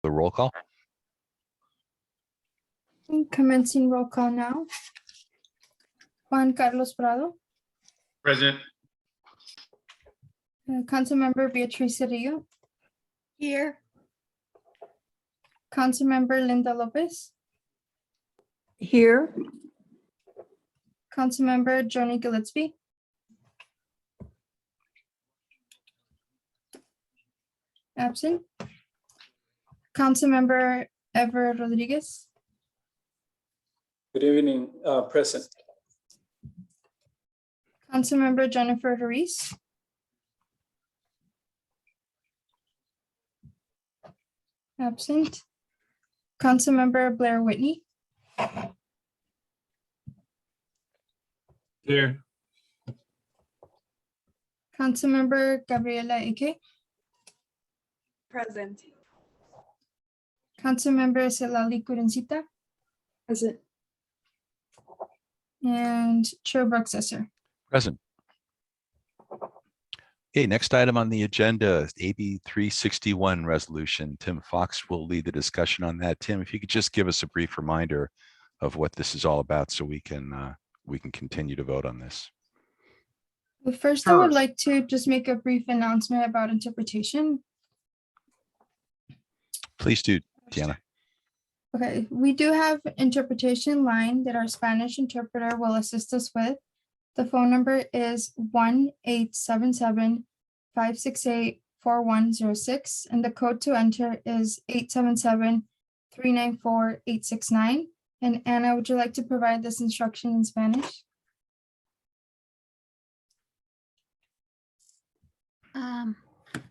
the roll call. Commencing roll call now. Juan Carlos Prado. Present. Councilmember Beatriz Cerillo. Here. Councilmember Linda Lopez. Here. Councilmember Joni Gillespie. Absent. Councilmember Ever Rodriguez. Good evening, present. Councilmember Jennifer Harris. Absent. Councilmember Blair Whitney. Here. Councilmember Gabriela Ike. Present. Councilmember Celali Curencita. Present. And Chair Brooks Esser. Present. Okay, next item on the agenda is AB 361 resolution. Tim Fox will lead the discussion on that. Tim, if you could just give us a brief reminder of what this is all about so we can continue to vote on this. Well, first, I would like to just make a brief announcement about interpretation. Please do, Tiana. Okay, we do have interpretation line that our Spanish interpreter will assist us with. The phone number is 1-877-568-4106, and the code to enter is 877-394-869. And Anna, would you like to provide this instruction in Spanish?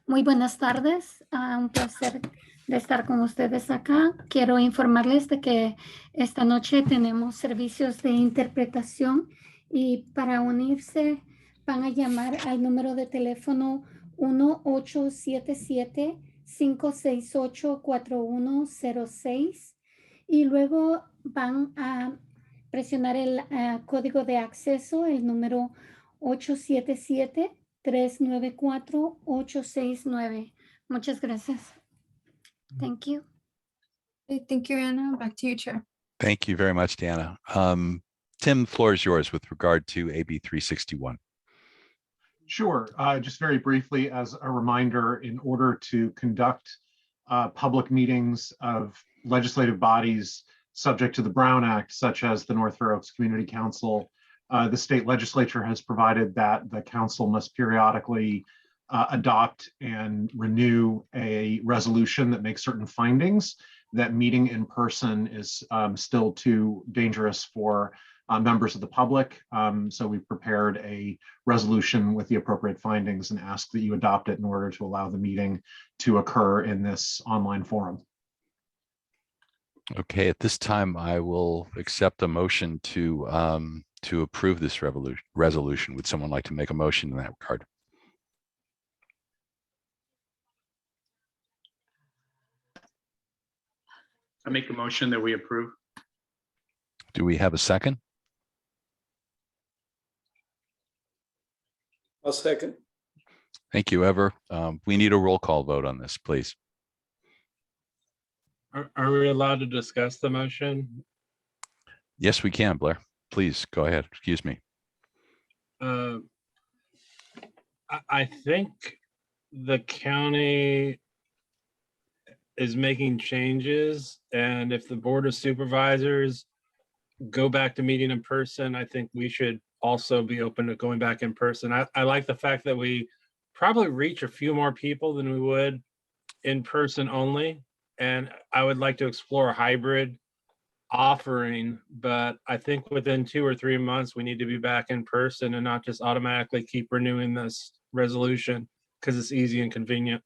Muy buenas tardes, un placer de estar con ustedes acá. Quiero informarles de que esta noche tenemos servicios de interpretación y para unirse van a llamar al número de teléfono 1-877-568-4106 y luego van a presionar el código de acceso, el número 877-394-869. Muchas gracias. Thank you. Okay, thank you, Anna. Back to you, Chair. Thank you very much, Tiana. Tim, the floor is yours with regard to AB 361. Sure. Just very briefly, as a reminder, in order to conduct public meetings of legislative bodies subject to the Brown Act, such as the North Fair Oaks Community Council, the state legislature has provided that the council must periodically adopt and renew a resolution that makes certain findings. That meeting in person is still too dangerous for members of the public. So we've prepared a resolution with the appropriate findings and ask that you adopt it in order to allow the meeting to occur in this online forum. Okay, at this time, I will accept a motion to approve this resolution. Would someone like to make a motion in that regard? I make a motion that we approve. Do we have a second? I'll second. Thank you, Ever. We need a roll call vote on this, please. Are we allowed to discuss the motion? Yes, we can, Blair. Please go ahead. Excuse me. I think the county is making changes, and if the Board of Supervisors go back to meeting in person, I think we should also be open to going back in person. I like the fact that we probably reach a few more people than we would in person only. And I would like to explore a hybrid offering, but I think within 2 or 3 months, we need to be back in person and not just automatically keep renewing this resolution because it's easy and convenient.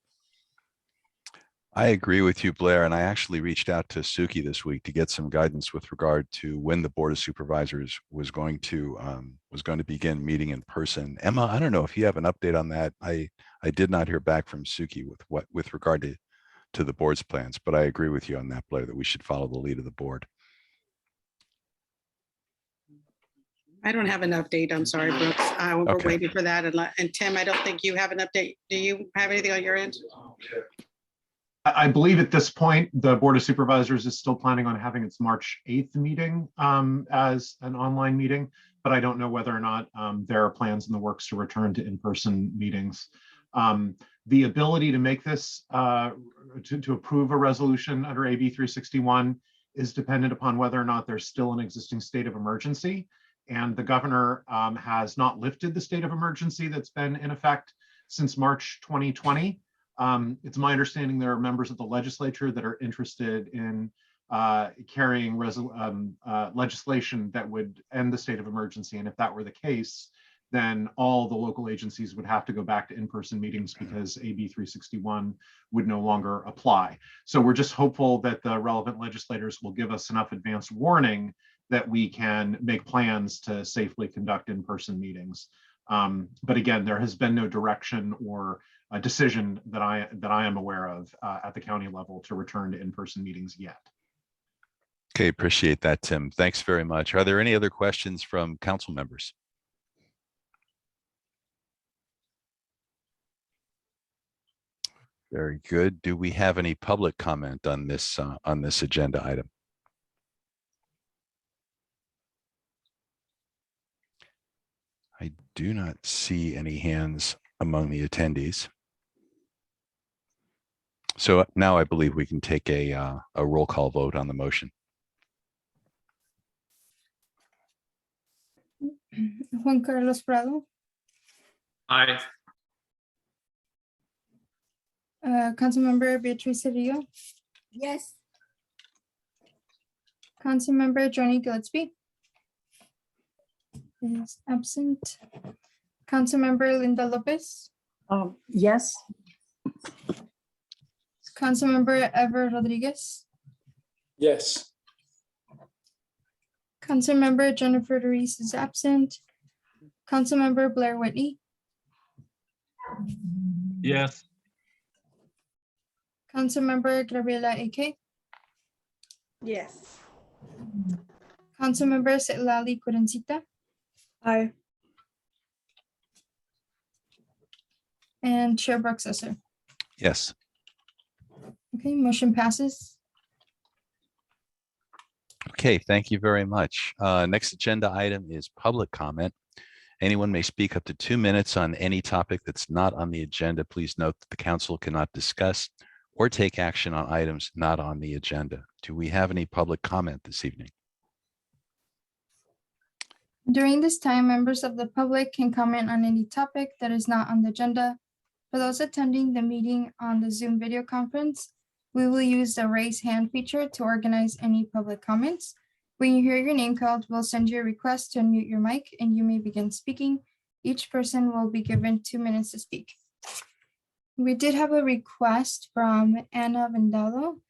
I agree with you, Blair, and I actually reached out to Suki this week to get some guidance with regard to when the Board of Supervisors was going to begin meeting in person. Emma, I don't know if you have an update on that. I did not hear back from Suki with regard to the board's plans, but I agree with you on that, Blair, that we should follow the lead of the board. I don't have an update. I'm sorry, Brooks. We're Okay. waiting for that. And Tim, I don't think you have an update. Do you have anything on your end? I believe at this point, the Board of Supervisors is still planning on having its March 8th meeting as an online meeting, but I don't know whether or not there are plans in the works to return to in-person meetings. The ability to make this, to approve a resolution under AB 361 is dependent upon whether or not there's still an existing state of emergency. And the governor has not lifted the state of emergency that's been in effect since March 2020. It's my understanding there are members of the legislature that are interested in carrying legislation that would end the state of emergency. And if that were the case, then all the local agencies would have to go back to in-person meetings because AB 361 would no longer apply. So we're just hopeful that the relevant legislators will give us enough advance warning that we can make plans to safely conduct in-person meetings. But again, there has been no direction or a decision that I am aware of at the county level to return to in-person meetings yet. Okay, appreciate that, Tim. Thanks very much. Are there any other questions from council members? Very good. Do we have any public comment on this agenda item? I do not see any hands among the attendees. So now I believe we can take a roll call vote on the motion. Juan Carlos Prado, Aye. Councilmember Beatriz Cedillo, Yes. Councilmember Johnny Gillespie is absent. Councilmember Linda Lopez, Yes. Councilmember Ever Rodriguez, Yes. Councilmember Jennifer Reese is absent. Councilmember Blair Whitney, Yes. Councilmember Gabriela AK, Yes. Councilmember Setlali Curencita, Aye. and Chair Brooks Esser. Yes. Okay, motion passes. Okay, thank you very much. Next agenda item is public comment. Anyone may speak up to 2 minutes on any topic that's not on the agenda. Please note that the council cannot discuss or take action on items not on the agenda. Do we have any public comment this evening? During this time, members of the public can comment on any topic that is not on the agenda. For those attending the meeting on the Zoom video conference, we will use the raise hand feature to organize any public comments. When you hear your name called, we'll send you a request to unmute your mic and you may begin speaking. Each person will be given 2 minutes to speak. We did have a request from Anna Vendalo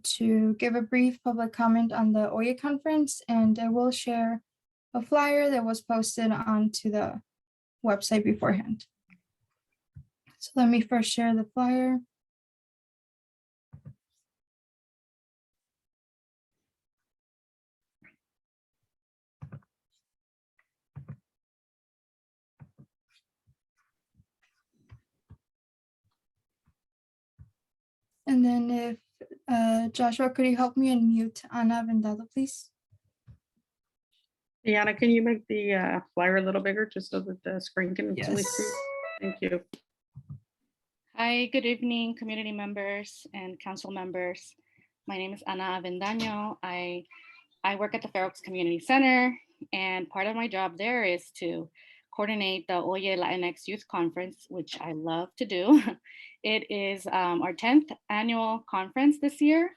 to give a brief public comment on the OYA conference, and I will share a flyer that was posted onto the website beforehand. So let me first share the flyer. And then if Joshua, could you help me unmute Ana Vendado, please? Deanna, can you make the flyer a little bigger just so that the screen can actually see? Thank you. Hi, good evening, community members and council members. My name is Ana Avendaño. I work at the Fair Oaks Community Center, and part of my job there is to coordinate the Oye Latinx Youth Conference, which I love to do. It is our 10th annual conference this year.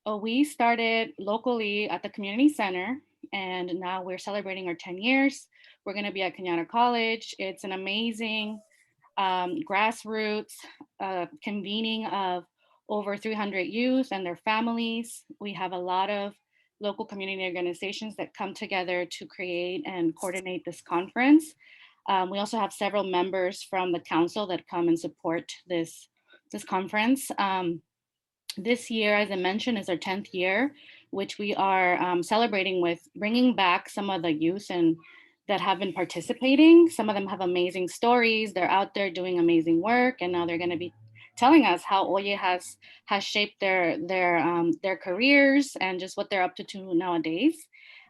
We started locally at the community center, and now we're celebrating our 10 years. We're gonna be at Cañada College. It's an amazing grassroots convening of over 300 youth and their families. We have a lot of local community organizations that come together to create and coordinate this conference. We also have several members from the council that come and support this conference. This year, as I mentioned, is our 10th year, which we are celebrating with bringing back some of the youth and that have been participating. Some of them have amazing stories. They're out there doing amazing work, and now they're going to be telling us how Oye has shaped their careers and just what they're up to nowadays.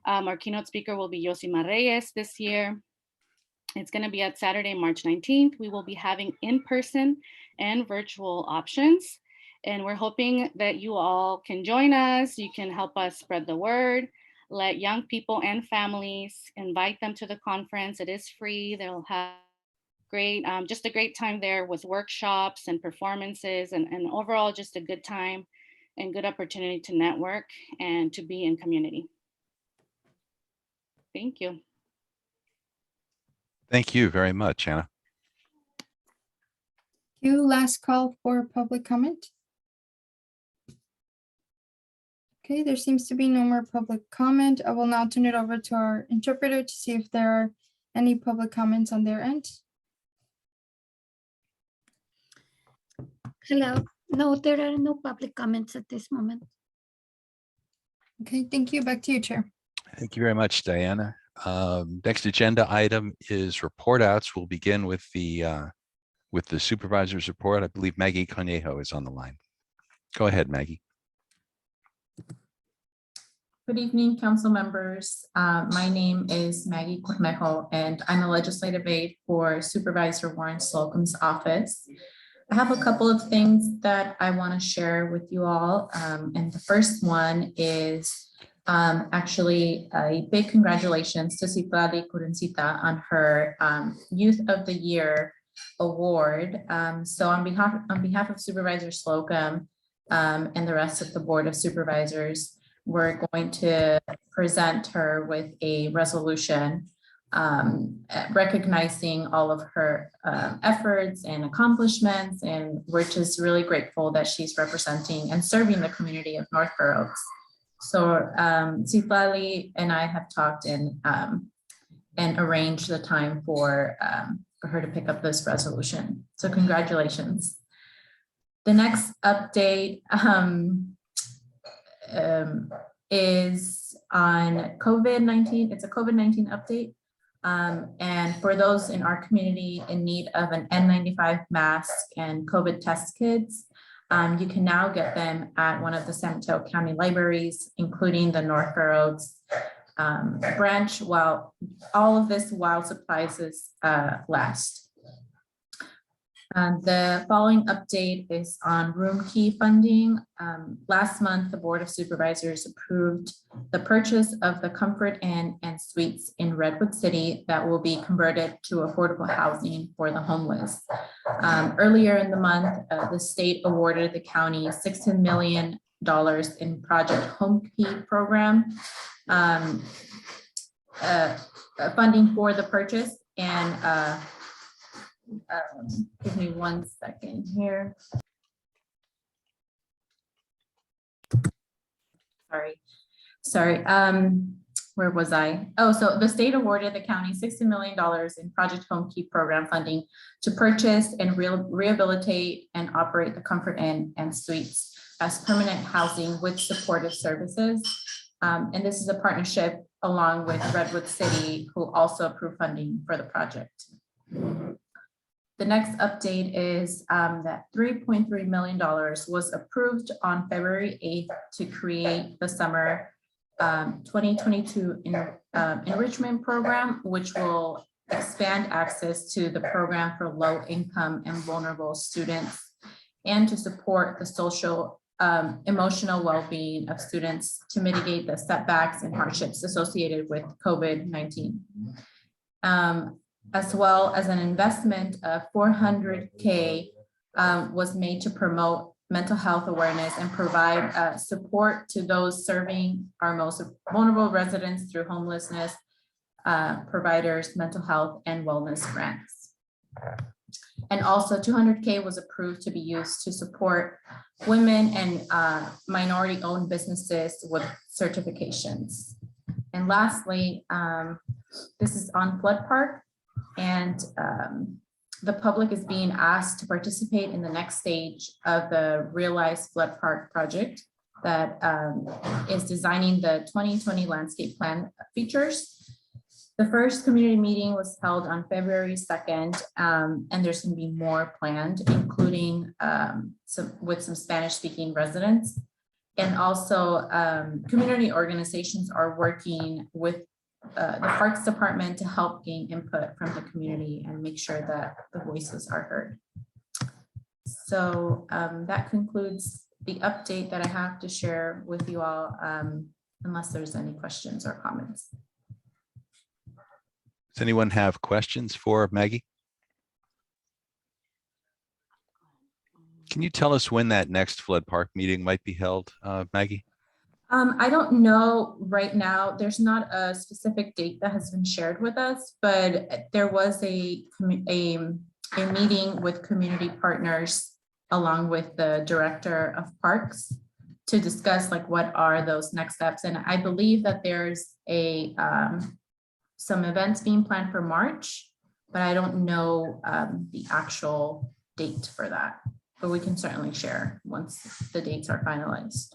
Our keynote speaker will be Yosima Reyes this year. It's going to be at Saturday, March 19th. We will be having in-person and virtual options. And we're hoping that you all can join us. You can help us spread the word, let young people and families, invite them to the conference. It is free. They'll have just a great time there with workshops and performances and overall just a good time and good opportunity to network and to be in community. Thank you. Thank you very much, Anna. Last call for public comment. Okay, there seems to be no more public comment. I will now turn it over to our interpreter to see if there are any public comments on their end. Hello. No, there are no public comments at this moment. Okay, thank you. Back to you, Chair. Thank you very much, Diana. Next agenda item is report outs. We'll begin with the supervisor's report. I believe Maggie Conejo is on the line. Go ahead, Maggie. Good evening, council members. My name is Maggie Cornejo, and I'm a legislative aide for Supervisor Warren Slocum's office. I have a couple of things that I want to share with you all. And the first one is actually a big congratulations to Citlali Curencita on her Youth of the Year award. So on behalf of Supervisor Slocum and the rest of the Board of Supervisors, we're going to present her with a resolution recognizing all of her efforts and accomplishments, and we're just really grateful that she's representing and serving the community of North Fair Oaks. So Citlali and I have talked and arranged the time for her to pick up this resolution. So congratulations. The next update is on COVID-19. It's a COVID-19 update. And for those in our community in need of an N95 mask and COVID test kits, you can now get them at one of the San Mateo County libraries, including the North Fair Oaks branch, while supplies last. The following update is on room key funding. Last month, the Board of Supervisors approved the purchase of the Comfort Inn and Suites in Redwood City that will be converted to affordable housing for the homeless. Earlier in the month, the state awarded the county $16 million in Project Home Key program funding for the purchase, and give me 1 second here. Sorry. Where was I? Oh, so the state awarded the county $60 million in Project Home Key program funding to purchase and rehabilitate and operate the Comfort Inn and Suites as permanent housing with supportive services. And this is a partnership along with Redwood City, who also approved funding for the project. The next update is that $3.3 million was approved on February 8th to create the summer 2022 enrichment program, which will expand access to the program for low income and vulnerable students and to support the social emotional well-being of students to mitigate the setbacks and hardships associated with COVID-19. As well as an investment of $400K was made to promote mental health awareness and provide support to those serving our most vulnerable residents through homelessness providers, mental health and wellness grants. And also $200K was approved to be used to support women and minority-owned businesses with certifications. And lastly, this is on Flood Park. And the public is being asked to participate in the next stage of the Realize Flood Park project that is designing the 2020 landscape plan features. The first community meeting was held on February 2nd, and there's going to be more planned, including with some Spanish-speaking residents. And also, community organizations are working with the Parks Department to help gain input from the community and make sure that the voices are heard. So that concludes the update that I have to share with you all, unless there's any questions or comments. Does anyone have questions for Maggie? Can you tell us when that next flood park meeting might be held, Maggie? I don't know right now. There's not a specific date that has been shared with us, but there was a meeting with community partners along with the director of parks to discuss like what are those next steps. And I believe that there's some events being planned for March, but I don't know the actual date for that, but we can certainly share once the dates are finalized.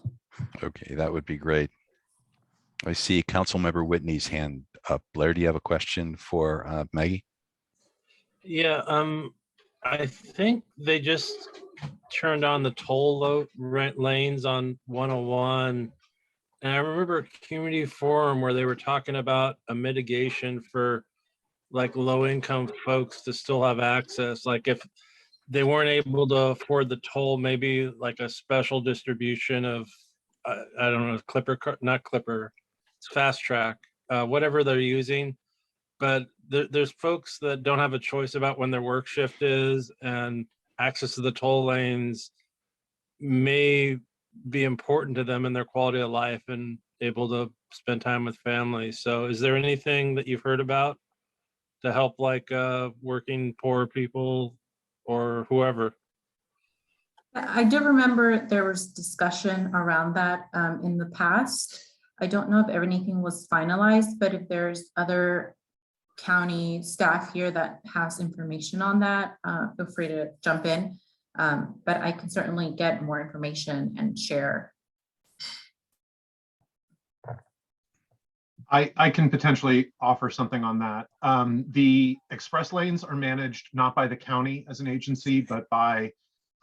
Okay, that would be great. I see Councilmember Whitney's hand up. Blair, do you have a question for Maggie? Yeah, I think they just turned on the toll lanes on 101. And I remember a community forum where they were talking about a mitigation for like low-income folks to still have access. Like if they weren't able to afford the toll, maybe like a special distribution of, I don't know, not Clipper, it's Fast Track, whatever they're using. But there's folks that don't have a choice about when their work shift is, and access to the toll lanes may be important to them in their quality of life and able to spend time with family. So is there anything that you've heard about to help like working poor people or whoever? I do remember there was discussion around that in the past. I don't know if anything was finalized, but if there's other county staff here that has information on that, feel free to jump in. But I can certainly get more information and share. I can potentially offer something on that. The express lanes are managed not by the county as an agency, but by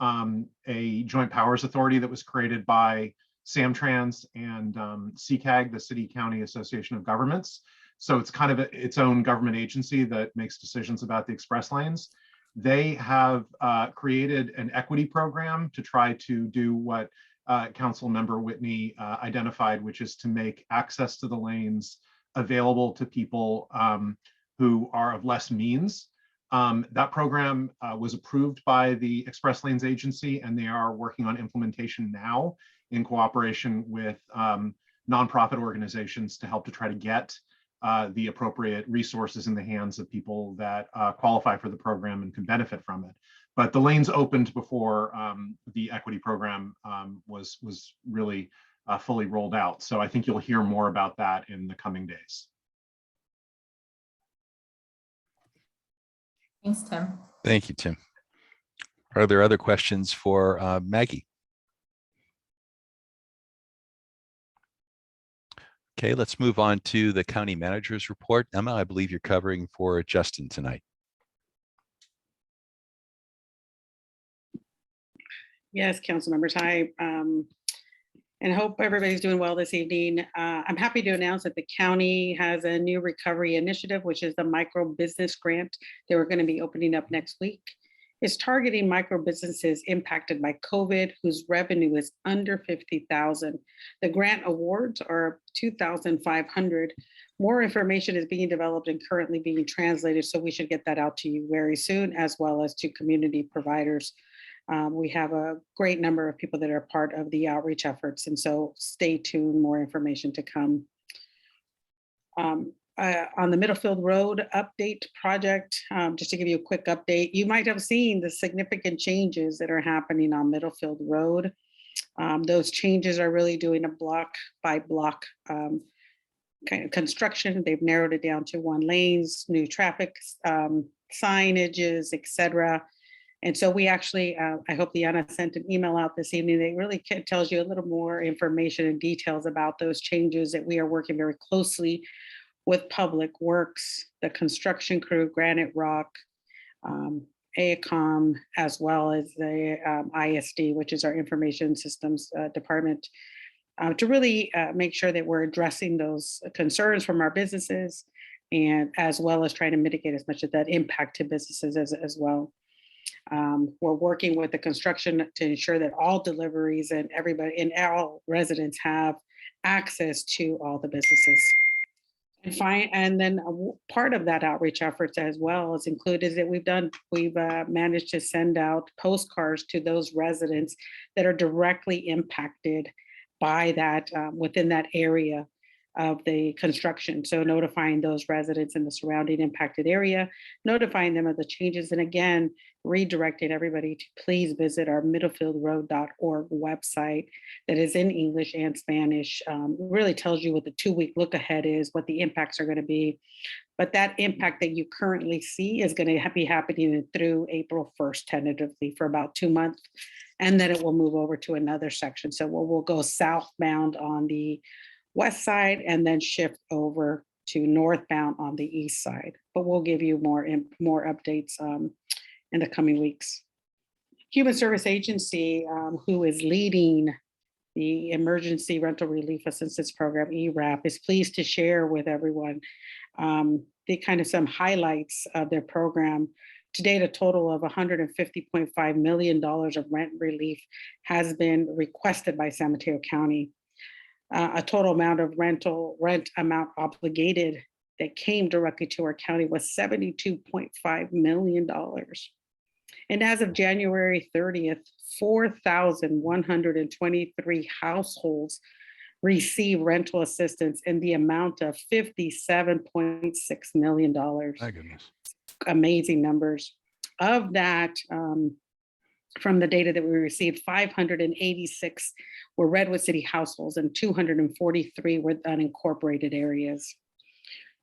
a joint powers authority that was created by Samtrans and CCAG, the City County Association of Governments. So it's kind of its own government agency that makes decisions about the express lanes. They have created an equity program to try to do what Council Member Whitney identified, which is to make access to the lanes available to people who are of less means. That program was approved by the Express Lanes Agency, and they are working on implementation now in cooperation with nonprofit organizations to help to try to get the appropriate resources in the hands of people that qualify for the program and can benefit from it. But the lanes opened before the equity program was really fully rolled out. So I think you'll hear more about that in the coming days. Thanks, Tim. Thank you, Tim. Are there other questions for Maggie? Okay, let's move on to the county manager's report. Emma, I believe you're covering for Justin tonight. Yes, council members, hi. And hope everybody's doing well this evening. I'm happy to announce that the county has a new recovery initiative, which is the micro business grant that we're going to be opening up next week. It's targeting micro businesses impacted by COVID, whose revenue is under 50,000. The grant awards are 2,500. More information is being developed and currently being translated, so we should get that out to you very soon, as well as to community providers. We have a great number of people that are part of the outreach efforts, and so stay tuned, more information to come. On the Middlefield Road update project, just to give you a quick update, you might have seen the significant changes that are happening on Middlefield Road. Those changes are really doing a block by block kind of construction. They've narrowed it down to 1 lanes, new traffic signages, etc. And so we actually, I hope Diana sent an email out this evening that really tells you a little more information and details about those changes that we are working very closely with Public Works, the construction crew, Granite Rock, AECOM, as well as the ISD, which is our Information Systems Department, to really make sure that we're addressing those concerns from our businesses, and as well as trying to mitigate as much of that impact to businesses as well. We're working with the construction to ensure that all deliveries and everybody and all residents have access to all the businesses. And then part of that outreach efforts as well is included that we've managed to send out postcards to those residents that are directly impacted by that within that area of the construction. So notifying those residents in the surrounding impacted area, notifying them of the changes, and again, redirecting everybody to please visit our middlefieldroad.org website that is in English and Spanish. Really tells you what the 2-week look ahead is, what the impacts are going to be. But that impact that you currently see is going to be happening through April 1st, tentatively for about 2 months. And then it will move over to another section. So we'll go southbound on the west side and then shift over to northbound on the east side. But we'll give you more updates in the coming weeks. Human Service Agency, who is leading the Emergency Rental Relief Assistance Program, ERAP, is pleased to share with everyone the kind of some highlights of their program. To date, a total of $150.5 million of rent relief has been requested by San Mateo County. A total amount of rent amount obligated that came directly to our county was $72.5 million. And as of January 30th, 4,123 households receive rental assistance in the amount of $57.6 million. My goodness. Amazing numbers. Of that, from the data that we received, 586 were Redwood City households and 243 were unincorporated areas.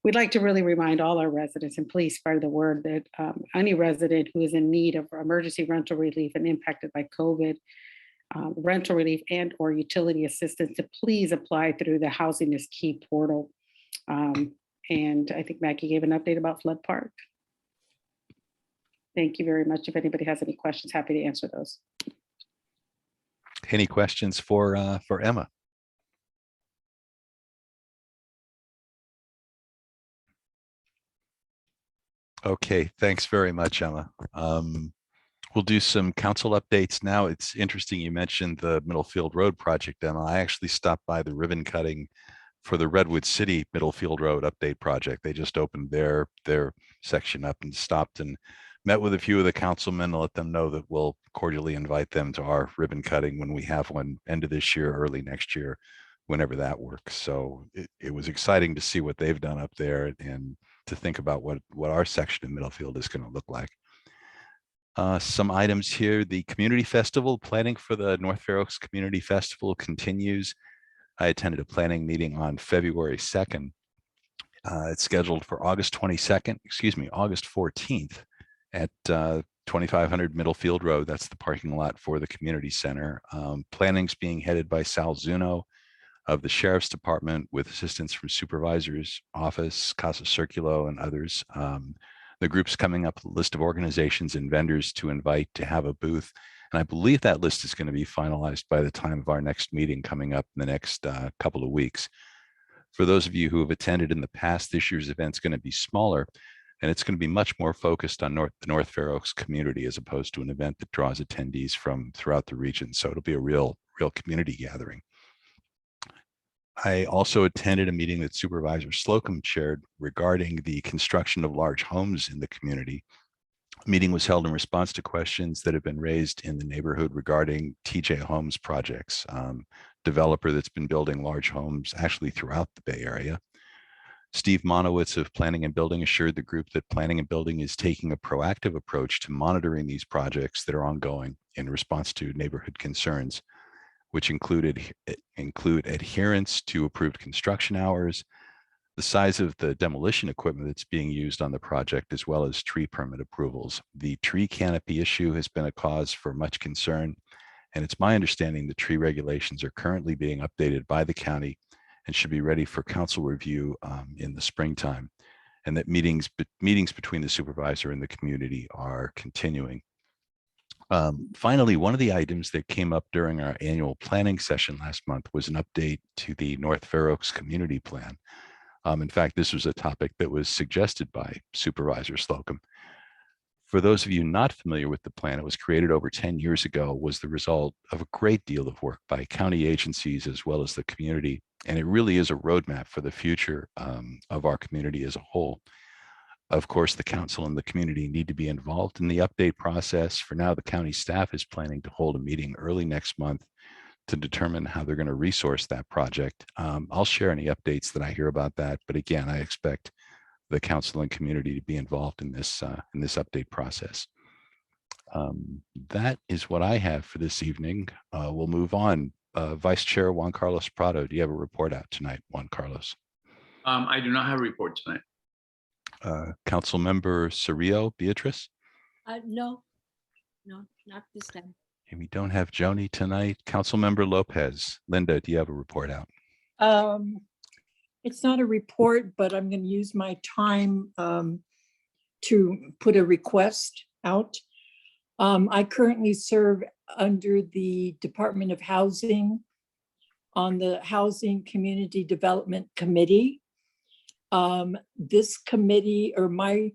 We'd like to really remind all our residents, and please spread the word, that any resident who is in need of emergency rental relief and impacted by COVID, rental relief and or utility assistance, to please apply through the Housing is Key portal. And I think Maggie gave an update about Flood Park. Thank you very much. If anybody has any questions, happy to answer those. Any questions for Emma? Okay, thanks very much, Emma. We'll do some council updates now. It's interesting you mentioned the Middlefield Road project, Emma. I actually stopped by the ribbon cutting for the Redwood City Middlefield Road update project. They just opened their section up and stopped and met with a few of the councilmen to let them know that we'll cordially invite them to our ribbon cutting when we have one end of this year, early next year, whenever that works. So it was exciting to see what they've done up there and to think about what our section of Middlefield is going to look like. Some items here. The community festival, planning for the North Fair Oaks Community Festival continues. I attended a planning meeting on February 2nd. It's scheduled for August 14th at 2500 Middlefield Road. That's the parking lot for the community center. Planning's being headed by Sal Zuno of the Sheriff's Department with assistance from Supervisor's Office, Casa Circulo, and others. The group's coming up with a list of organizations and vendors to invite to have a booth. And I believe that list is going to be finalized by the time of our next meeting coming up in the next couple of weeks. For those of you who have attended in the past, this year's event is going to be smaller, and it's going to be much more focused on the North Fair Oaks community as opposed to an event that draws attendees from throughout the region. So it'll be a real community gathering. I also attended a meeting that Supervisor Slocum chaired regarding the construction of large homes in the community. The meeting was held in response to questions that have been raised in the neighborhood regarding TJ Homes projects, developer that's been building large homes actually throughout the Bay Area. Steve Monowitz of Planning and Building assured the group that Planning and Building is taking a proactive approach to monitoring these projects that are ongoing in response to neighborhood concerns, which include adherence to approved construction hours, the size of the demolition equipment that's being used on the project, as well as tree permit approvals. The tree canopy issue has been a cause for much concern, and it's my understanding the tree regulations are currently being updated by the county and should be ready for council review in the springtime. And that meetings between the supervisor and the community are continuing. Finally, one of the items that came up during our annual planning session last month was an update to the North Fair Oaks Community Plan. In fact, this was a topic that was suggested by Supervisor Slocum. For those of you not familiar with the plan, it was created over 10 years ago, was the result of a great deal of work by county agencies as well as the community. And it really is a roadmap for the future of our community as a whole. Of course, the council and the community need to be involved in the update process. For now, the county staff is planning to hold a meeting early next month to determine how they're going to resource that project. I'll share any updates that I hear about that. But again, I expect the council and community to be involved in this update process. That is what I have for this evening. We'll move on. Vice Chair Juan Carlos Prado, do you have a report out tonight, Juan Carlos? I do not have a report tonight. Council Member Cerrillo, Beatrice? No, not this time. And we don't have Joni tonight. Council Member Lopez. Linda, do you have a report out? It's not a report, but I'm going to use my time to put a request out. I currently serve under the Department of Housing on the Housing Community Development Committee. This committee, or my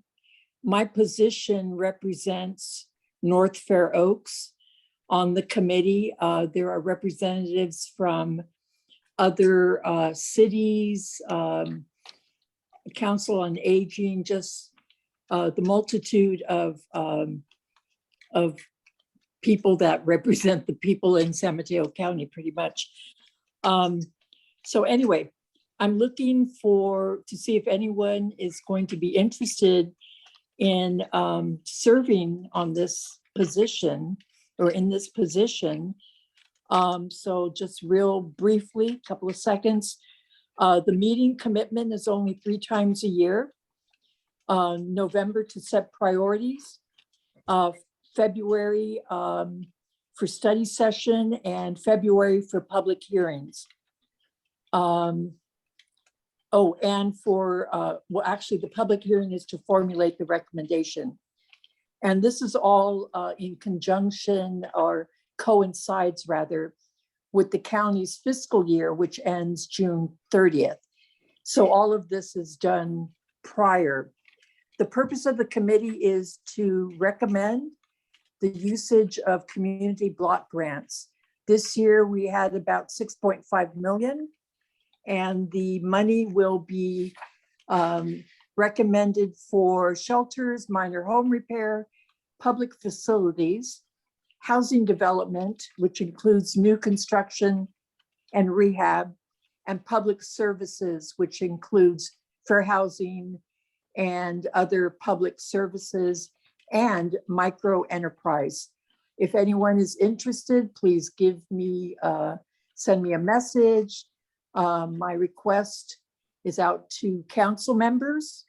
position, represents North Fair Oaks. On the committee, there are representatives from other cities, Council on Aging, just the multitude of people that represent the people in San Mateo County, pretty much. So anyway, I'm looking to see if anyone is going to be interested in serving on this position or in this position. So just real briefly, a couple of seconds. The meeting commitment is only 3 times a year. November to set priorities, February for study session, and February for public hearings. And for, well, actually the public hearing is to formulate the recommendation. And this is all in conjunction, or coincides rather, with the county's fiscal year, which ends June 30th. So all of this is done prior. The purpose of the committee is to recommend the usage of community block grants. This year we had about 6.5 million, and the money will be recommended for shelters, minor home repair, public facilities, housing development, which includes new construction and rehab, and public services, which includes fair housing and other public services, and micro enterprise. If anyone is interested, please give me, send me a message. My request is out to council members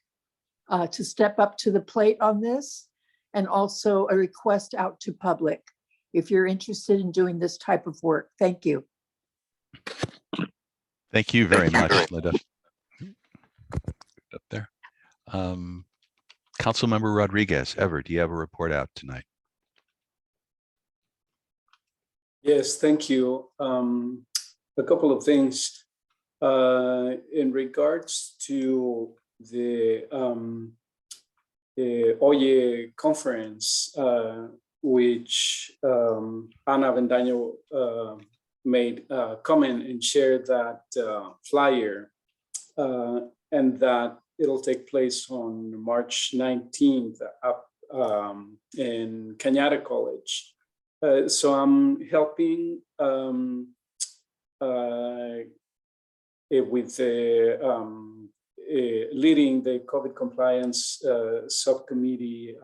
to step up to the plate on this, and also a request out to public if you're interested in doing this type of work. Thank you. Thank you very much, Linda. Up there. Councilmember Rodriguez, Ever, do you have a report out tonight? Yes, thank you. A couple of things in regards to the OYE conference, which Ana Vendaño made a comment and shared that flyer, and that it'll take place on March 19th up in Cañada College. So I'm helping with leading the COVID compliance subcommittee.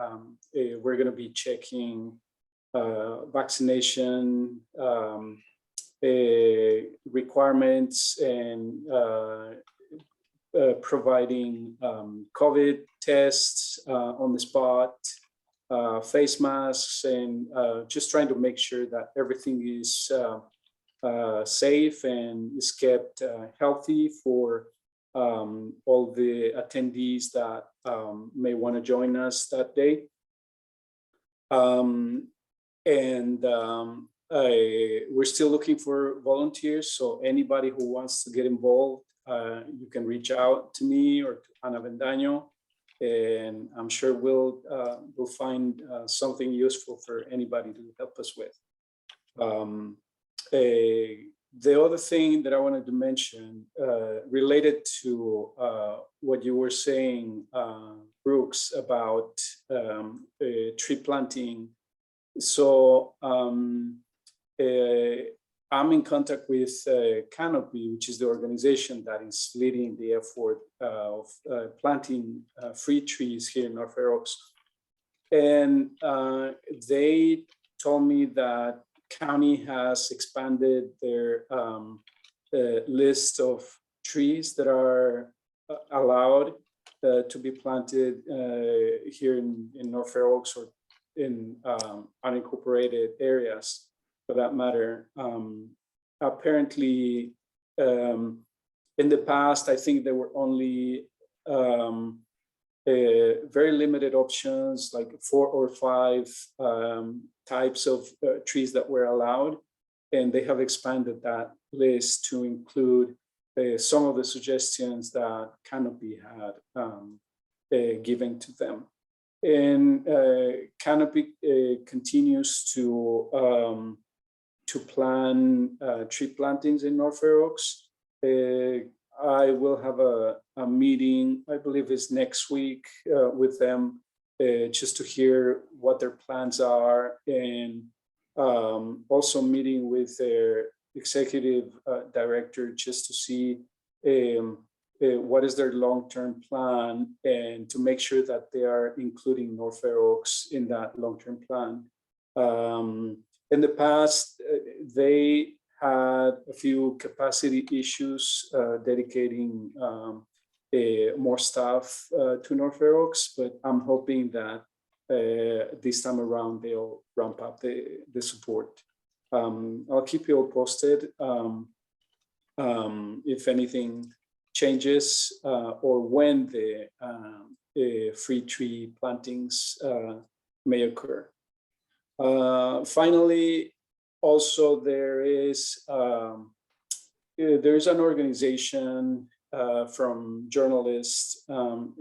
We're going to be checking vaccination requirements and providing COVID tests on the spot, face masks, and just trying to make sure that everything is safe and is kept healthy for all the attendees that may want to join us that day. We're still looking for volunteers, so anybody who wants to get involved, you can reach out to me or to Ana Vendaño, and I'm sure we'll find something useful for anybody to help us with. The other thing that I wanted to mention related to what you were saying, Brooks, about tree planting. So I'm in contact with Canopy, which is the organization that is leading the effort of planting free trees here in North Fair Oaks. And they told me that county has expanded their list of trees that are allowed to be planted here in North Fair Oaks or in unincorporated areas, for that matter. Apparently, in the past, I think there were only very limited options, like 4 or 5 types of trees that were allowed, and they have expanded that list to include some of the suggestions that Canopy had given to them. And Canopy continues to plan tree plantings in North Fair Oaks. I will have a meeting, I believe it's next week, with them, just to hear what their plans are, and also meeting with their executive director just to see what is their long-term plan, and to make sure that they are including North Fair Oaks in that long-term plan. In the past, they had a few capacity issues dedicating more staff to North Fair Oaks, but I'm hoping that this time around they'll ramp up the support. I'll keep you all posted if anything changes or when the free tree plantings may occur. Finally, also there is an organization from journalists from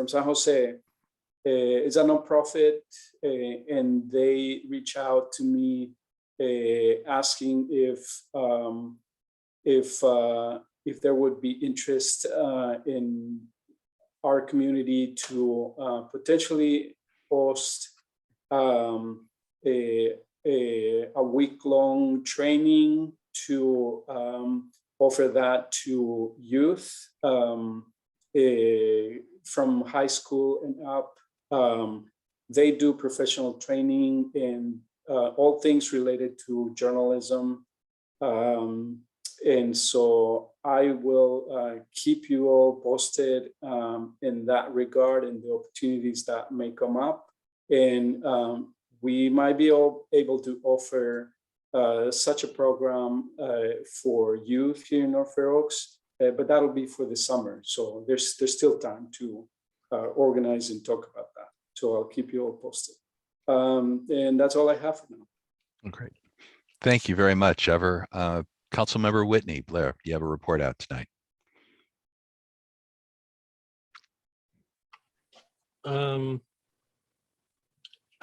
San Jose. It's a nonprofit, and they reach out to me asking if there would be interest in our community to potentially host a week-long training to offer that to youth from high school and up. They do professional training in all things related to journalism. And so I will keep you all posted in that regard and the opportunities that may come up. And we might be able to offer such a program for youth here in North Fair Oaks, but that'll be for the summer. So there's still time to organize and talk about that. So I'll keep you all posted. And that's all I have for now. Great. Thank you very much, Ever. Councilmember Whitney, Blair, you have a report out tonight. I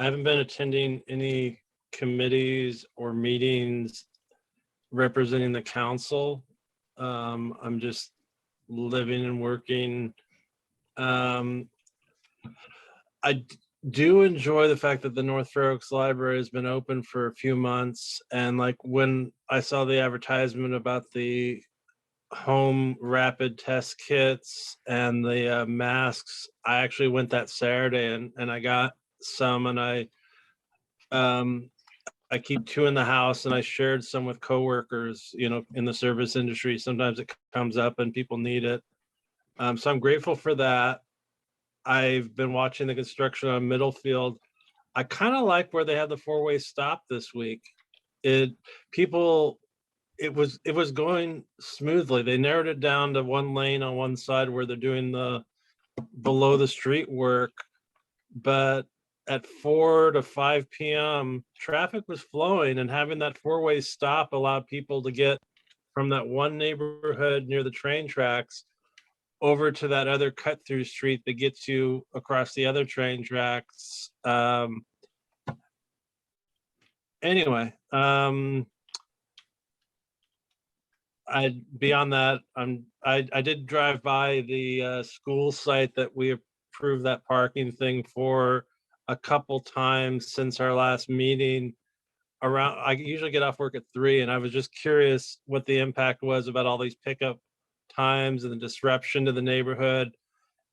haven't been attending any committees or meetings representing the council. I'm just living and working. I do enjoy the fact that the North Fair Oaks Library has been open for a few months. And like when I saw the advertisement about the home rapid test kits and the masks, I actually went that Saturday and I got some, and I keep 2 in the house, and I shared some with coworkers, you know, in the service industry. Sometimes it comes up and people need it. So I'm grateful for that. I've been watching the construction on Middlefield. I kind of like where they had the 4-way stop this week. people, it was going smoothly. They narrowed it down to one lane on one side where they're doing the below the street work, but at 4 to 5 p.m. traffic was flowing, and having that four-way stop allowed people to get from that one neighborhood near the train tracks over to that other cut-through street that gets you across the other train tracks. Anyway, beyond that, I did drive by the school site that we approved that parking thing for a couple times since our last meeting. I usually get off work at 3, and I was just curious what the impact was about all these pickup times and the disruption to the neighborhood.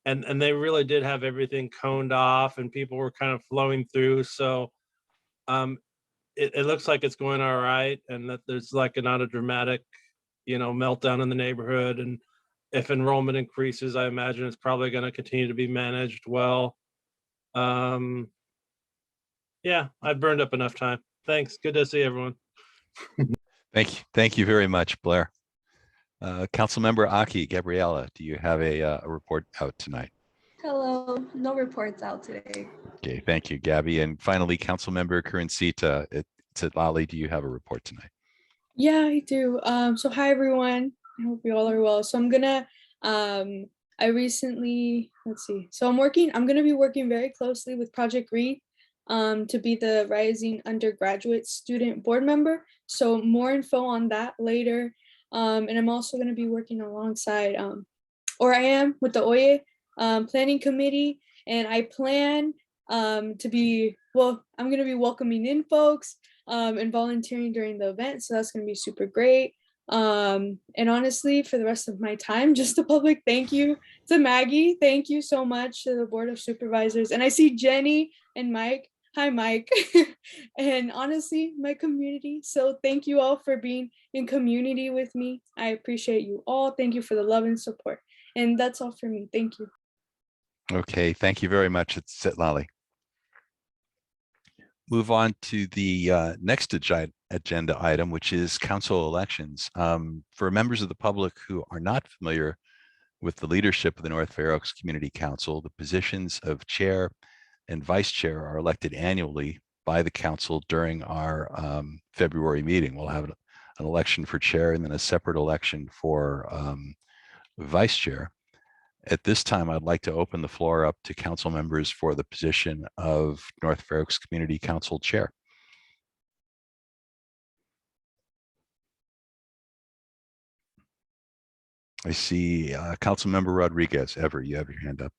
And they really did have everything coned off, and people were kind of flowing through. So it looks like it's going all right, and that there's like not a dramatic, meltdown in the neighborhood. And if enrollment increases, I imagine it's probably going to continue to be managed well. Yeah, I've burned up enough time. Thanks. Good to see everyone. Thank you very much, Blair. Councilmember Aki, Gabriella, do you have a report out tonight? Hello, no reports out today. Okay, thank you, Gabby. And finally, Councilmember Kurinsita Lali, do you have a report tonight? Yeah, I do. So hi everyone. I hope you all are well. So I'm gonna I recently, So I'm gonna be working very closely with Project Green to be the Rising Undergraduate Student Board Member. So more info on that later. And I'm also going to be working alongside, or I am with the OYE Planning Committee, and I plan I'm going to be welcoming in folks and volunteering during the event. So that's going to be super great. And honestly, for the rest of my time, just a public thank you to Maggie. Thank you so much to the Board of Supervisors. And I see Jenny and Mike. Hi, Mike. And honestly, my community. So thank you all for being in community with me. I appreciate you all. Thank you for the love and support. And that's all for me. Thank you. Okay, thank you very much, Lali. Move on to the next agenda item, which is council elections. For members of the public who are not familiar with the leadership of the North Fair Oaks Community Council, the positions of chair and vice chair are elected annually by the council during our February meeting. We'll have an election for chair and then a separate election for vice chair. At this time, I'd like to open the floor up to council members for the position of North Fair Oaks Community Council chair. I see Councilmember Rodriguez. Ever, you have your hand up.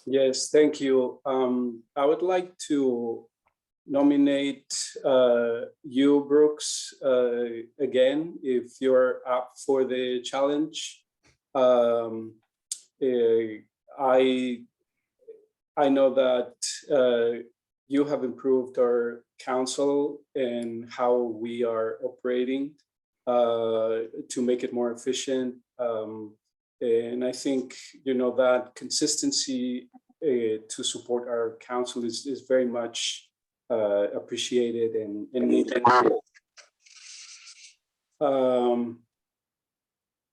Yes, thank you. I would like to nominate you, Brooks, again, if you're up for the challenge. I know that you have improved our council and how we are operating to make it more efficient. And I think, that consistency to support our council is very much appreciated and needed.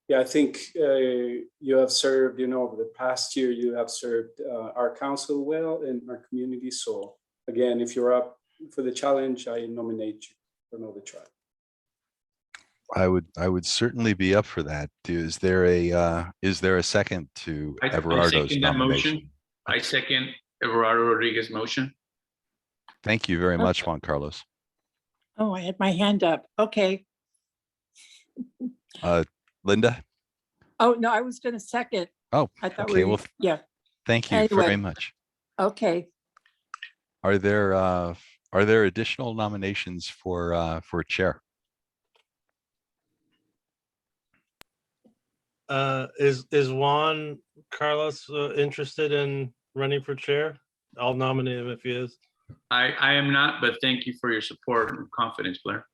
Yeah, I think you have served, over the past year, you have served our council well and our community. So again, if you're up for the challenge, I nominate you for another try. I would certainly be up for that. Is there a second to Everardo's nomination? I second Everardo Rodriguez's motion. Thank you very much, Juan Carlos. Oh, I had my hand up. Okay. Linda? Oh, no, I was going to second. Oh, I thought okay. well, yeah. Thank you very much. Okay. Are there additional nominations for chair? Is Juan Carlos interested in running for chair? I'll nominate him if he is. I am not, but thank you for your support and confidence, Blair.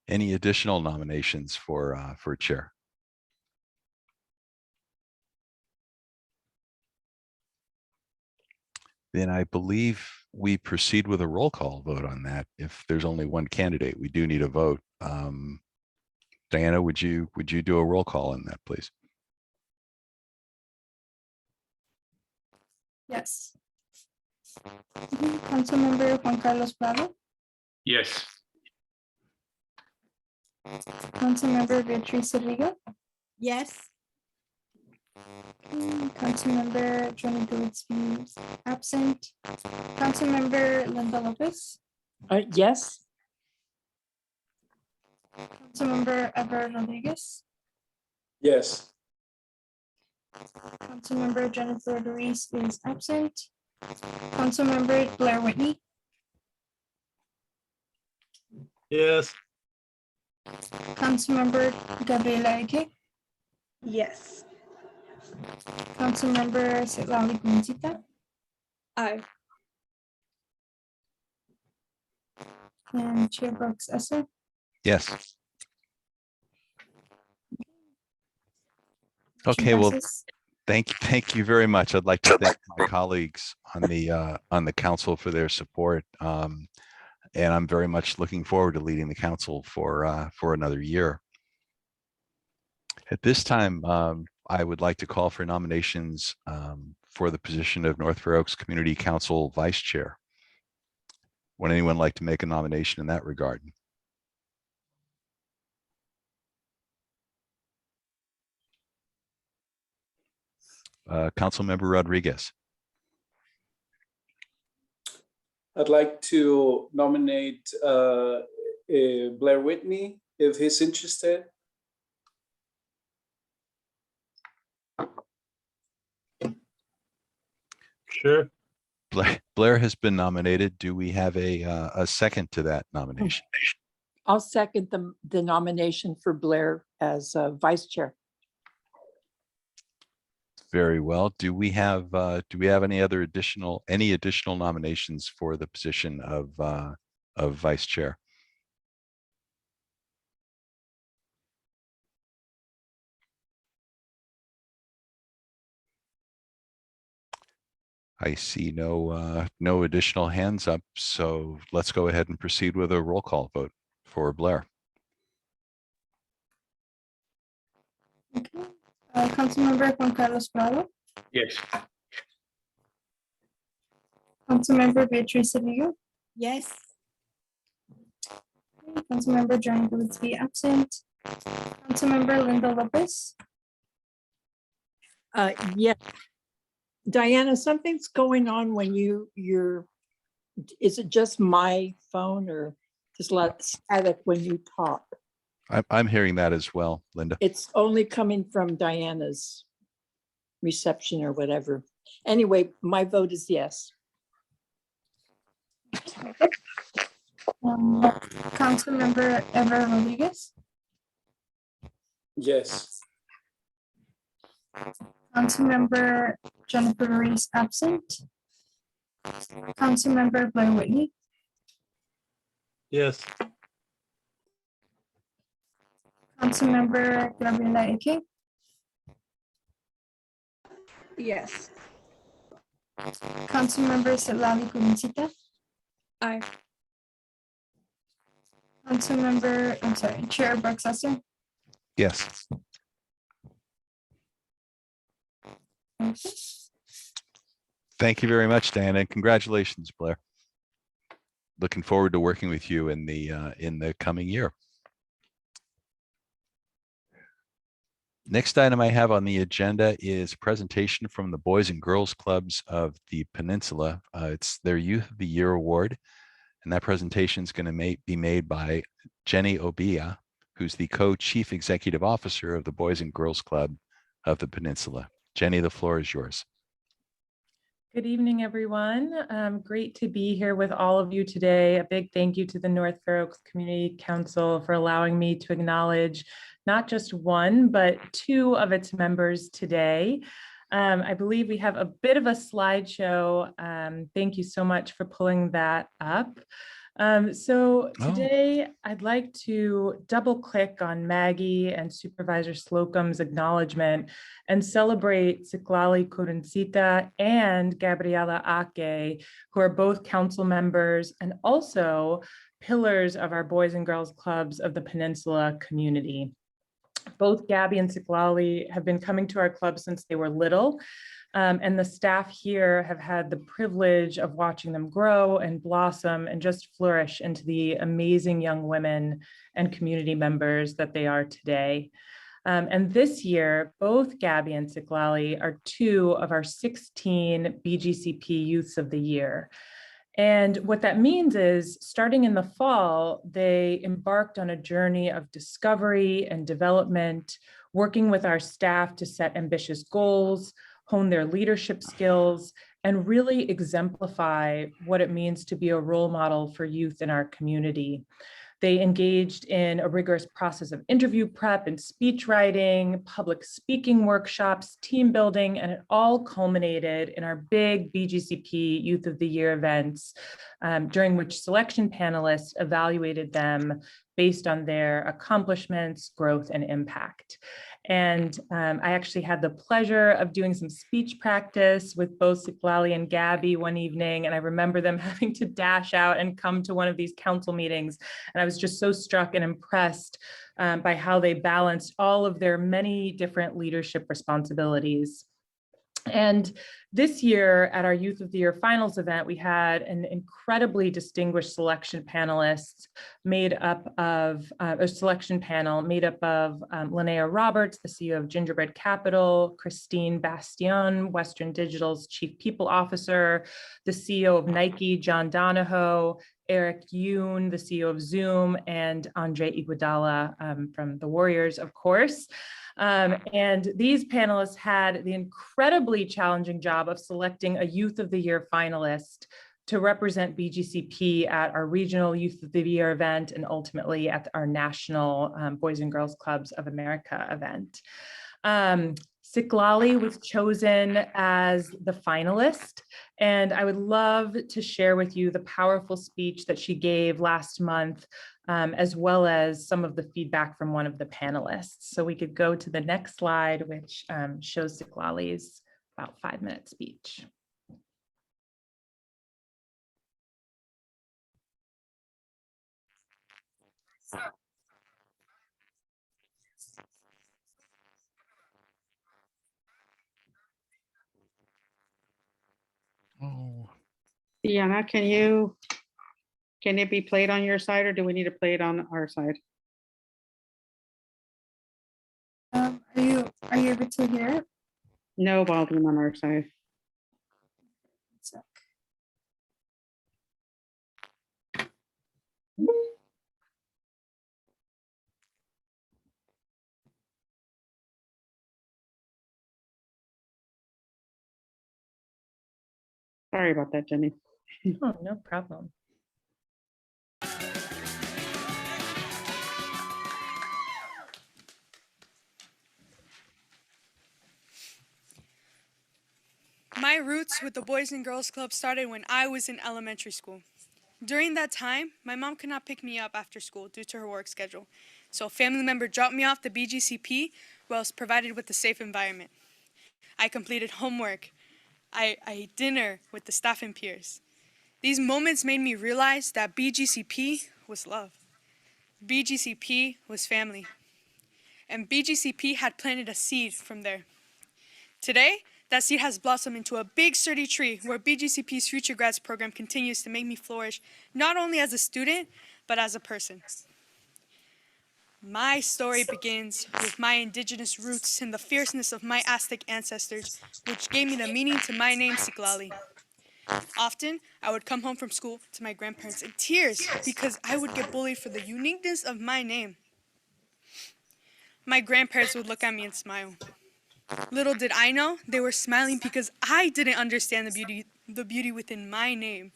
Any additional nominations for chair? Then I believe we proceed with a roll call vote on that. If there's only one candidate, we do need a vote. Diana, would you do a roll call on that, please? Yes. Councilmember Juan Carlos Prado, Yes. Councilmember Beatriz Rodriguez, Yes. Councilmember Johnny Gillespie is absent. Councilmember Linda Lopez, Yes. Councilmember Ever Rodriguez, Yes. Councilmember Jennifer Ruiz is absent. Councilmember Blair Whitney, Yes. Councilmember Gabriela Ike, Yes. Councilmember Citlali Guncita, Aye. and Chair Brooks Esser. Yes. Motion Okay, well, passes. thank you very much. I'd like to thank my colleagues on the council for their support. And I'm very much looking forward to leading the council for another year. At this time, I would like to call for nominations for the position of North Fair Oaks Community Council Vice Chair. Would anyone like to make a nomination in that regard? Councilmember Rodriguez. I'd like to nominate Blair Whitney, if he's interested. Sure. Blair has been nominated. Do we have a second to that nomination? I'll second the nomination for Blair as vice chair. Very well. Do we have any additional nominations for the position of vice chair? I see no additional hands up, so let's go ahead and proceed with a roll call vote for Blair. Okay. Councilmember Juan Carlos Prado, Yes. Councilmember Beatriz Rodriguez, Yes. Councilmember Johnny Gillespie absent. Councilmember Linda Lopez, Yeah. Diana, something's going on when is it just my phone or just a lot of static when you talk? I'm hearing that as well, Linda. It's only coming from Diana's reception or whatever. Anyway, my vote is yes. Councilmember Ever Rodriguez, Yes. Councilmember Jennifer Ruiz absent. Councilmember Blair Whitney, Yes. Councilmember Gabriela Ike, Yes. Councilmember Citlali Guncita, Aye. Chair Brooks Esser. Yes. Thank you very much, Diana, and congratulations, Blair. Looking forward to working with you in the coming year. Next item I have on the agenda is a presentation from the Boys and Girls Clubs of the Peninsula. It's their Youth of the Year Award, and that presentation is going to be made by Jenny Obia, who's the co-chief executive officer of the Boys and Girls Club of the Peninsula. Jenny, the floor is yours. Good evening, everyone. Great to be here with all of you today. A big thank you to the North Fair Oaks Community Council for allowing me to acknowledge not just one, but two of its members today. I believe we have a bit of a slideshow. Thank you so much for pulling that up. So Oh. today I'd like to double click on Maggie and Supervisor Slocum's acknowledgement and celebrate Citlali Kuruncita and Gabriela Ake, who are both council members and also pillars of our Boys and Girls Clubs of the Peninsula community. Both Gabby and Citlali have been coming to our club since they were little. And the staff here have had the privilege of watching them grow and blossom and just flourish into the amazing young women and community members that they are today. And this year, both Gabby and Citlali are 2 of our 16 BGCP Youths of the Year. And what that means is, starting in the fall, they embarked on a journey of discovery and development, working with our staff to set ambitious goals, hone their leadership skills, and really exemplify what it means to be a role model for youth in our community. They engaged in a rigorous process of interview prep and speech writing, public speaking workshops, team building, and it all culminated in our big BGCP Youth of the Year events, during which selection panelists evaluated them based on their accomplishments, growth, and impact. And I actually had the pleasure of doing some speech practice with both Citlali and Gabby one evening, and I remember them having to dash out and come to one of these council meetings. And I was just so struck and impressed by how they balanced all of their many different leadership responsibilities. And this year at our Youth of the Year Finals event, we had an incredibly distinguished selection panelists made up of a selection panel made up of Linnea Roberts, the CEO of Gingerbread Capital, Christine Bastion, Western Digital's Chief People Officer, the CEO of Nike, John Donahoe, Eric Yoon, the CEO of Zoom, and Andre Iguodala from the Warriors, of course. And these panelists had the incredibly challenging job of selecting a Youth of the Year finalist to represent BGCP at our regional Youth of the Year event and ultimately at our national Boys and Girls Clubs of America event. Citlali was chosen as the finalist, and I would love to share with you the powerful speech that she gave last month, as well as some of the feedback from one of the panelists. So we could go to the next slide, which shows Citlali's about 5-minute speech. Oh. Diana, can it be played on your side, or do we need to play it on our side? Are you able to hear it? No volume on our side. Sorry about that, Jenny. Oh, no problem. My roots with the Boys and Girls Club started when I was in elementary school. During that time, my mom could not pick me up after school due to her work schedule. So a family member dropped me off the BGCP, where I was provided with a safe environment. I completed homework. I ate dinner with the staff and peers. These moments made me realize that BGCP was love. BGCP was family. And BGCP had planted a seed from there. Today, that seed has blossomed into a big sturdy tree where BGCP's Future Grads program continues to make me flourish, not only as a student, but as a person. My story begins with my indigenous roots and the fierceness of my Aztec ancestors, which gave me the meaning to my name, Citlali. Often, I would come home from school to my grandparents in tears because I would get bullied for the uniqueness of my name. My grandparents would look at me and smile. Little did I know, they were smiling because I didn't understand the beauty within my name.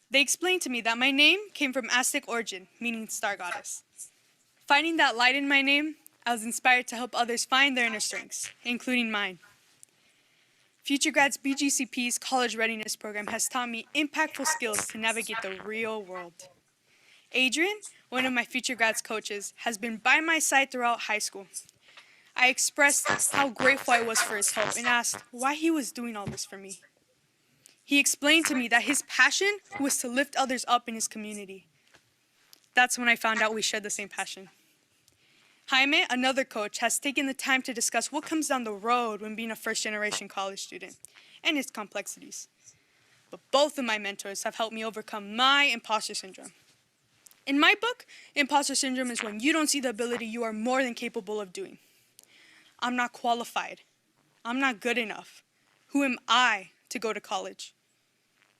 They explained to me that my name came from Aztec origin, meaning star goddess. Finding that light in my name, I was inspired to help others find their inner strengths, including mine. Future Grads BGCP's College Readiness Program has taught me impactful skills to navigate the real world. Adrian, one of my Future Grads coaches, has been by my side throughout high school. I expressed how grateful I was for his help and asked why he was doing all this for me. He explained to me that his passion was to lift others up in his community. That's when I found out we shared the same passion. Jaime, another coach, has taken the time to discuss what comes down the road when being a first-generation college student and its complexities. But both of my mentors have helped me overcome my imposter syndrome. In my book, imposter syndrome is when you don't see the ability you are more than capable of doing. I'm not qualified. I'm not good enough. Who am I to go to college?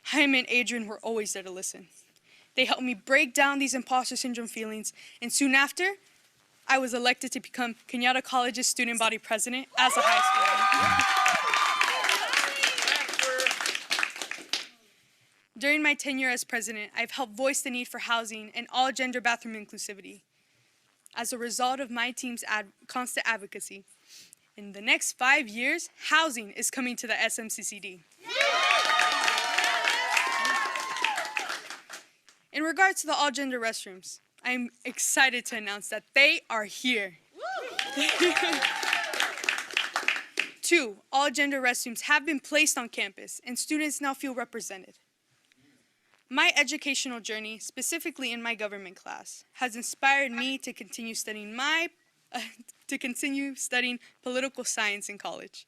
Jaime and Adrian were always there to listen. They helped me break down these imposter syndrome feelings, and soon after, I was elected to become Kenyatta College's student body president as a high schooler. During my tenure as president, I've helped voice the need for housing and all-gender bathroom inclusivity. As a result of my team's constant advocacy, in the next 5 years, housing is coming to the SMCCD. In regards to the all-gender restrooms, I'm excited to announce that they are here. 2 all-gender restrooms have been placed on campus, and students now feel represented. My educational journey, specifically in my government class, has inspired me to continue studying political science in college.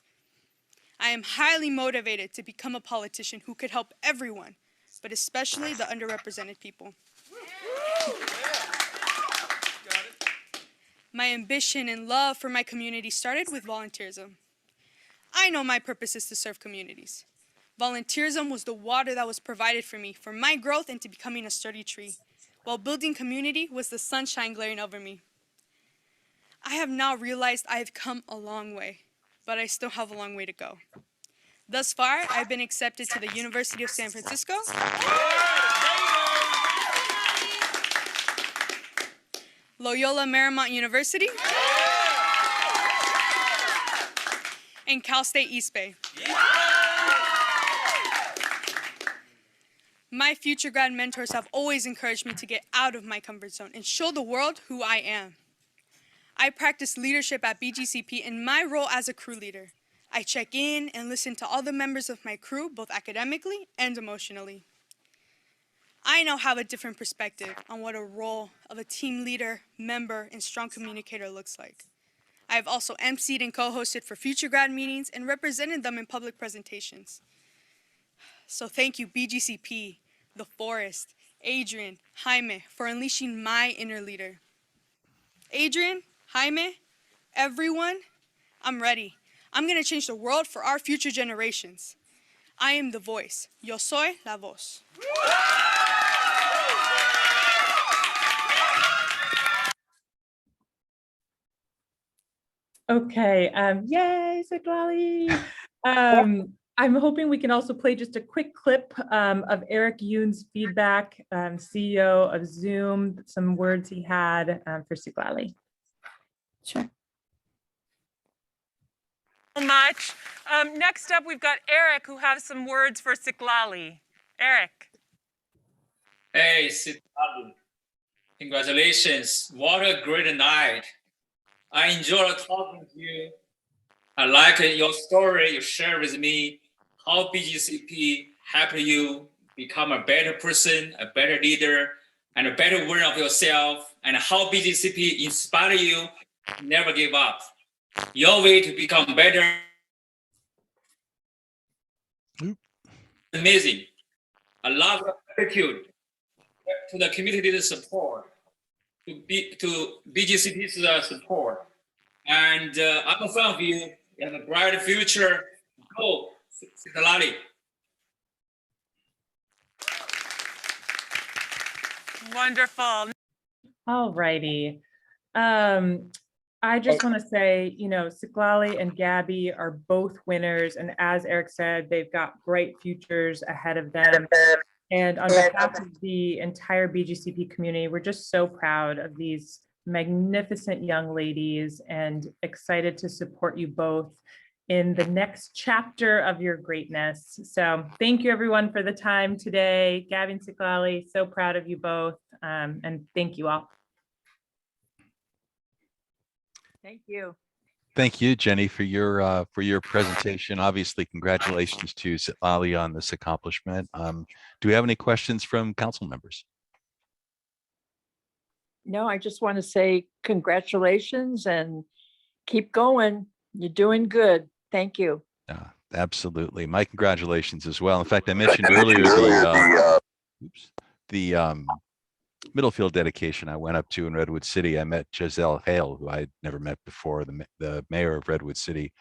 I am highly motivated to become a politician who could help everyone, but especially the underrepresented people. My ambition and love for my community started with volunteerism. I know my purpose is to serve communities. Volunteerism was the water that was provided for me for my growth into becoming a sturdy tree, while building community was the sunshine glaring over me. I have now realized I have come a long way, but I still have a long way to go. Thus far, I've been accepted to the University of San Francisco, Loyola Marymount University, and Cal State East Bay. My future grad mentors have always encouraged me to get out of my comfort zone and show the world who I am. I practice leadership at Bgcp in my role as a crew leader. I check in and listen to all the members of my crew, both academically and emotionally. I now have a different perspective on what a role of a team leader, member, and strong communicator looks like. I have also emceed and co-hosted for future grad meetings and represented them in public presentations. So thank you, Bgcp, The Forest, Adrian, Jaime, for unleashing my inner leader. Adrian, Jaime, everyone, I'm ready. I'm gonna change the world for our future generations. I am the voice. Yo soy la voz. Okay, yay, Siglali. I'm hoping we can also play just a quick clip of Eric Yoon's feedback, CEO of Zoom, some words he had for Siglali. Sure. Much. Next up, we've got Eric, who has some words for Siglali. Eric. Hey, Siglali. Congratulations. What a great night. I enjoyed talking to you. I like your story you share with me, how Bgcp helped you become a better person, a better leader, and a better version of yourself, and how Bgcp inspired you to never give up. Your way to become better. Amazing. A lot of gratitude to the community's support, to Bgcp's support. And I'm a fan of you. You have a bright future. Go, Siglali. Wonderful. All righty. I just want to say, you know, Siglali and Gabby are both winners. And as Eric said, they've got bright futures ahead of them. And on behalf of the entire Bgcp community, we're just so proud of these magnificent young ladies and excited to support you both in the next chapter of your greatness. So thank you everyone for the time today. Gabby and Citlali, so proud of you both. And thank you all. Thank you. Thank you, Jenny, for your presentation. Obviously, congratulations to Citlali on this accomplishment. Do we have any questions from council members? No, I just want to say congratulations and keep going. You're doing good. Thank you. Absolutely. My congratulations as well. In fact, I mentioned earlier the Middlefield dedication I went up to in Redwood City. I met Giselle Hale, who I'd never met before, the mayor of Redwood City,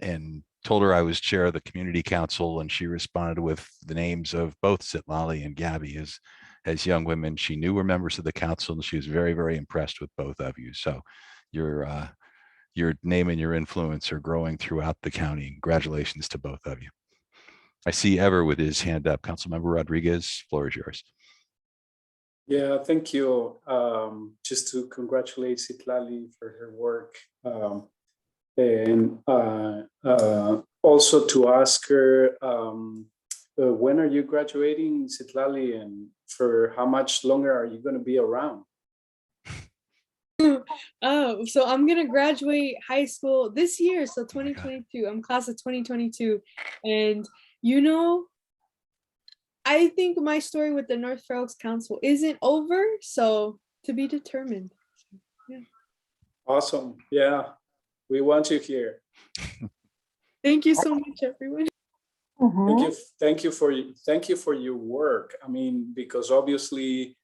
and told her I was chair of the community council, and she responded with the names of both Citlali and Gabby as young women she knew were members of the council, and she was very, very impressed with both of you. So your name and your influence are growing throughout the county. Congratulations to both of you. I see Ever with his hand up. Councilmember Rodriguez, floor is yours. Yeah, thank you. Just to congratulate Citlali for her work, and also to ask her, when are you graduating, Citlali, and for how much longer are you going to be around? Oh, so I'm gonna graduate high school this year, so 2022. I'm class of 2022, and I think my story with the North Fair Oaks Council isn't over, so to be determined. Yeah. Awesome. Yeah, we want you here. Thank you so much, everyone. Thank you for your work. I mean, because obviously,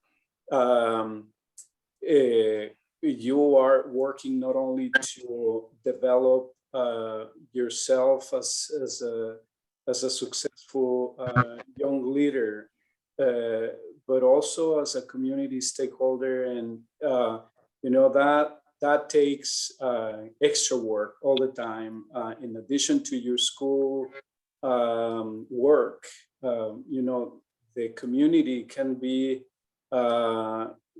you are working not only to develop yourself as a successful young leader, but also as a community stakeholder, and that takes extra work all the time. In addition to your school work, the community can be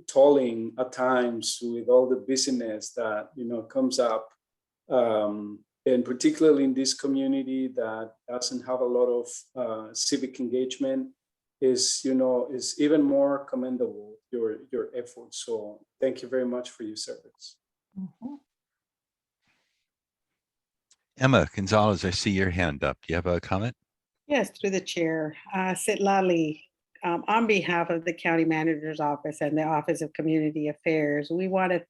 tolling at times with all the busyness that comes up, and particularly in this community that doesn't have a lot of civic engagement, is even more commendable, your efforts. So thank you very much for your service. Emma Gonzalez, I see your hand up. Do you have a comment? Yes, through the chair. Citlali, on behalf of the County Manager's Office and the Office of Community Affairs, we want to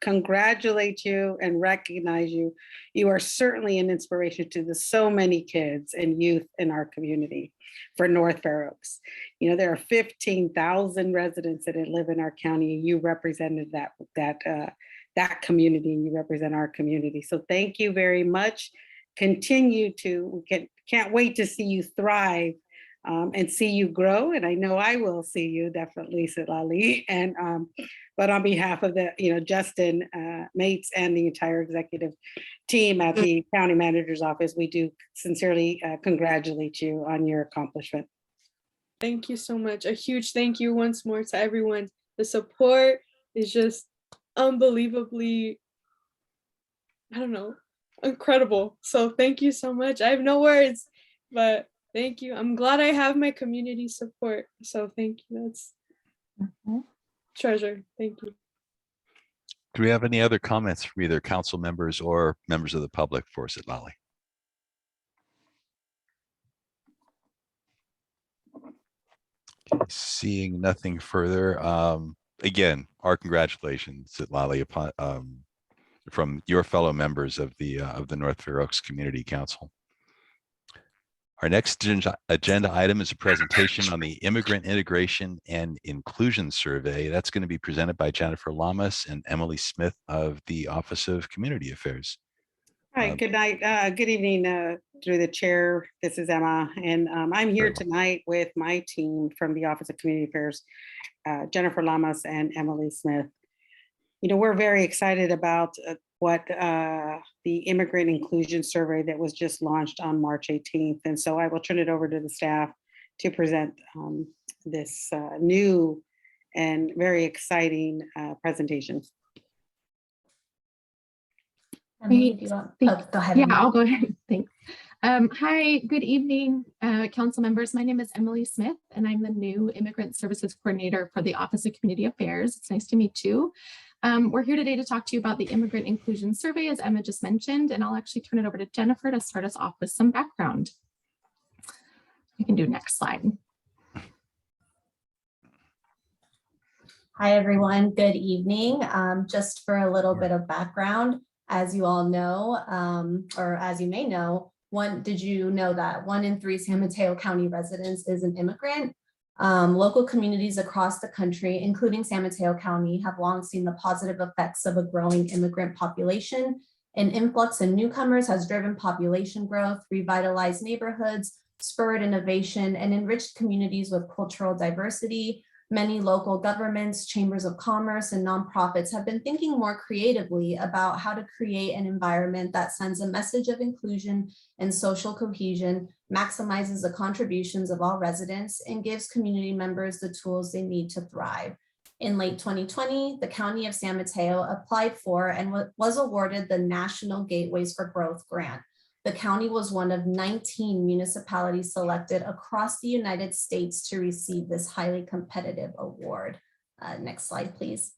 congratulate you and recognize you. You are certainly an inspiration to so many kids and youth in our community for North Fair Oaks. There are 15,000 residents that live in our county. You represented that community, and you represent our community. So thank you very much. Continue to, can't wait to see you thrive and see you grow. And I know I will see you definitely, Citlali. And but on behalf of the, Justin, Mates, and the entire executive team at the County Manager's Office, we do sincerely congratulate you on your accomplishment. Thank you so much. A huge thank you once more to everyone. The support is just unbelievably, incredible. So thank you so much. I have no words, but thank you. I'm glad I have my community support. So thank you. That's treasure. Thank you. Do we have any other comments from either council members or members of the public for Citlali? Seeing nothing further. Again, our congratulations, Citlali, upon from your fellow members of the North Fair Oaks Community Council. Our next agenda item is a presentation on the Immigrant Integration and Inclusion Survey. That's going to be presented by Jennifer Lamas and Emily Smith of the Office of Community Affairs. Hi, good night. Good evening through the chair. This is Emma, and I'm here tonight with my team from the Office of Community Affairs, Jennifer Lamas and Emily Smith. We're very excited about what the Immigrant Inclusion Survey that was just launched on March 18th. And so I will turn it over to the staff to present this new and very exciting presentation. Emily, Great. do you want? Thank- Oh, go ahead. Yeah, Emily. I'll go ahead. Thanks. Hi, good evening, council members. My name is Emily Smith, and I'm the new Immigrant Services Coordinator for the Office of Community Affairs. It's nice to meet you. We're here today to talk to you about the Immigrant Inclusion Survey, as Emma just mentioned, and I'll actually turn it over to Jennifer to start us off with some background. You can do next slide. Hi, everyone. Good evening. Just for a little bit of background, as you all know, or as you may know, did you know that 1 in 3 San Mateo County residents is an immigrant? Local communities across the country, including San Mateo County, have long seen the positive effects of a growing immigrant population. An influx in newcomers has driven population growth, revitalized neighborhoods, spurred innovation, and enriched communities with cultural diversity. Many local governments, chambers of commerce, and nonprofits have been thinking more creatively about how to create an environment that sends a message of inclusion and social cohesion, maximizes the contributions of all residents, and gives community members the tools they need to thrive. In late 2020, the County of San Mateo applied for and was awarded the National Gateways for Growth grant. The county was one of 19 municipalities selected across the United States to receive this highly competitive award. Next slide, please.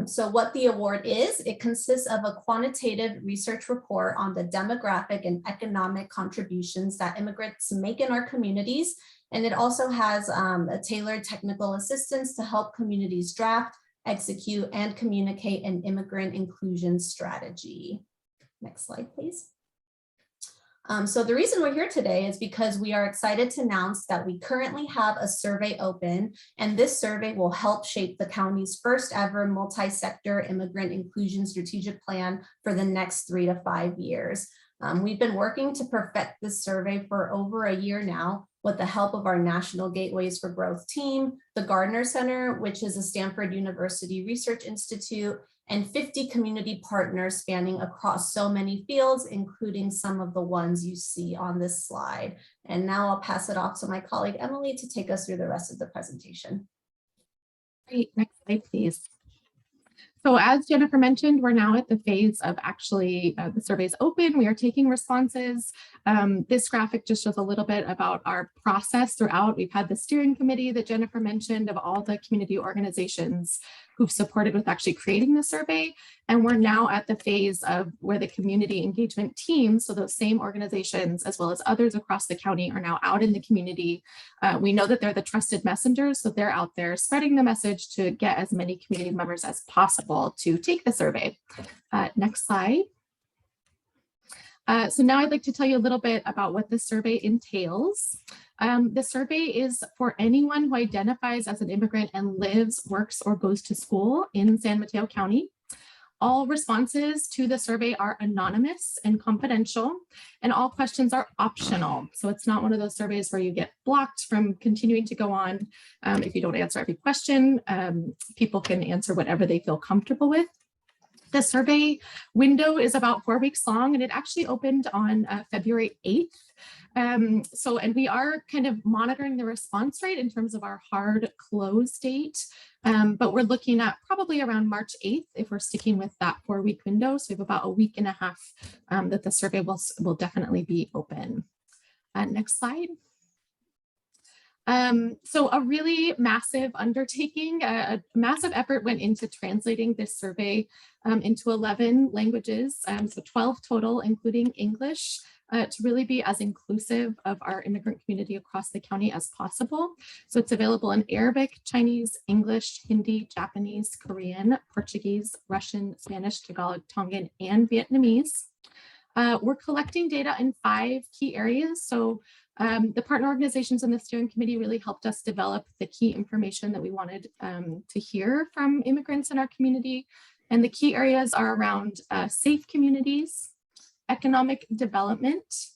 So what the award is, it consists of a quantitative research report on the demographic and economic contributions that immigrants make in our communities. And it also has a tailored technical assistance to help communities draft, execute, and communicate an immigrant inclusion strategy. Next slide, please. So the reason we're here today is because we are excited to announce that we currently have a survey open, and this survey will help shape the county's first ever multi-sector immigrant inclusion strategic plan for the next 3 to 5 years. We've been working to perfect this survey for over a year now with the help of our National Gateways for Growth team, the Gardner Center, which is a Stanford University Research Institute, and 50 community partners spanning across so many fields, including some of the ones you see on this slide. And now I'll pass it off to my colleague, Emily, to take us through the rest of the presentation. Great, next slide, please. So as Jennifer mentioned, we're now at the phase of actually the survey's open. We are taking responses. This graphic just shows a little bit about our process throughout. We've had the steering committee that Jennifer mentioned of all the community organizations who've supported with actually creating the survey. And we're now at the phase of where the community engagement teams, so those same organizations, as well as others across the county, are now out in the community. We know that they're the trusted messengers, so they're out there spreading the message to get as many community members as possible to take the survey. Next slide. So now I'd like to tell you a little bit about what the survey entails. The survey is for anyone who identifies as an immigrant and lives, works, or goes to school in San Mateo County. All responses to the survey are anonymous and confidential, and all questions are optional. So it's not one of those surveys where you get blocked from continuing to go on. If you don't answer every question, people can answer whatever they feel comfortable with. The survey window is about 4 weeks long, and it actually opened on February 8th. And we are kind of monitoring the response rate in terms of our hard close date, but we're looking at probably around March 8th if we're sticking with that 4-week window. So we have about a week and a half that the survey will definitely be open. Next slide. So a really massive undertaking, a massive effort went into translating this survey into 11 languages, so 12 total, including English, to really be as inclusive of our immigrant community across the county as possible. So it's available in Arabic, Chinese, English, Hindi, Japanese, Korean, Portuguese, Russian, Spanish, Tagalog, Tongan, and Vietnamese. We're collecting data in 5 key areas. So the partner organizations in the steering committee really helped us develop the key information that we wanted to hear from immigrants in our community. And the key areas are around safe communities, economic development,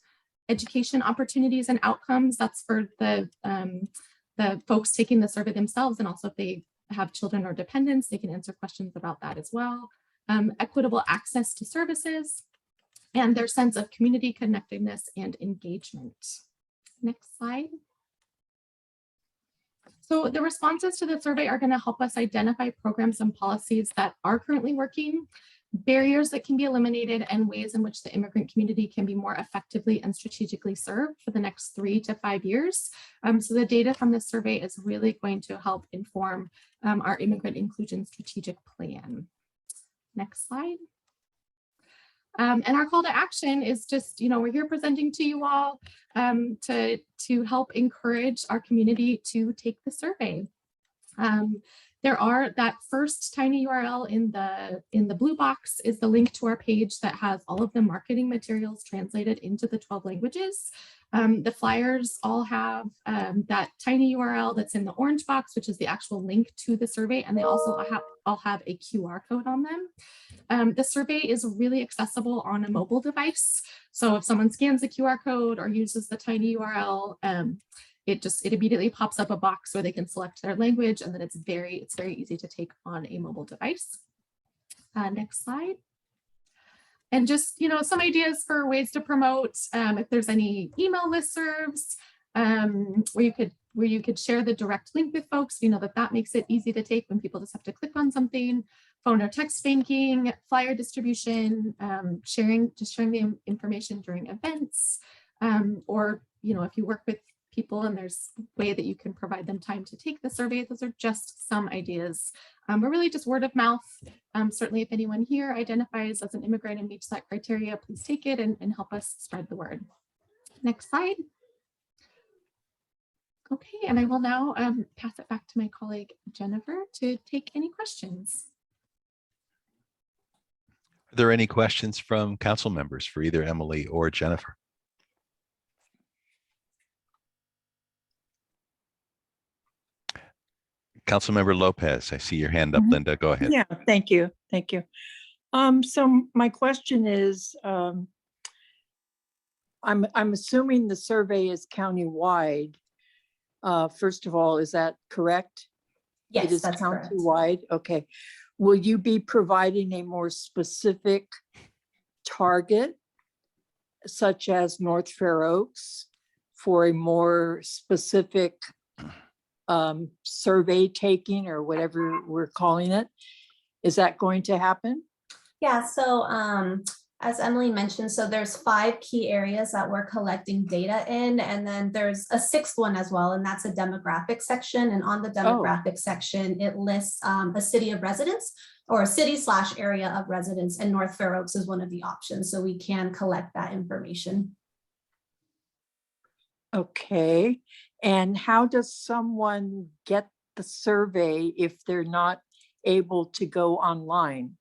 education opportunities and outcomes. That's for the folks taking the survey themselves, and also if they have children or dependents, they can answer questions about that as well. Equitable access to services, and their sense of community connectedness and engagement. Next slide. So the responses to the survey are going to help us identify programs and policies that are currently working. barriers that can be eliminated, and ways in which the immigrant community can be more effectively and strategically served for the next 3 to 5 years. So the data from this survey is really going to help inform our immigrant inclusion strategic plan. Next slide. And our call to action is just, we're here presenting to you all to help encourage our community to take the survey. There are that first tiny URL in the blue box is the link to our page that has all of the marketing materials translated into the 12 languages. The flyers all have that tiny URL that's in the orange box, which is the actual link to the survey, and they also all have a QR code on them. The survey is really accessible on a mobile device. So if someone scans the QR code or uses the tiny URL, it immediately pops up a box where they can select their language, and then it's very easy to take on a mobile device. Next slide. And just, some ideas for ways to promote, if there's any email listservs where you could share the direct link with folks, that makes it easy to take when people just have to click on something. Phone or text banking, flyer distribution, sharing the information during events, or, if you work with people and there's a way that you can provide them time to take the survey. Those are just some ideas, but really just word of mouth. Certainly if anyone here identifies as an immigrant and meets that criteria, please take it and help us spread the word. Next slide. Okay, and I will now pass it back to my colleague Jennifer to take any questions. Are there any questions from council members for either Emily or Jennifer? Councilmember Lopez, I see your hand up, Linda, go ahead. Yeah, thank you. Thank you. So my question is, I'm assuming the survey is countywide. First of all, is that correct? Yes, it is that's correct. countywide. Okay. Will you be providing a more specific target, such as North Fair Oaks, for a more specific survey taking, or whatever we're calling it? Is that going to happen? Yeah, so as Emily mentioned, so there's 5 key areas that we're collecting data in, and then there's a 6th one as well, and that's a demographic section. And on the demographic section, it lists a city of residence or a city/area of residence, and North Fair Oaks is one of the options, so we can collect that information. Okay, and how does someone get the survey if they're not able to go online?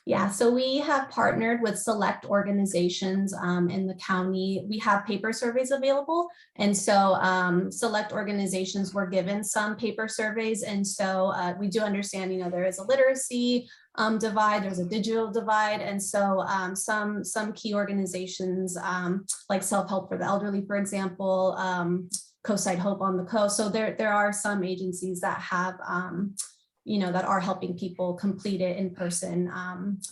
Yeah, so we have partnered with select organizations in the county. We have paper surveys available. And so select organizations were given some paper surveys. And so we do understand, there is a literacy divide, there's a digital divide. And so some key organizations like Self-Help for the Elderly, for example, Coastside Hope on the Coast. So there are some agencies that have that are helping people complete it in person,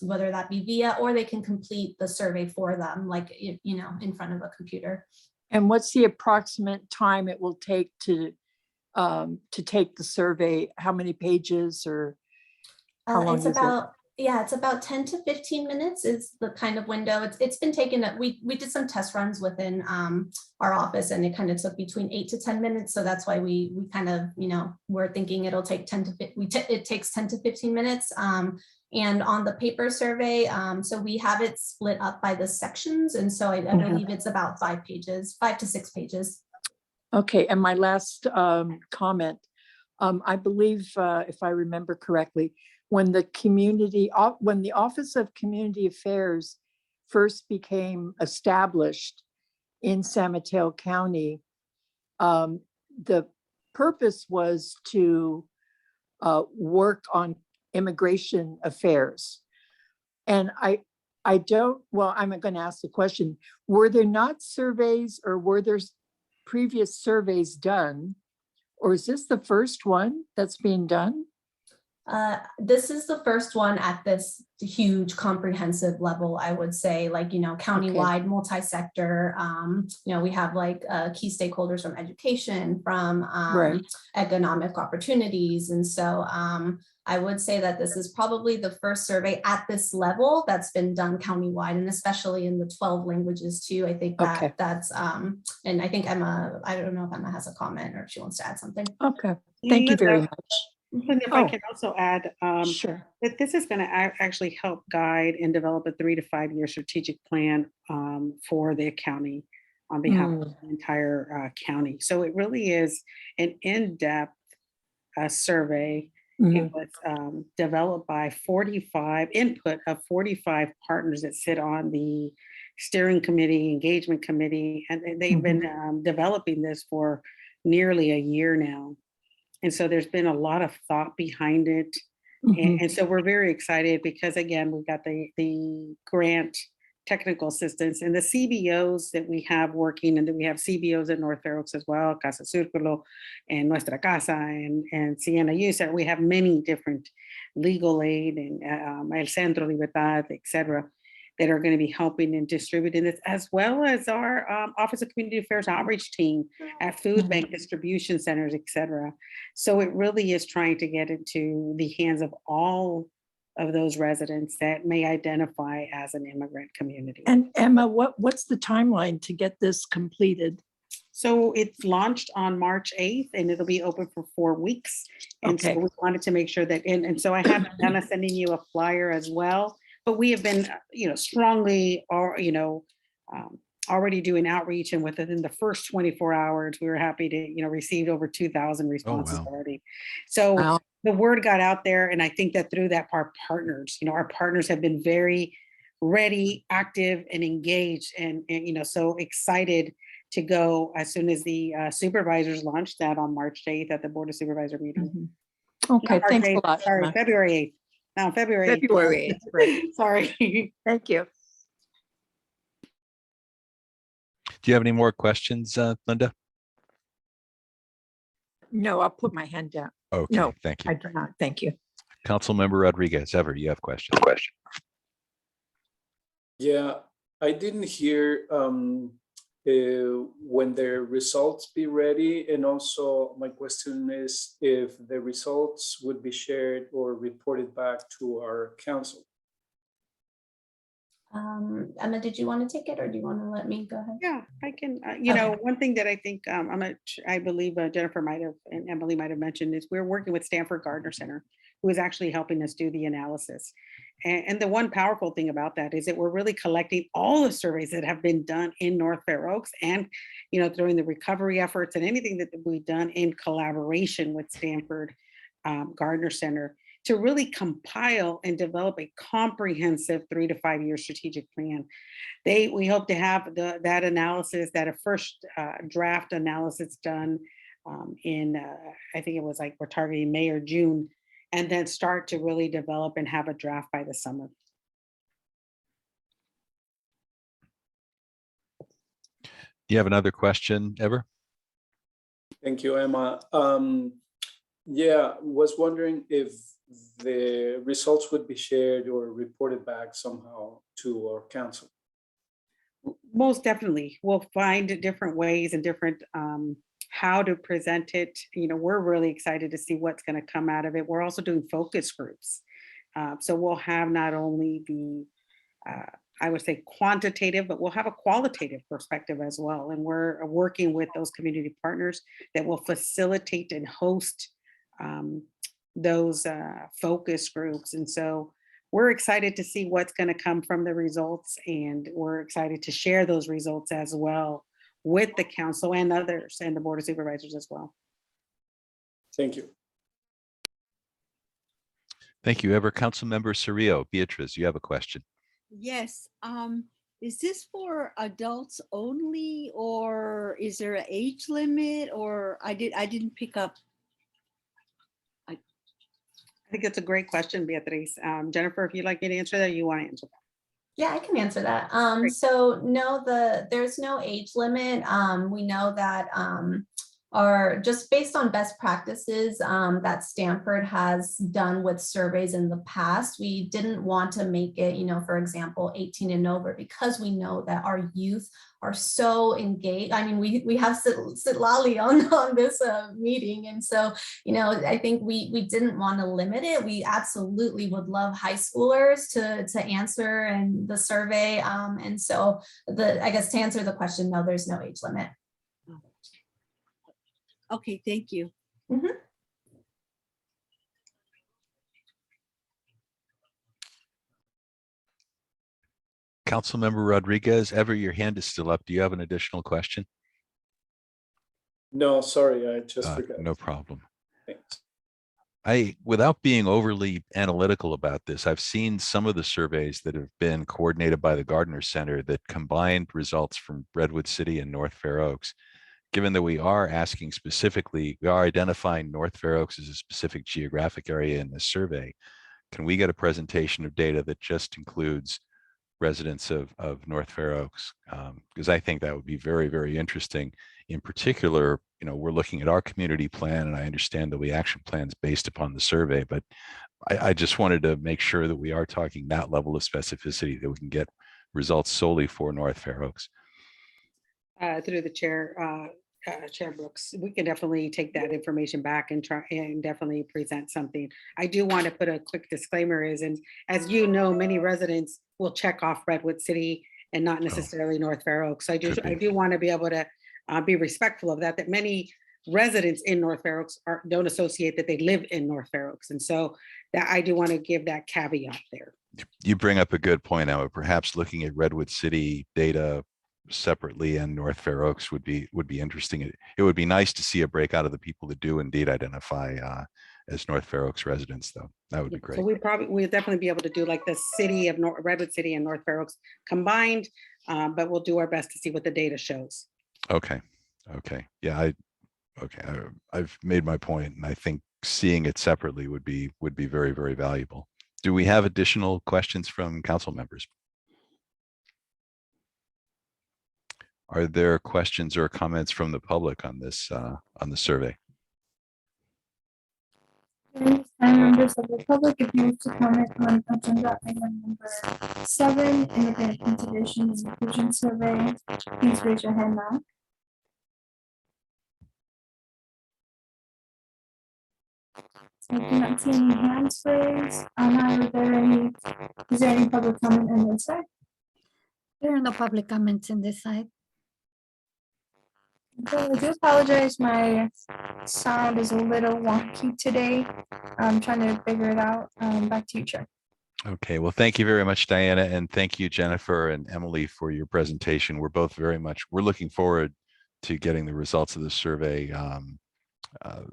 whether that be via, or they can complete the survey for them, like, in front of a computer. And what's the approximate time it will take to take the survey? How many pages, or how long is it? It's about 10 to 15 minutes is the kind of window. It's been taken up. We did some test runs within our office, and it kind of took between 8 to 10 minutes. So that's why we kind of, we're thinking it'll take it takes 10 to 15 minutes. And on the paper survey, so we have it split up by the sections. And so I believe it's about 5 to 6 pages. Okay, and my last comment, I believe, if I remember correctly, when the Office of Community Affairs first became established in San Mateo County, the purpose was to work on immigration affairs. And I'm going to ask the question, were there not surveys, or were there previous surveys done? Or is this the first one that's being done? This is the first one at this huge comprehensive level, I would say, like, countywide, multi-sector. We have like key stakeholders from education, from economic opportunities. And so I would say that this is probably the first survey at this level that's been done countywide, and especially in the 12 languages too. I think that that's, and I think Emma, I don't know if Emma has a comment or if she wants to add something. Okay, thank you very much. And if I can also add, Sure. that this is going to actually help guide and develop a 3 to 5 year strategic plan for the county on behalf of the entire county. So it really is an in-depth survey. It was developed by 45 partners that sit on the steering committee, engagement committee, and they've been developing this for nearly a year now. And so there's been a lot of thought behind it. And so we're very excited because, again, we've got the grant technical assistance and the CBOs that we have working, and then we have CBOs in North Fair Oaks as well, Casa Círculo and Nuestra Casa and Siena Youth. We have many different legal aid and El Centro Libertad, et cetera, that are going to be helping and distributing this, as well as our Office of Community Affairs outreach team at food bank distribution centers, et cetera. So it really is trying to get into the hands of all of those residents that may identify as an immigrant community. And Emma, what's the timeline to get this completed? So it's launched on March 8th and it'll be open for 4 weeks. And so we wanted to make sure that, and so I have Anna sending you a flyer as well. But we have been, strongly, already doing outreach, and within the first 24 hours, we were happy to, receive over 2,000 responses already. So the word got out there, and I think that through that, our partners, our partners have been very ready, active, and engaged, and so excited to go as soon as the supervisors launched that on March 8th at the Board of Supervisor meeting. Okay, thanks a lot. Sorry, Emma. February 8th. No, February 8th. February 8th, right. Sorry. Thank you. Do you have any more questions, Linda? No, I'll put my hand down. Okay, No, thank you. I do not. Thank you. Councilmember Rodriguez, Ever, you have questions? Yeah, I didn't hear when the results be ready. And also my question is if the results would be shared or reported back to our council. Emma, did you want to take it or do you want to let me go ahead? Yeah, I can. One thing that I think I believe Jennifer might have and Emily might have mentioned is we're working with Stanford Gardner Center, who is actually helping us do the analysis. And the one powerful thing about that is that we're really collecting all the surveys that have been done in North Fair Oaks and, during the recovery efforts and anything that we've done in collaboration with Stanford Gardner Center to really compile and develop a comprehensive 3 to 5 year strategic plan. We hope to have that analysis, that a first draft analysis done in, I think it was like we're targeting May or June, and then start to really develop and have a draft by the summer. Do you have another question, Ever? Thank you, Emma. Yeah, was wondering if the results would be shared or reported back somehow to our council. Most definitely. We'll find different ways and different how to present it. We're really excited to see what's going to come out of it. We're also doing focus groups. So we'll have not only the, I would say quantitative, but we'll have a qualitative perspective as well. And we're working with those community partners that will facilitate and host those focus groups. And so we're excited to see what's going to come from the results. And we're excited to share those results as well with the council and others and the Board of Supervisors as well. Thank you. Thank you, Ever. Councilmember Cerrillo, Beatriz, you have a question. Yes. Is this for adults only, or is there an age limit? Or I didn't pick up. I think that's a great question, Beatriz. Jennifer, if you'd like me to answer that, or you want to answer that? Yeah, I can answer that. So no, there's no age limit. We know that are just based on best practices that Stanford has done with surveys in the past. We didn't want to make it, for example, 18 and over, because we know that our youth are so engaged. I mean, we have Sitlali on this meeting. And so, I think we didn't want to limit it. We absolutely would love high schoolers to answer in the survey. And so I guess to answer the question, no, there's no age limit. Okay, thank you. Mhm. Councilmember Rodriguez, Ever, your hand is still up. Do you have an additional question? No, sorry, I just forgot. No problem. Thanks. Without being overly analytical about this, I've seen some of the surveys that have been coordinated by the Gardner Center that combined results from Redwood City and North Fair Oaks. Given that we are asking specifically, we are identifying North Fair Oaks as a specific geographic area in this survey, can we get a presentation of data that just includes residents of North Fair Oaks? Because I think that would be very, very interesting. In particular, we're looking at our community plan, and I understand that action plans based upon the survey, but I just wanted to make sure that we are talking that level of specificity, that we can get results solely for North Fair Oaks. Through the chair, Chair Brooks, we can definitely take that information back and try and definitely present something. I do want to put a quick disclaimer and as you know, many residents will check off Redwood City and not necessarily North Fair Oaks. So I do want to be able to be respectful of that many residents in North Fair Oaks don't associate that they live in North Fair Oaks. And so that I do want to give that caveat there. You bring up a good point, Emma. Perhaps looking at Redwood City data separately and North Fair Oaks would be interesting. It would be nice to see a breakout of the people that do indeed identify as North Fair Oaks residents, though. That would be great. So we'll definitely be able to do like the city of Redwood City and North Fair Oaks combined, but we'll do our best to see what the data shows. Okay. Yeah, I've made my point, and I think seeing it separately would be very, very valuable. Do we have additional questions from council members? Are there questions or comments from the public on this on the survey? Members of the public, if you wish to comment on agenda item number 7, Immigrant Integration and Inclusion Survey, please raise your hand now. I do not see any hands raised. Anna, is there any public comment on this side? There are no public comments on this side. Okay, I do apologize. My sound is a little wonky today. I'm trying to figure it out. Back to you, Chair. Okay, well, thank you very much, Diana, and thank you, Jennifer and Emily, for your presentation. We're looking forward to getting the results of the survey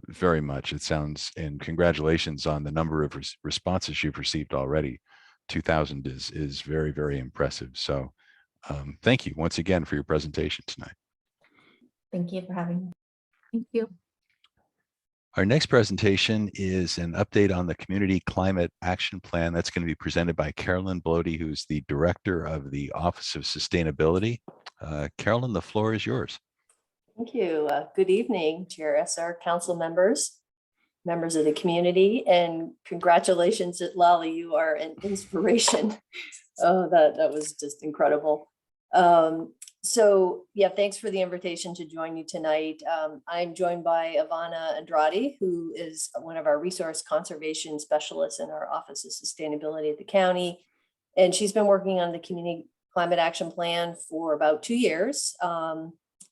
very much. It sounds, and congratulations on the number of responses you've received already. 2,000 is very, very impressive. So thank you once again for your presentation tonight. Thank you for having me. Thank you. Our next presentation is an update on the Community Climate Action Plan. That's going to be presented by Carolyn Blody, who's the Director of the Office of Sustainability. Carolyn, the floor is yours. Thank you. Good evening, Chair SR, council members of the community, and congratulations, Lali, you are an inspiration. Oh, that was just incredible. So yeah, thanks for the invitation to join you tonight. I'm joined by Ivana Andrade, who is one of our resource conservation specialists in our Office of Sustainability at the county. And she's been working on the Community Climate Action Plan for about 2 years.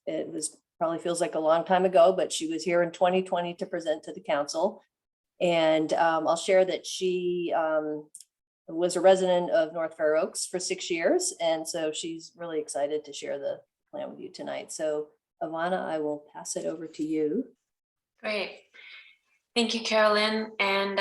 It was probably feels like a long time ago, but she was here in 2020 to present to the council. And I'll share that she was a resident of North Fair Oaks for 6 years. And so she's really excited to share the plan with you tonight. So Ivana, I will pass it over to you. Great. Thank you, Carolyn. And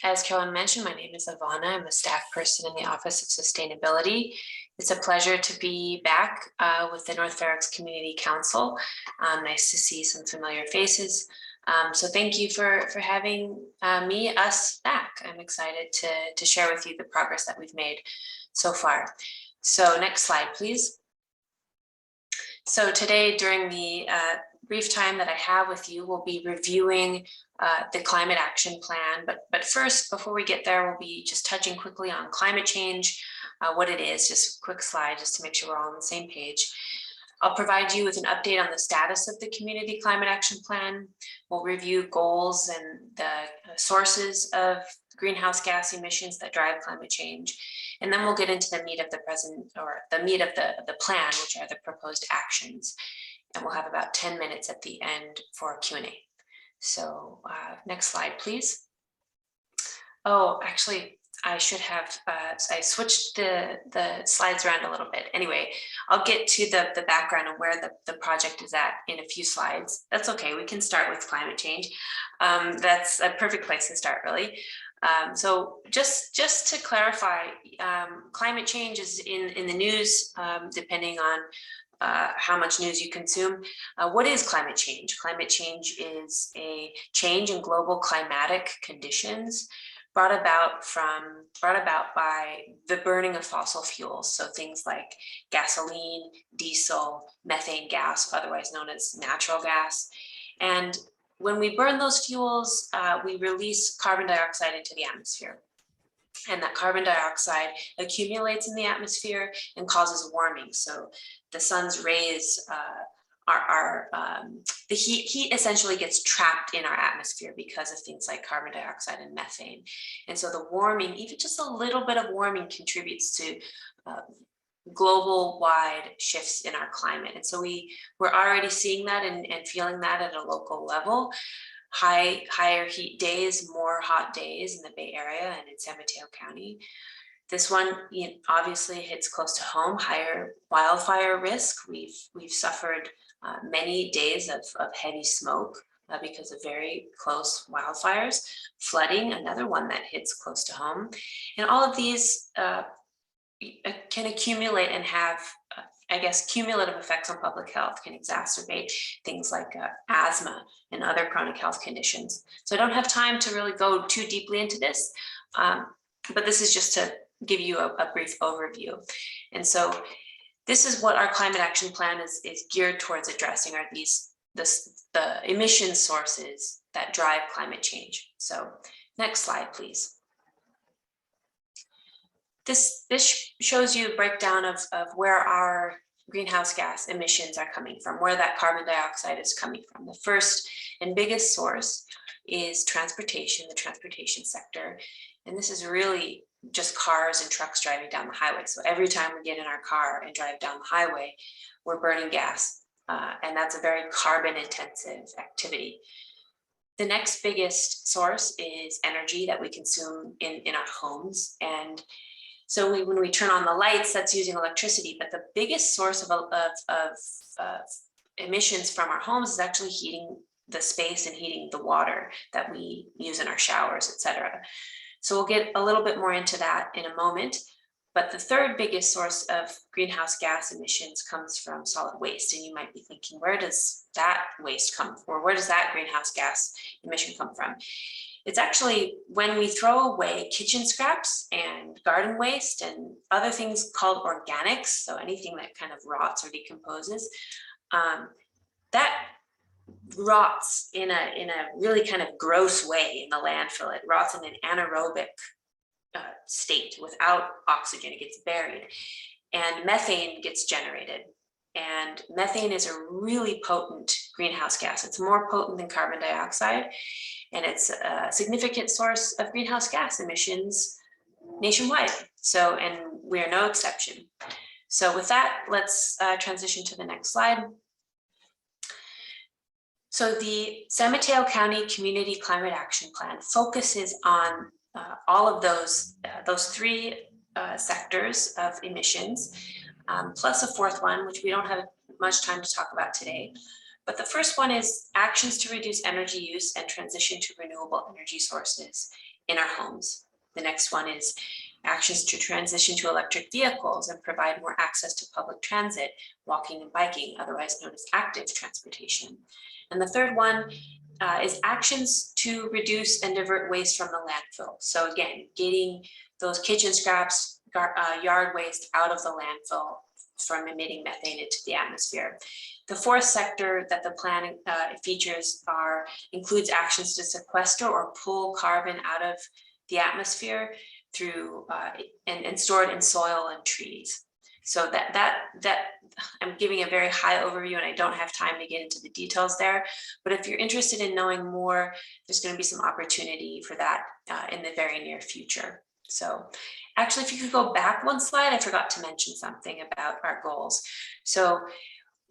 as Carolyn mentioned, my name is Ivana. I'm a staff person in the Office of Sustainability. It's a pleasure to be back with the North Fair Oaks Community Council. Nice to see some familiar faces. So thank you for having us back. I'm excited to share with you the progress that we've made so far. So next slide, please. So today during the brief time that I have with you, we'll be reviewing the climate action plan. But first, before we get there, we'll be just touching quickly on climate change, what it is, just a quick slide, just to make sure we're all on the same page. I'll provide you with an update on the status of the Community Climate Action Plan. We'll review goals and the sources of greenhouse gas emissions that drive climate change. And then we'll get into the meat of the meat of the plan, which are the proposed actions. And we'll have about 10 minutes at the end for Q&A. So next slide, please. Oh, actually, I should have, I switched the slides around a little bit. Anyway, I'll get to the background of where the project is at in a few slides. That's okay, we can start with climate change. That's a perfect place to start, really. So just to clarify, climate change is in the news, depending on how much news you consume. What is climate change? Climate change is a change in global climatic conditions brought about by the burning of fossil fuels. So things like gasoline, diesel, methane gas, otherwise known as natural gas. And when we burn those fuels, we release carbon dioxide into the atmosphere. And that carbon dioxide accumulates in the atmosphere and causes warming. So the sun's rays the heat essentially gets trapped in our atmosphere because of things like carbon dioxide and methane. And so the warming, even just a little bit of warming, contributes to global wide shifts in our climate. And so we're already seeing that and feeling that at a local level. Higher heat days, more hot days in the Bay Area and in San Mateo County. This one obviously hits close to home, higher wildfire risk. We've suffered many days of heavy smoke because of very close wildfires. Flooding, another one that hits close to home. And all of these can accumulate and have, I guess, cumulative effects on public health, can exacerbate things like asthma and other chronic health conditions. So I don't have time to really go too deeply into this, but this is just to give you a brief overview. And so this is what our climate action plan is geared towards addressing, are the emission sources that drive climate change. So next slide, please. This shows you a breakdown of where our greenhouse gas emissions are coming from, where that carbon dioxide is coming from. The first and biggest source is transportation, the transportation sector. And this is really just cars and trucks driving down the highway. So every time we get in our car and drive down the highway, we're burning gas. And that's a very carbon intensive activity. The next biggest source is energy that we consume in our homes. And so when we turn on the lights, that's using electricity. But the biggest source of emissions from our homes is actually heating the space and heating the water that we use in our showers, etc. So we'll get a little bit more into that in a moment. But the third biggest source of greenhouse gas emissions comes from solid waste. And you might be thinking, where does that waste come from? Or where does that greenhouse gas emission come from? It's actually when we throw away kitchen scraps and garden waste and other things called organics, so anything that kind of rots or decomposes, that rots in a really kind of gross way in the landfill. It rots in an anaerobic state without oxygen. It gets buried and methane gets generated. And methane is a really potent greenhouse gas. It's more potent than carbon dioxide, and it's a significant source of greenhouse gas emissions nationwide. So, and we are no exception. So with that, let's transition to the next slide. So the San Mateo County Community Climate Action Plan focuses on all of those three sectors of emissions, plus a fourth one, which we don't have much time to talk about today. But the first one is actions to reduce energy use and transition to renewable energy sources in our homes. The next one is actions to transition to electric vehicles and provide more access to public transit, walking and biking, otherwise known as active transportation. And the third one is actions to reduce and divert waste from the landfill. So again, getting those kitchen scraps, yard waste out of the landfill from emitting methane into the atmosphere. The fourth sector that the plan features includes actions to sequester or pull carbon out of the atmosphere through and store it in soil and trees. So that I'm giving a very high overview, and I don't have time to get into the details there. But if you're interested in knowing more, there's going to be some opportunity for that in the very near future. So actually, if you could go back one slide, I forgot to mention something about our goals. So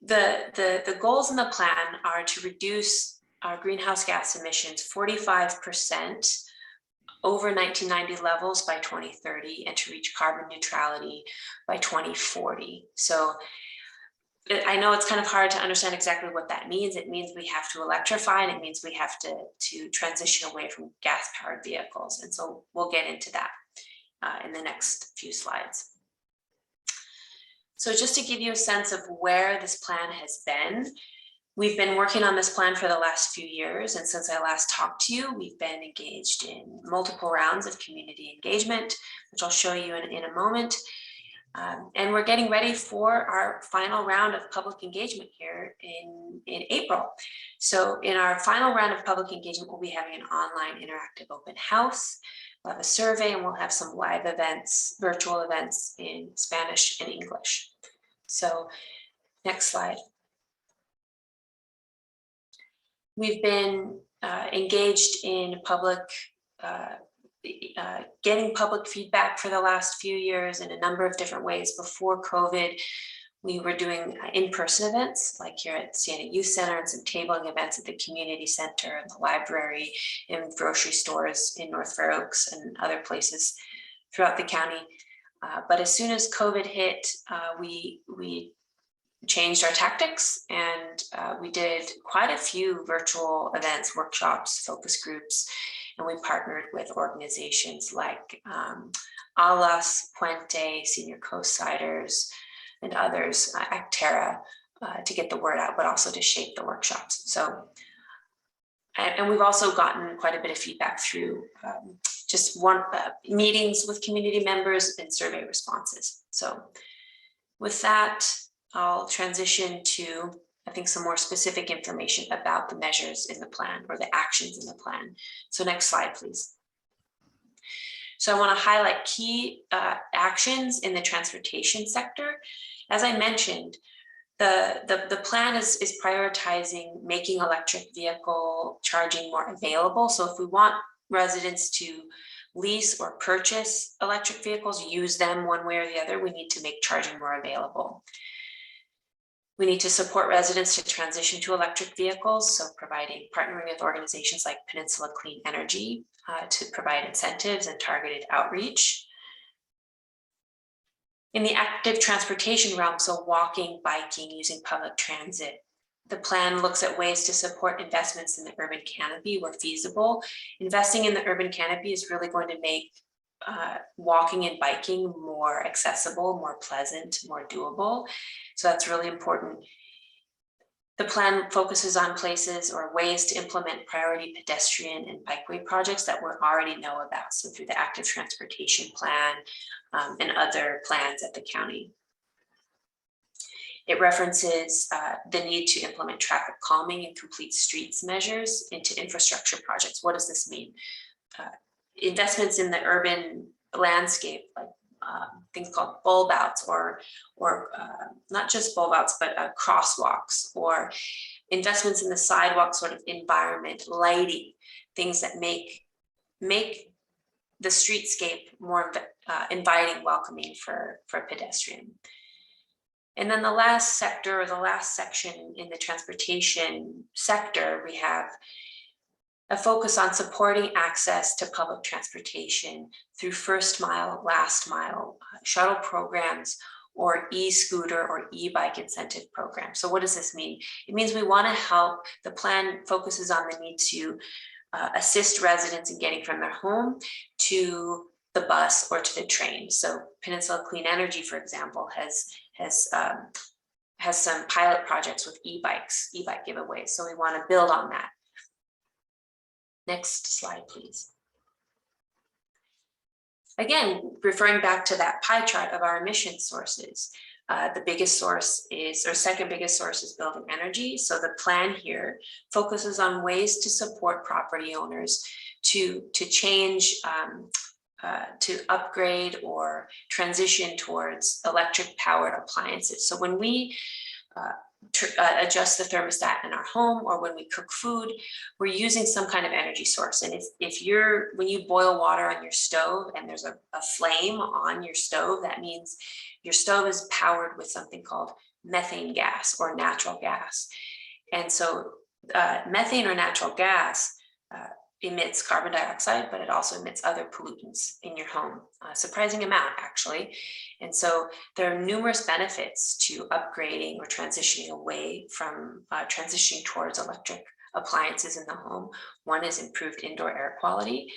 the goals in the plan are to reduce our greenhouse gas emissions 45% over 1990 levels by 2030 and to reach carbon neutrality by 2040. So I know it's kind of hard to understand exactly what that means. It means we have to electrify, and it means we have to transition away from gas-powered vehicles. And so we'll get into that in the next few slides. So just to give you a sense of where this plan has been, we've been working on this plan for the last few years, and since I last talked to you, we've been engaged in multiple rounds of community engagement, which I'll show you in a moment. And we're getting ready for our final round of public engagement here in April. So in our final round of public engagement, we'll be having an online interactive open house. We'll have a survey, and we'll have some live events, virtual events in Spanish and English. So next slide. We've been engaged in public, getting public feedback for the last few years in a number of different ways. Before COVID, we were doing in-person events, like here at Siena Youth Center, and some tabling events at the community center and the library, in grocery stores in North Fair Oaks and other places throughout the county. But as soon as COVID hit, we changed our tactics, and we did quite a few virtual events, workshops, focus groups, and we partnered with organizations like Alas, Puente, Senior Coastsiders, and others, Actera, to get the word out, but also to shape the workshops. So, and we've also gotten quite a bit of feedback through just meetings with community members and survey responses. So with that, I'll transition to, I think, some more specific information about the measures in the plan or the actions in the plan. So next slide, please. So I want to highlight key actions in the transportation sector. As I mentioned, the plan is prioritizing making electric vehicle charging more available. So if we want residents to lease or purchase electric vehicles, use them one way or the other, we need to make charging more available. We need to support residents to transition to electric vehicles, so partnering with organizations like Peninsula Clean Energy to provide incentives and targeted outreach. In the active transportation realm, so walking, biking, using public transit, the plan looks at ways to support investments in the urban canopy where feasible. Investing in the urban canopy is really going to make walking and biking more accessible, more pleasant, more doable. So that's really important. The plan focuses on places or ways to implement priority pedestrian and bikeway projects that we already know about. So through the active transportation plan and other plans at the county. It references the need to implement traffic calming and complete streets measures into infrastructure projects. What does this mean? Investments in the urban landscape, like things called bulb outs or not just bulb outs, but crosswalks, or investments in the sidewalk sort of environment, lighting, things that make the streetscape more inviting, welcoming for a pedestrian. And then the last sector, or the last section in the transportation sector, we have a focus on supporting access to public transportation through first mile, last mile, shuttle programs, or e-scooter or e-bike incentive programs. So what does this mean? It means we want to help. The plan focuses on the need to assist residents in getting from their home to the bus or to the train. So Peninsula Clean Energy, for example, has some pilot projects with e-bikes, e-bike giveaways. So we want to build on that. Next slide, please. Again, referring back to that pie chart of our emission sources, The biggest source is, or second biggest source is building energy. So the plan here focuses on ways to support property owners to change, to upgrade or transition towards electric powered appliances. So when we adjust the thermostat in our home, or when we cook food, we're using some kind of energy source. And when you boil water on your stove and there's a flame on your stove, that means your stove is powered with something called methane gas or natural gas. And so methane or natural gas emits carbon dioxide, but it also emits other pollutants in your home, a surprising amount actually. And so there are numerous benefits to upgrading or transitioning away from transitioning towards electric appliances in the home. One is improved indoor air quality.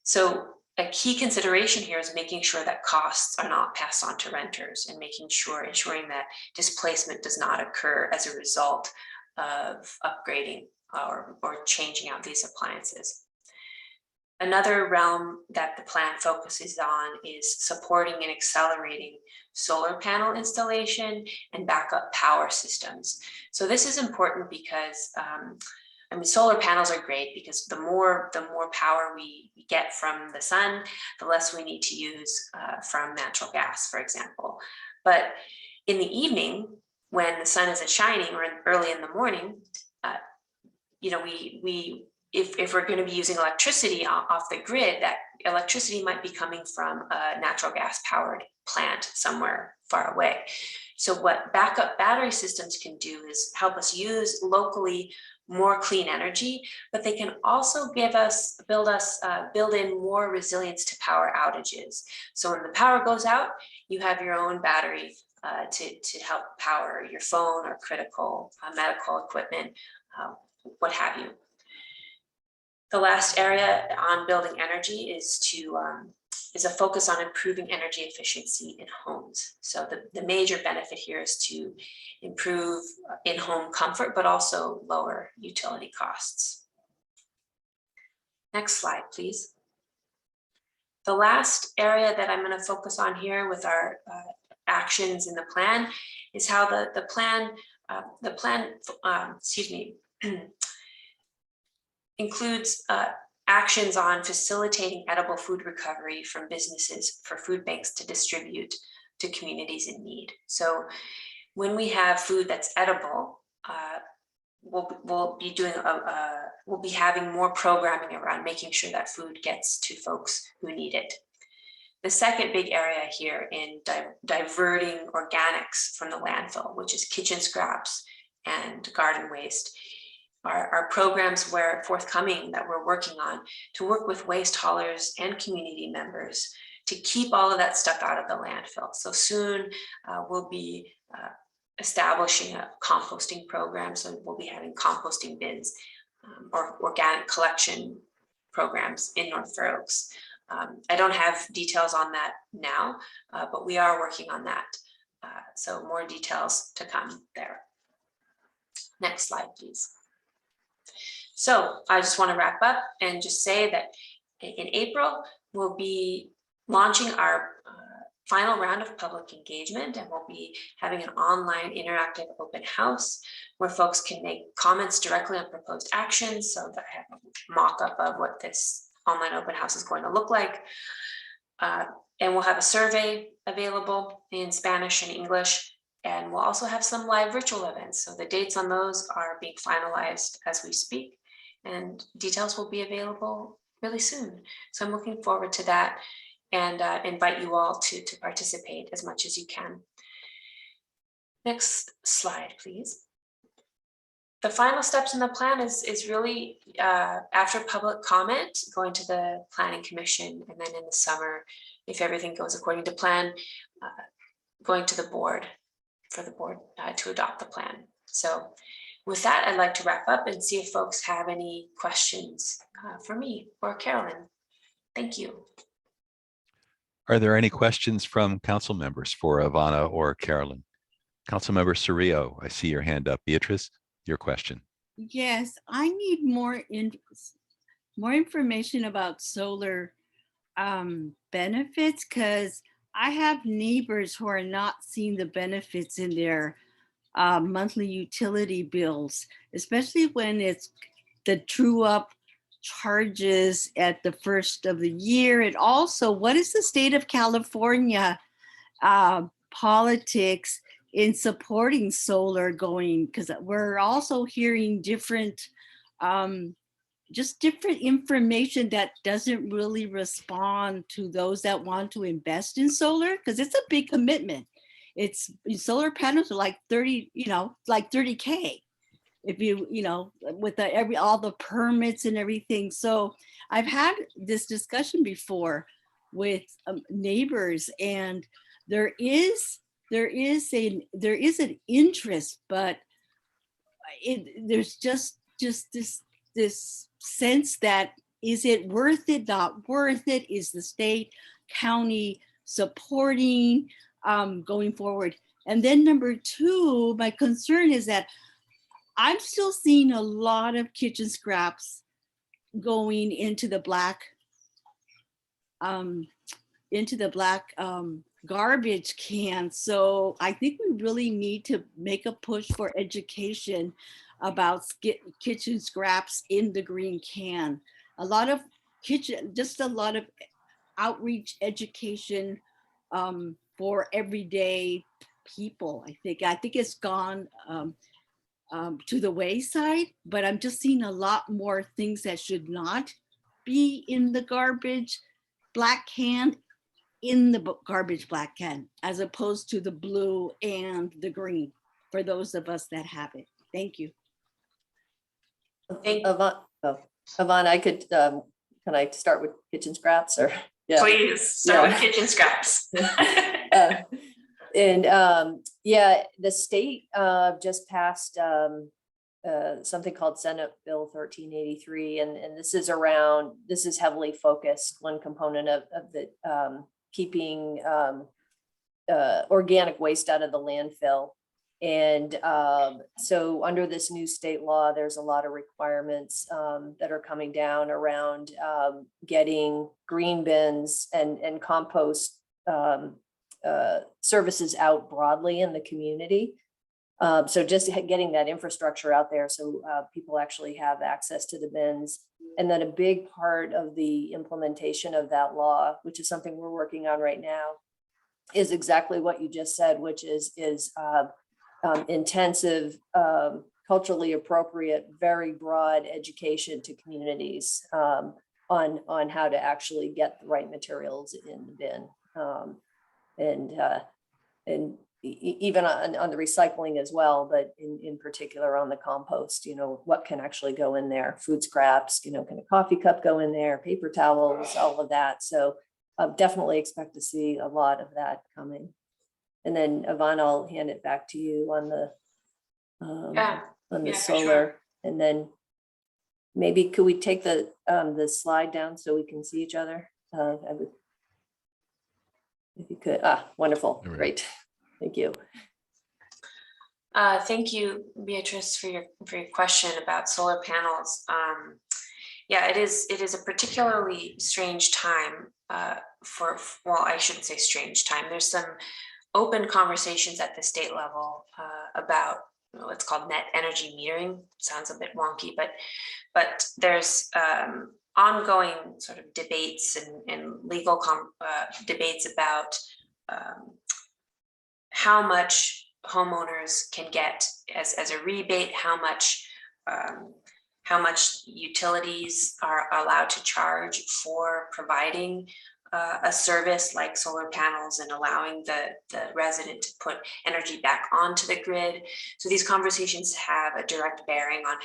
So a key consideration here is making sure that costs are not passed on to renters, and ensuring that displacement does not occur as a result of upgrading or changing out these appliances. Another realm that the plan focuses on is supporting and accelerating solar panel installation and backup power systems. So this is important because solar panels are great because the more power we get from the sun, the less we need to use from natural gas, for example. But in the evening, when the sun isn't shining, or early in the morning, if we're going to be using electricity off the grid, that electricity might be coming from a natural gas powered plant somewhere far away. So what backup battery systems can do is help us use locally more clean energy, but they can also build in more resilience to power outages. So when the power goes out, you have your own battery to help power your phone or critical medical equipment, what have you. The last area on building energy is a focus on improving energy efficiency in homes. So the major benefit here is to improve in-home comfort, but also lower utility costs. Next slide, please. The last area that I'm going to focus on here with our actions in the plan is how the plan includes actions on facilitating edible food recovery from businesses for food banks to distribute to communities in need. So when we have food that's edible, we'll be having more programming around making sure that food gets to folks who need it. The second big area here in diverting organics from the landfill, which is kitchen scraps and garden waste, are programs forthcoming that we're working on to work with waste haulers and community members to keep all of that stuff out of the landfill. So soon we'll be establishing a composting program. So we'll be having composting bins or organic collection programs in North Fair Oaks. I don't have details on that now, but we are working on that. So more details to come there. Next slide, please. So I just want to wrap up and just say that in April, we'll be launching our final round of public engagement, and we'll be having an online interactive open house where folks can make comments directly on proposed actions. So that I have a mock-up of what this online open house is going to look like. And we'll have a survey available in Spanish and English. And we'll also have some live virtual events. So the dates on those are being finalized as we speak, and details will be available really soon. So I'm looking forward to that, and invite you all to participate as much as you can. Next slide, please. The final steps in the plan is really after public comment, going to the Planning Commission, and then in the summer, if everything goes according to plan, going to the board for the board to adopt the plan. So with that, I'd like to wrap up and see if folks have any questions for me or Carolyn. Thank you. Are there any questions from council members for Ivana or Carolyn? Councilmember Cerrillo, I see your hand up. Beatrice, your question. Yes, I need more information about solar benefits, because I have neighbors who are not seeing the benefits in their monthly utility bills, especially when it's the true up charges at the first of the year. And also, what is the state of California politics in supporting solar going? Because we're also hearing different, just different information that doesn't really respond to those that want to invest in solar, because it's a big commitment. It's solar panels are like 30, like 30K if you, with all the permits and everything. So I've had this discussion before with neighbors, and there is an interest, but there's just this sense that, is it worth it, not worth it? Is the state, county supporting going forward? And then number two, my concern is that I'm still seeing a lot of kitchen scraps going into the black garbage can. So I think we really need to make a push for education about kitchen scraps in the green can. A lot of outreach education for everyday people. I think it's gone to the wayside, but I'm just seeing a lot more things that should not be in the garbage black can in the garbage black can, as opposed to the blue and the green for those of us that have it. Thank you. Yvonne, I could, can I start with kitchen scraps or? Yeah. Please start with kitchen scraps. Yeah, the state just passed something called Senate Bill 1383, and this is heavily focused. One component of the keeping organic waste out of the landfill. And so under this new state law, there's a lot of requirements that are coming down around getting green bins and compost services out broadly in the community. So just getting that infrastructure out there so people actually have access to the bins. And then a big part of the implementation of that law, which is something we're working on right now, is exactly what you just said, which is intensive, culturally appropriate, very broad education to communities on how to actually get the right materials in the bin. And even on the recycling as well, but in particular on the compost, what can actually go in there? Food scraps, can a coffee cup go in there? Paper towels, all of that. So definitely expect to see a lot of that coming. And then Yvonne, I'll hand it back to you on the solar. Sure. And then maybe could we take the slide down so we can see each other? If you could, wonderful, great, thank you. Thank you, Beatrice, for your question about solar panels. Yeah, it is a particularly strange time well, I shouldn't say strange time. There's some open conversations at the state level about what's called net energy metering. Sounds a bit wonky, but there's ongoing sort of debates and legal debates about how much homeowners can get as a rebate, how much utilities are allowed to charge for providing a service like solar panels and allowing the resident to put energy back onto the grid. So these conversations have a direct bearing on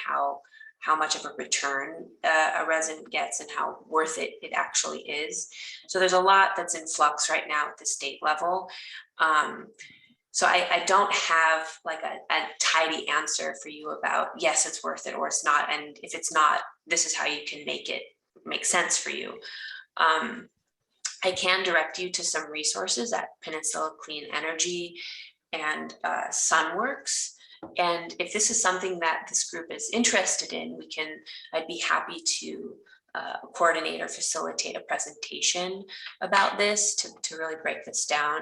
how much of a return a resident gets and how worth it actually is. So there's a lot that's in flux right now at the state level. So I don't have like a tidy answer for you about, yes, it's worth it or it's not. And if it's not, this is how you can make it make sense for you. I can direct you to some resources at Peninsula Clean Energy and Sunworks. And if this is something that this group is interested in, I'd be happy to coordinate or facilitate a presentation about this to really break this down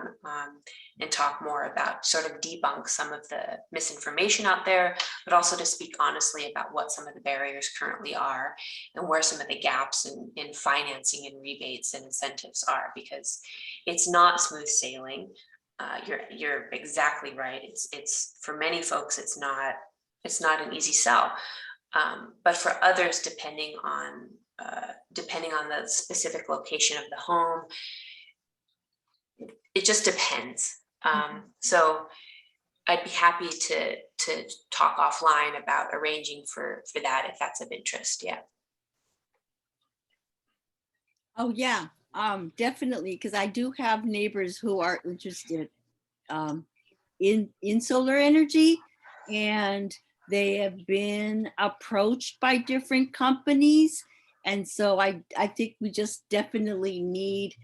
and talk more about, sort of debunk some of the misinformation out there, but also to speak honestly about what some of the barriers currently are and where some of the gaps in financing and rebates and incentives are, because it's not smooth sailing. You're exactly right. It's for many folks, it's not an easy sell. But for others, depending on the specific location of the home, it just depends. So I'd be happy to talk offline about arranging for that if that's of interest. Yeah. Oh yeah, definitely, because I do have neighbors who are interested in solar energy, and they have been approached by different companies. And so I think we just definitely need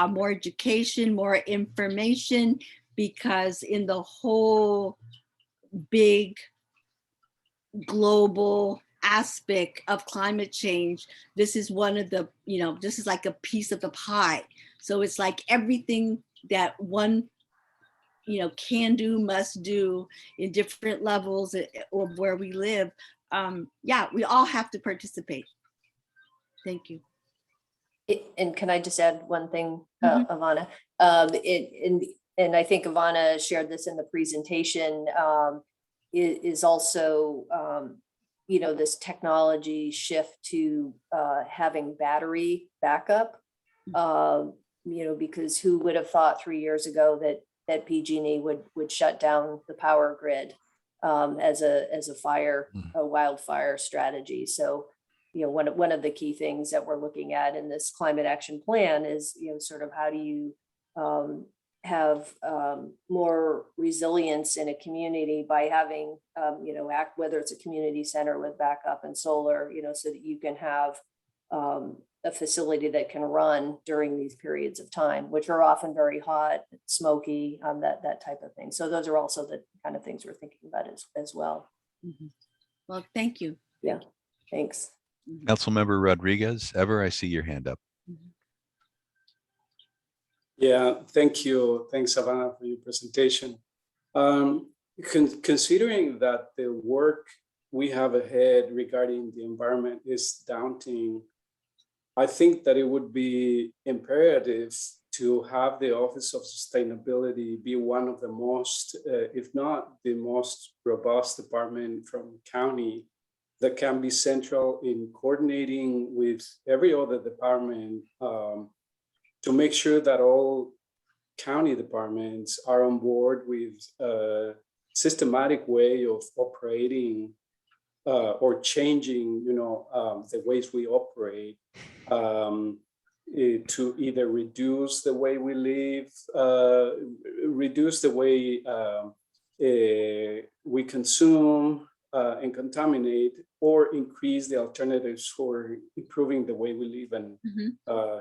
more education, more information, because in the whole big global aspect of climate change, this is one of the, this is like a piece of the pie. So it's like everything that one can do, must do in different levels of where we live. Yeah, we all have to participate. Thank you. And can I just add one thing, Ivana? And I think Ivana shared this in the presentation, is also, this technology shift to having battery backup, because who would have thought 3 years ago that PG&E would shut down the power grid as a wildfire strategy. So, one of the key things that we're looking at in this climate action plan is, sort of how do you have more resilience in a community by having, whether it's a community center with backup and solar, so that you can have a facility that can run during these periods of time, which are often very hot, smoky, that type of thing. So those are also the kind of things we're thinking about as well. Mm-hmm. Well, thank you. Yeah, thanks. Councilmember Rodriguez, I see your hand up. Yeah, thank you. Thanks, Savannah, for your presentation. Considering that the work we have ahead regarding the environment is daunting, I think that it would be imperative to have the Office of Sustainability be one of the most, if not the most robust department from county that can be central in coordinating with every other department to make sure that all county departments are on board with a systematic way of operating or changing, the ways we operate to either reduce the way we live, reduce the way we consume and contaminate, or increase the alternatives for improving the way we live and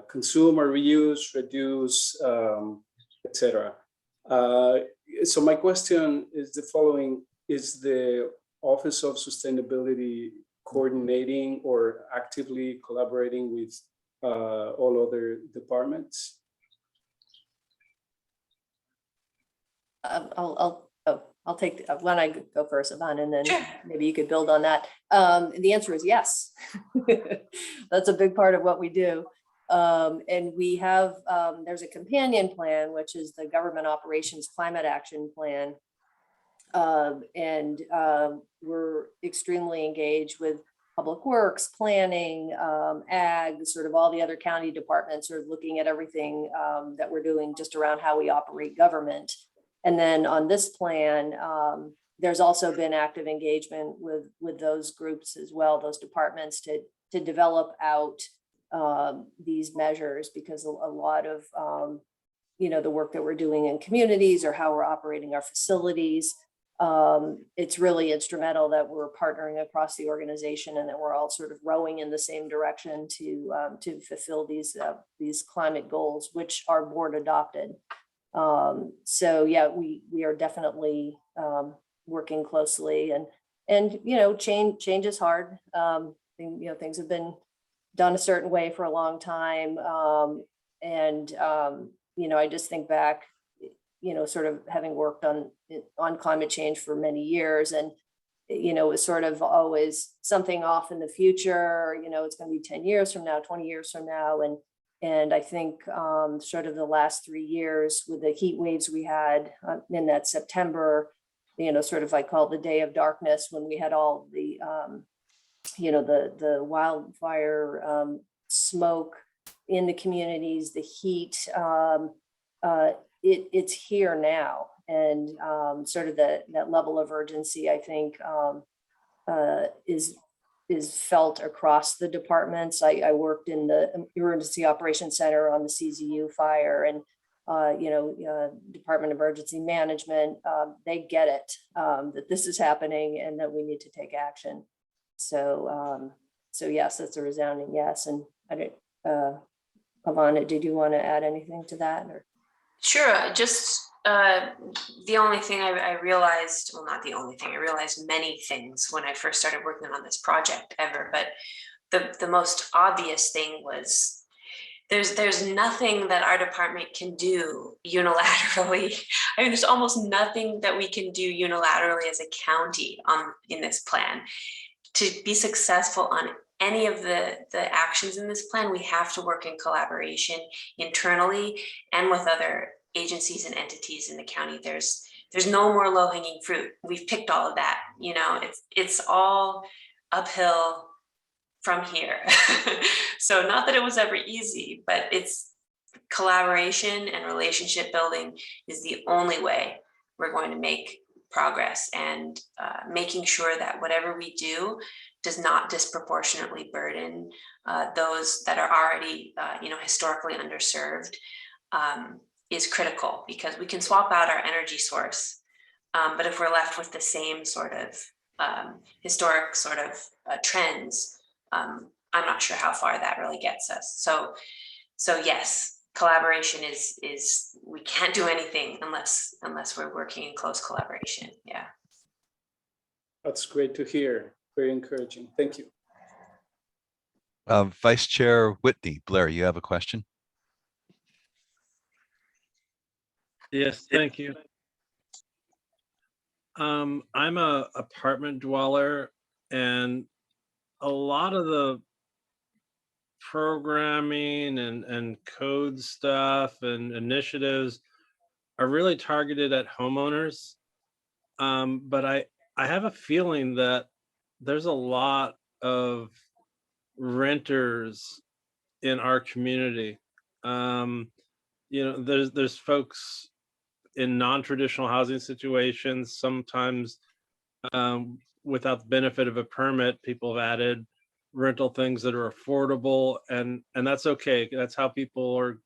consume or reuse, reduce, etc. So my question is the following: is the Office of Sustainability coordinating or actively collaborating with all other departments? I'll take, why don't I go first, Yvonne, and then maybe you could build on that. The answer is yes. That's a big part of what we do. And we have, there's a companion plan, which is the Government Operations Climate Action Plan. And we're extremely engaged with Public Works, Planning, Ag, sort of all the other county departments are looking at everything that we're doing just around how we operate government. And then on this plan, there's also been active engagement with those groups as well, those departments to develop out these measures, because a lot of the work that we're doing in communities or how we're operating our facilities, it's really instrumental that we're partnering across the organization and that we're all sort of rowing in the same direction to fulfill these climate goals, which are board adopted. So yeah, we are definitely working closely, and change is hard. Things have been done a certain way for a long time. I just think back, sort of having worked on climate change for many years, and it was sort of always something off in the future. It's going to be 10 years from now, 20 years from now, and I think sort of the last 3 years with the heat waves we had in that September, sort of I call it the day of darkness, when we had all the the wildfire smoke in the communities, the heat. It's here now, and sort of that level of urgency, I think, is felt across the departments. I worked in the Emergency Operations Center on the CZU fire, and Department of Emergency Management, they get it, that this is happening and that we need to take action. So yes, that's a resounding yes. And I don't, Ivana, did you want to add anything to that? Or? Sure. Just the only thing I realized, well, not the only thing, I realized many things when I first started working on this project ever, but the most obvious thing was there's nothing that our department can do unilaterally. I mean, there's almost nothing that we can do unilaterally as a county in this plan. To be successful on any of the actions in this plan, we have to work in collaboration internally and with other agencies and entities in the county. There's no more low-hanging fruit. We've picked all of that. It's all uphill from here. So not that it was ever easy, but it's collaboration and relationship building is the only way we're going to make progress, and making sure that whatever we do does not disproportionately burden those that are already historically underserved is critical, because we can swap out our energy source, but if we're left with the same sort of historic sort of trends, I'm not sure how far that really gets us. So yes, collaboration is we can't do anything unless we're working in close collaboration. Yeah. That's great to hear. Very encouraging. Thank you. Vice Chair Whitney, Blair, you have a question? Yes, thank you. I'm a apartment dweller, and a lot of the programming and code stuff and initiatives are really targeted at homeowners. But I have a feeling that there's a lot of renters in our community. There's folks in non-traditional housing situations, sometimes without the benefit of a permit. People have added rental things that are affordable, and that's okay. That's how people are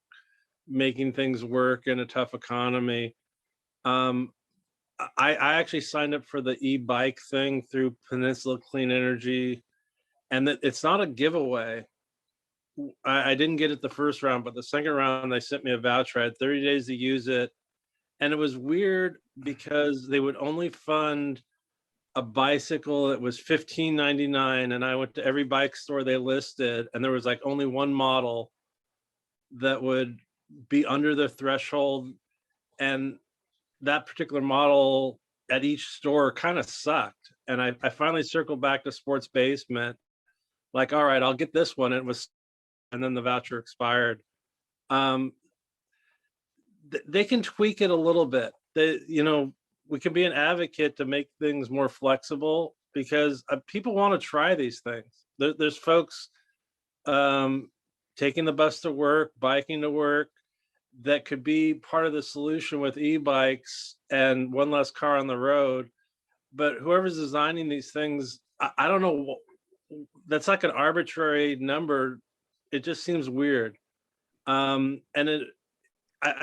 making things work in a tough economy. I actually signed up for the e-bike thing through Peninsula Clean Energy, and it's not a giveaway. I didn't get it the first round, but the second round they sent me a voucher. I had 30 days to use it, and it was weird because they would only fund a bicycle that was $15.99, and I went to every bike store they listed, and there was like only one model that would be under the threshold, and that particular model at each store kind of sucked. And I finally circled back to Sports Basement, like, all right, I'll get this one. And then the voucher expired. They can tweak it a little bit. We can be an advocate to make things more flexible, because people want to try these things. There's folks taking the bus to work, biking to work, that could be part of the solution with e-bikes and one less car on the road. But whoever's designing these things, I don't know, that's like an arbitrary number. It just seems weird. I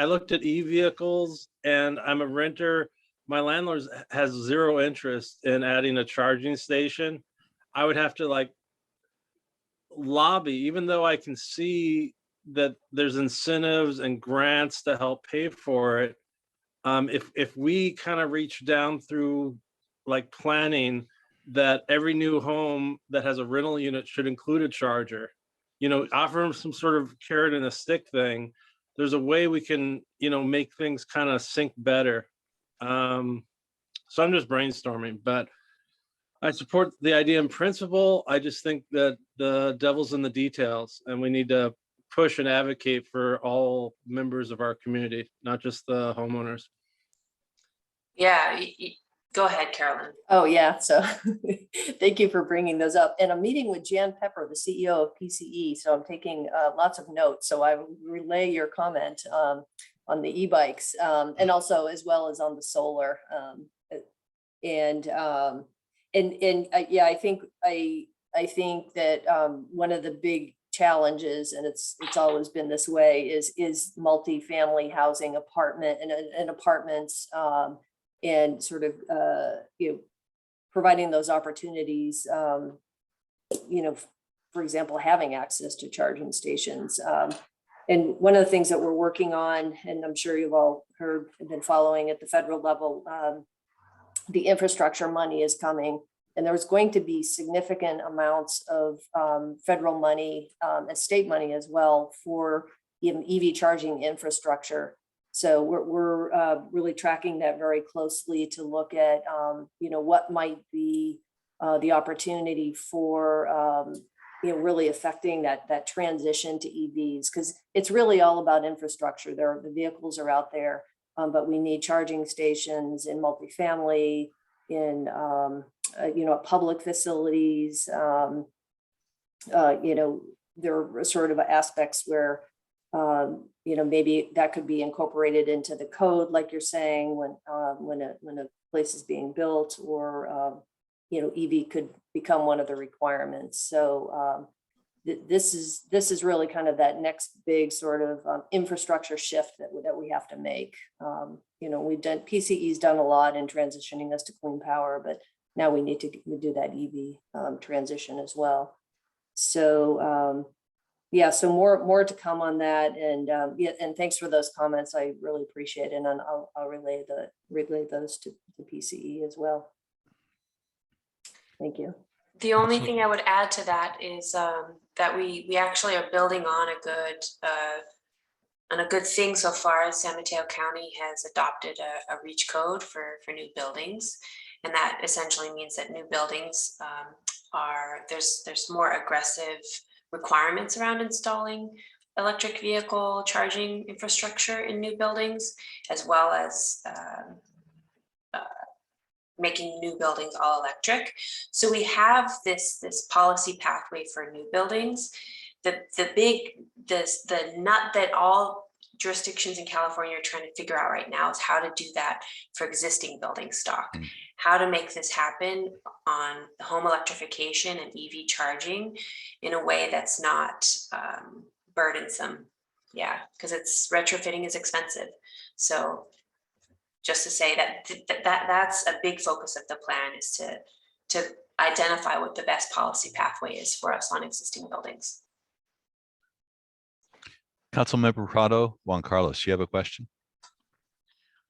looked at e-vehicles, and I'm a renter. My landlord has zero interest in adding a charging station. I would have to lobby, even though I can see that there's incentives and grants to help pay for it. If we kind of reach down through planning that every new home that has a rental unit should include a charger, offer them some sort of carrot and a stick thing. There's a way we can, make things kind of sync better. So I'm just brainstorming, but I support the idea in principle. I just think that the devil's in the details, and we need to push and advocate for all members of our community, not just the homeowners. Yeah, go ahead, Carolyn. Oh, yeah. So thank you for bringing those up. And I'm meeting with Jan Pepper, the CEO of PCE. So I'm taking lots of notes. So I will relay your comment on the e-bikes and also as well as on the solar. Yeah, I think that one of the big challenges, and it's always been this way, is multifamily housing, apartment and apartments. And sort of, providing those opportunities, for example, having access to charging stations. And one of the things that we're working on, and I'm sure you've all heard and been following at the federal level, the infrastructure money is coming, and there's going to be significant amounts of federal money and state money as well for EV charging infrastructure. So we're really tracking that very closely to look at, what might be the opportunity for, really affecting that transition to EVs, because it's really all about infrastructure. The vehicles are out there, but we need charging stations in multifamily, in, public facilities. There are sort of aspects where maybe that could be incorporated into the code, like you're saying, when a place is being built, or EV could become one of the requirements. So this is really kind of that next big sort of infrastructure shift that we have to make. PCE's done a lot in transitioning us to clean power, but now we need to do that EV transition as well. So yeah, so more to come on that, and and thanks for those comments. I really appreciate it, and I'll relay those to PCE as well. Thank you. The only thing I would add to that is that we actually are building on a good thing so far. San Mateo County has adopted a REACH code for new buildings, and that essentially means that new buildings there's more aggressive requirements around installing electric vehicle charging infrastructure in new buildings, as well as making new buildings all electric. So we have this policy pathway for new buildings. The nut that all jurisdictions in California are trying to figure out right now is how to do that for existing building stock. How to make this happen on home electrification and EV charging in a way that's not burdensome. Yeah, because retrofitting is expensive. So just to say that's a big focus of the plan, is to identify what the best policy pathway is for us on existing buildings. Councilmember Prado, Juan Carlos, you have a question?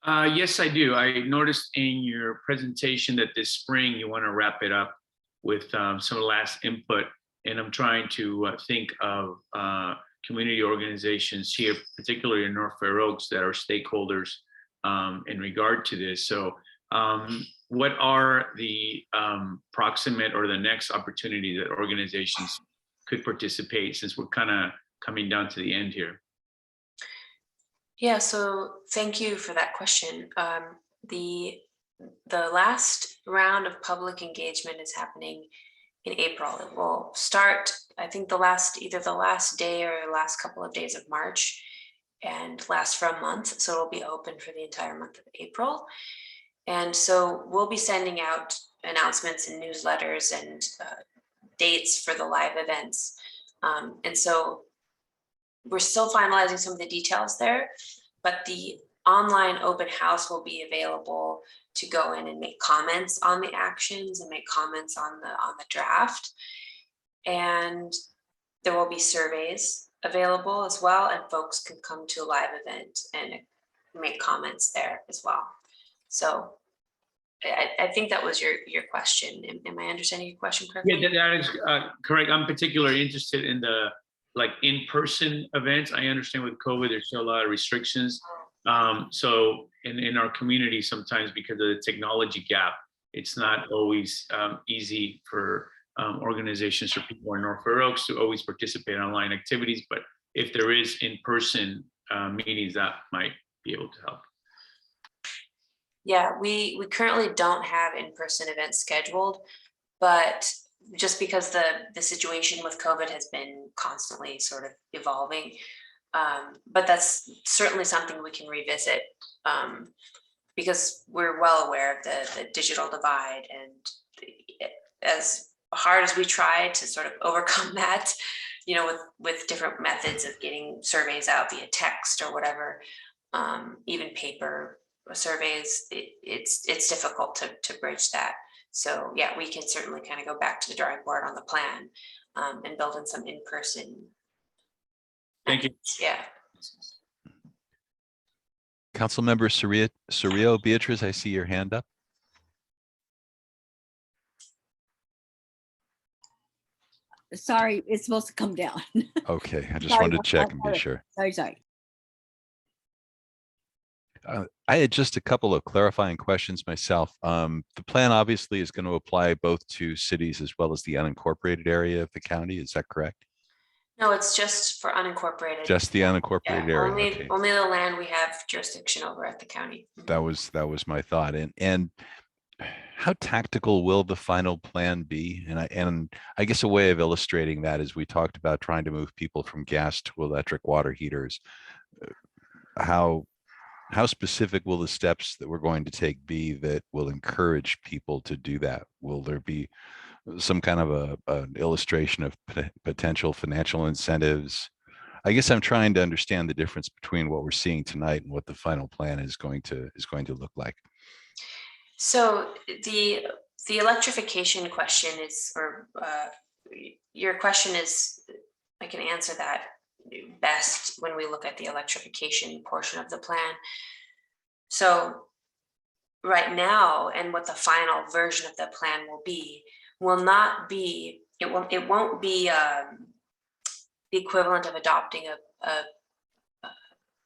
Yes, I do. I noticed in your presentation that this spring you want to wrap it up with some last input, and I'm trying to think of community organizations here, particularly in North Fair Oaks, that are stakeholders in regard to this. So what are the proximate or the next opportunity that organizations could participate, since we're kind of coming down to the end here? Yeah, so thank you for that question. The last round of public engagement is happening in April. It will start, I think, either the last day or the last couple of days of March, and last for a month. So it'll be open for the entire month of April. And so we'll be sending out announcements and newsletters and dates for the live events. And so we're still finalizing some of the details there, but the online open house will be available to go in and make comments on the actions and make comments on the draft. And there will be surveys available as well, and folks can come to a live event and make comments there as well. So I think that was your question. Am I understanding your question correctly? Yeah, that is correct. I'm particularly interested in the like in-person events. I understand with COVID, there's still a lot of restrictions. So in our community, sometimes because of the technology gap, it's not always easy for organizations or people in North Fair Oaks to always participate in online activities. But if there is in-person meetings, that might be able to help. Yeah, we currently don't have in-person events scheduled, but just because the situation with COVID has been constantly sort of evolving, but that's certainly something we can revisit, because we're well aware of the digital divide, and as hard as we try to sort of overcome that, you know, with different methods of getting surveys out via text or whatever, even paper surveys, it's difficult to bridge that. So yeah, we can certainly kind of go back to the drawing board on the plan, and build in some in-person. Thank you. Yeah. Councilmember Surrio, Beatrice, I see your hand up. Sorry, it's supposed to come down. Okay, I just Sorry, wanted to check and be sure. Sorry. I had just a couple of clarifying questions myself. The plan obviously is going to apply both to cities as well as the unincorporated area of the county. Is that correct? No, it's just for unincorporated. Just the unincorporated Yeah, area. only Okay. only the land we have jurisdiction over at the county. That was my thought. And how tactical will the final plan be? And I guess a way of illustrating that is we talked about trying to move people from gas to electric water heaters. How specific will the steps that we're going to take be that will encourage people to do that? Will there be some kind of an illustration of potential financial incentives? I guess I'm trying to understand the difference between what we're seeing tonight and what the final plan is going to look like. So the electrification question is, or your question is, I can answer that best when we look at the electrification portion of the plan. So right now, and what the final version of the plan will not be, it won't be the equivalent of adopting a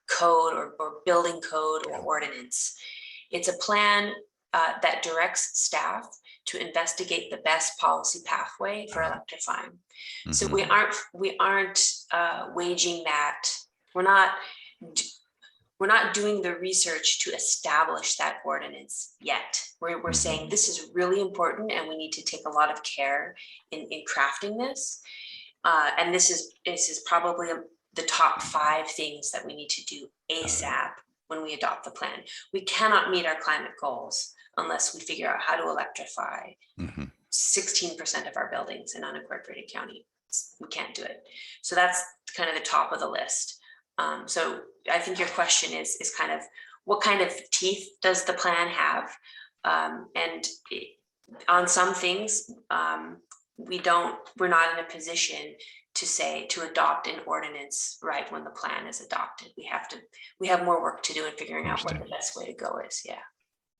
code or building code or ordinance. It's a plan that directs staff to investigate the best policy pathway for electrifying. Mm-hmm. So we aren't waging that. We're not doing the research to establish that ordinance yet. We're saying this is really important and we need to take a lot of care in crafting this. And this is probably the top 5 things that we need to do ASAP when we adopt the plan. We cannot meet our climate goals unless we figure out how to electrify 16% of our buildings in unincorporated county. We can't do it. So that's kind of the top of the list. So I think your question is kind of what kind of teeth does the plan have? And on some things, we're not in a position to adopt an ordinance right when the plan is adopted. We have more work to do in figuring out what the best way to go is. Yeah.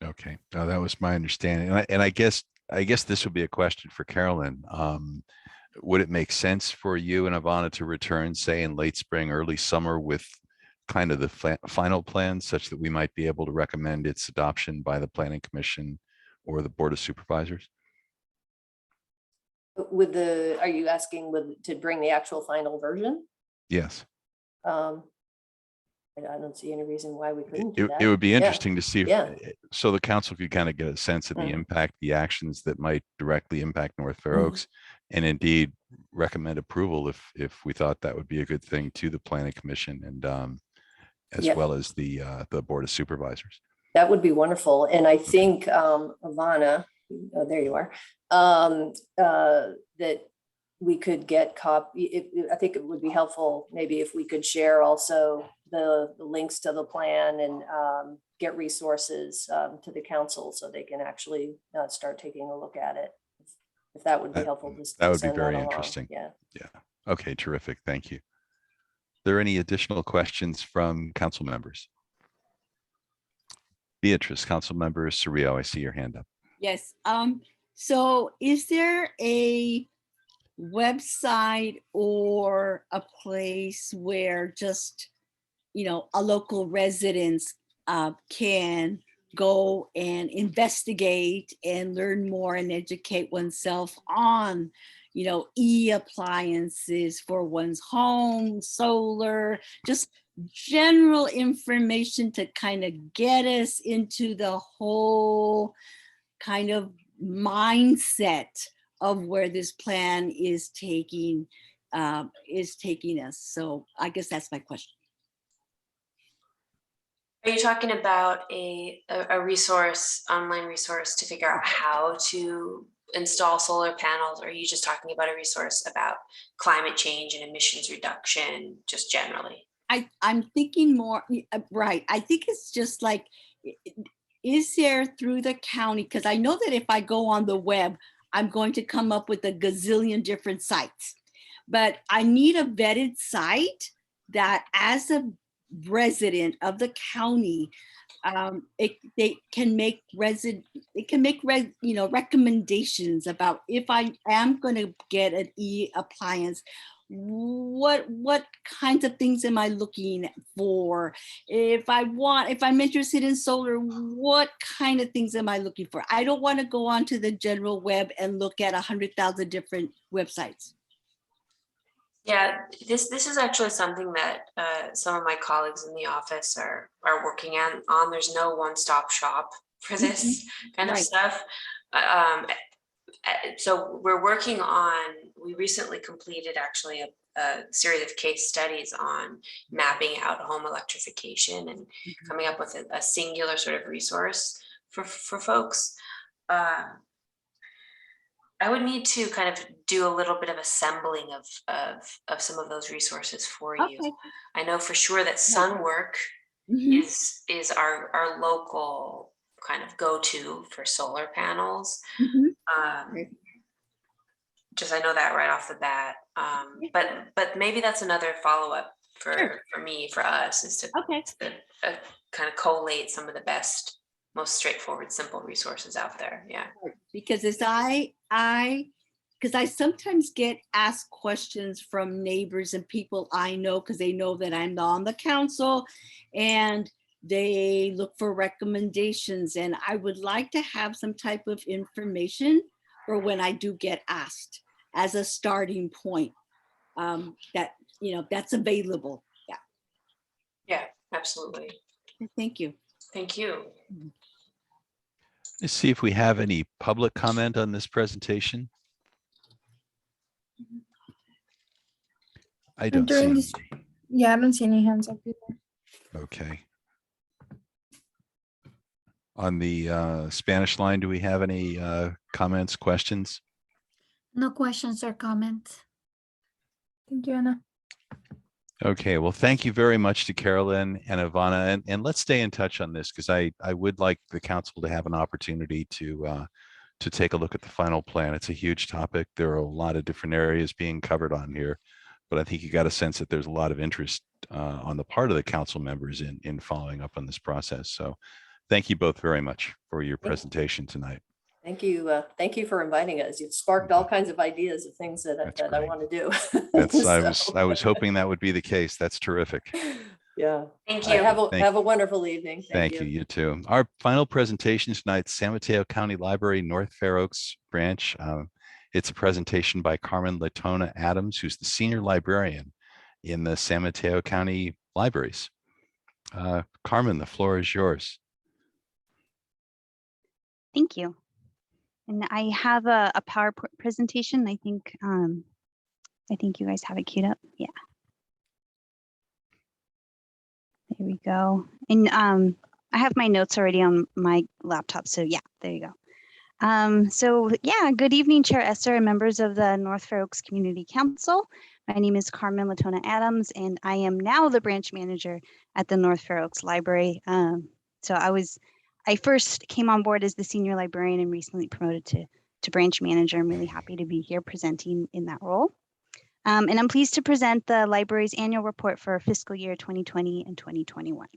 Okay, no, that was my understanding. And I guess this would be a question for Carolyn. Would it make sense for you and Ivana to return, say, in late spring, early summer with kind of the final plan such that we might be able to recommend its adoption by the Planning Commission or the Board of Supervisors? Are you asking to bring the actual final version? Yes. I don't see any reason why we couldn't do that. It would be interesting to see so the council could kind of get a sense of the impact, the actions that might directly impact North Fair Oaks, and indeed recommend approval if we thought that would be a good thing to the Planning Commission and as well as the Board of Supervisors. That would be wonderful. And I think Ivana, oh, there you are, that we could get I think it would be helpful maybe if we could share also the links to the plan and get resources to the council so they can actually start taking a look at it. If that would be helpful. That would be very interesting. Yeah. Okay, terrific. Thank you. Are there any additional questions from council members? Beatrice, Council Member Surrio, I see your hand up. Yes. So is there website or a place where just, a local residents can go and investigate and learn more and educate oneself on, e-appliances for one's home, solar, just general information to kind of get us into the whole kind of mindset of where this plan is taking us. So I guess that's my question. Are you talking about a resource, online resource to figure out how to install solar panels? Or are you just talking about a resource about climate change and emissions reduction, just generally? I'm thinking more, right. I think it's just like, is there through the county? Because I know that if I go on the web, I'm going to come up with a gazillion different sites. But I need a vetted site that as a resident of the county, they can make recommendations about if I am going to get an e-appliance, what kinds of things am I looking for? If I'm interested in solar, what kind of things am I looking for? I don't want to go onto the general web and look at 100,000 different websites. Yeah, this is actually something that some of my colleagues in the office are working on. There's no one-stop shop for this kind of stuff. So we're working on, we recently completed actually a series of case studies on mapping out home electrification and coming up with a singular sort of resource for folks. I would need to kind of do a little bit of assembling of some of those resources for you. I know for sure that Sunwork is our local kind of go-to for solar panels. Just I know that right off the bat. But maybe that's another follow-up for me, for us, is to kind of collate some of the best, most straightforward, simple resources out there. Yeah. Because because I sometimes get asked questions from neighbors and people I know, because they know that I'm on the council, and they look for recommendations, and I would like to have some type of information for when I do get asked as a starting point, that, that's available. Yeah. Yeah, absolutely. Thank you. Thank you. Let's see if we have any public comment on this presentation. I don't see. Yeah, I haven't seen any hands up either. Okay. On the Spanish line, do we have any comments, questions? No questions or comments. Thank you, Anna. Okay, well, thank you very much to Carolyn and Ivana, and let's stay in touch on this, because I would like the council to have an opportunity to take a look at the final plan. It's a huge topic. There are a lot of different areas being covered on here, but I think you got a sense that there's a lot of interest on the part of the council members in following up on this process. So thank you both very much for your presentation tonight. Thank you. Thank you for inviting us. You've sparked all kinds of ideas of things that I want to do. I was hoping that would be the case. That's terrific. Yeah. Thank you. Have a wonderful evening. Thank you. You too. Our final presentation tonight, San Mateo County Library, North Fair Oaks branch. It's a presentation by Carmen Latona Adams, who's the senior librarian in the San Mateo County Libraries. Carmen, the floor is yours. Thank you. And I have a PowerPoint presentation. I think you guys have it queued up. Yeah. There we go. And I have my notes already on my laptop. So yeah, there you go. So yeah, good evening, Chair Esther and members of the North Fair Oaks Community Council. My name is Carmen Latona Adams, and I am now the branch manager at the North Fair Oaks Library. So I first came on board as the senior librarian and recently promoted to branch manager. I'm really happy to be here presenting in that role. And I'm pleased to present the library's annual report for fiscal year 2020 and 2021.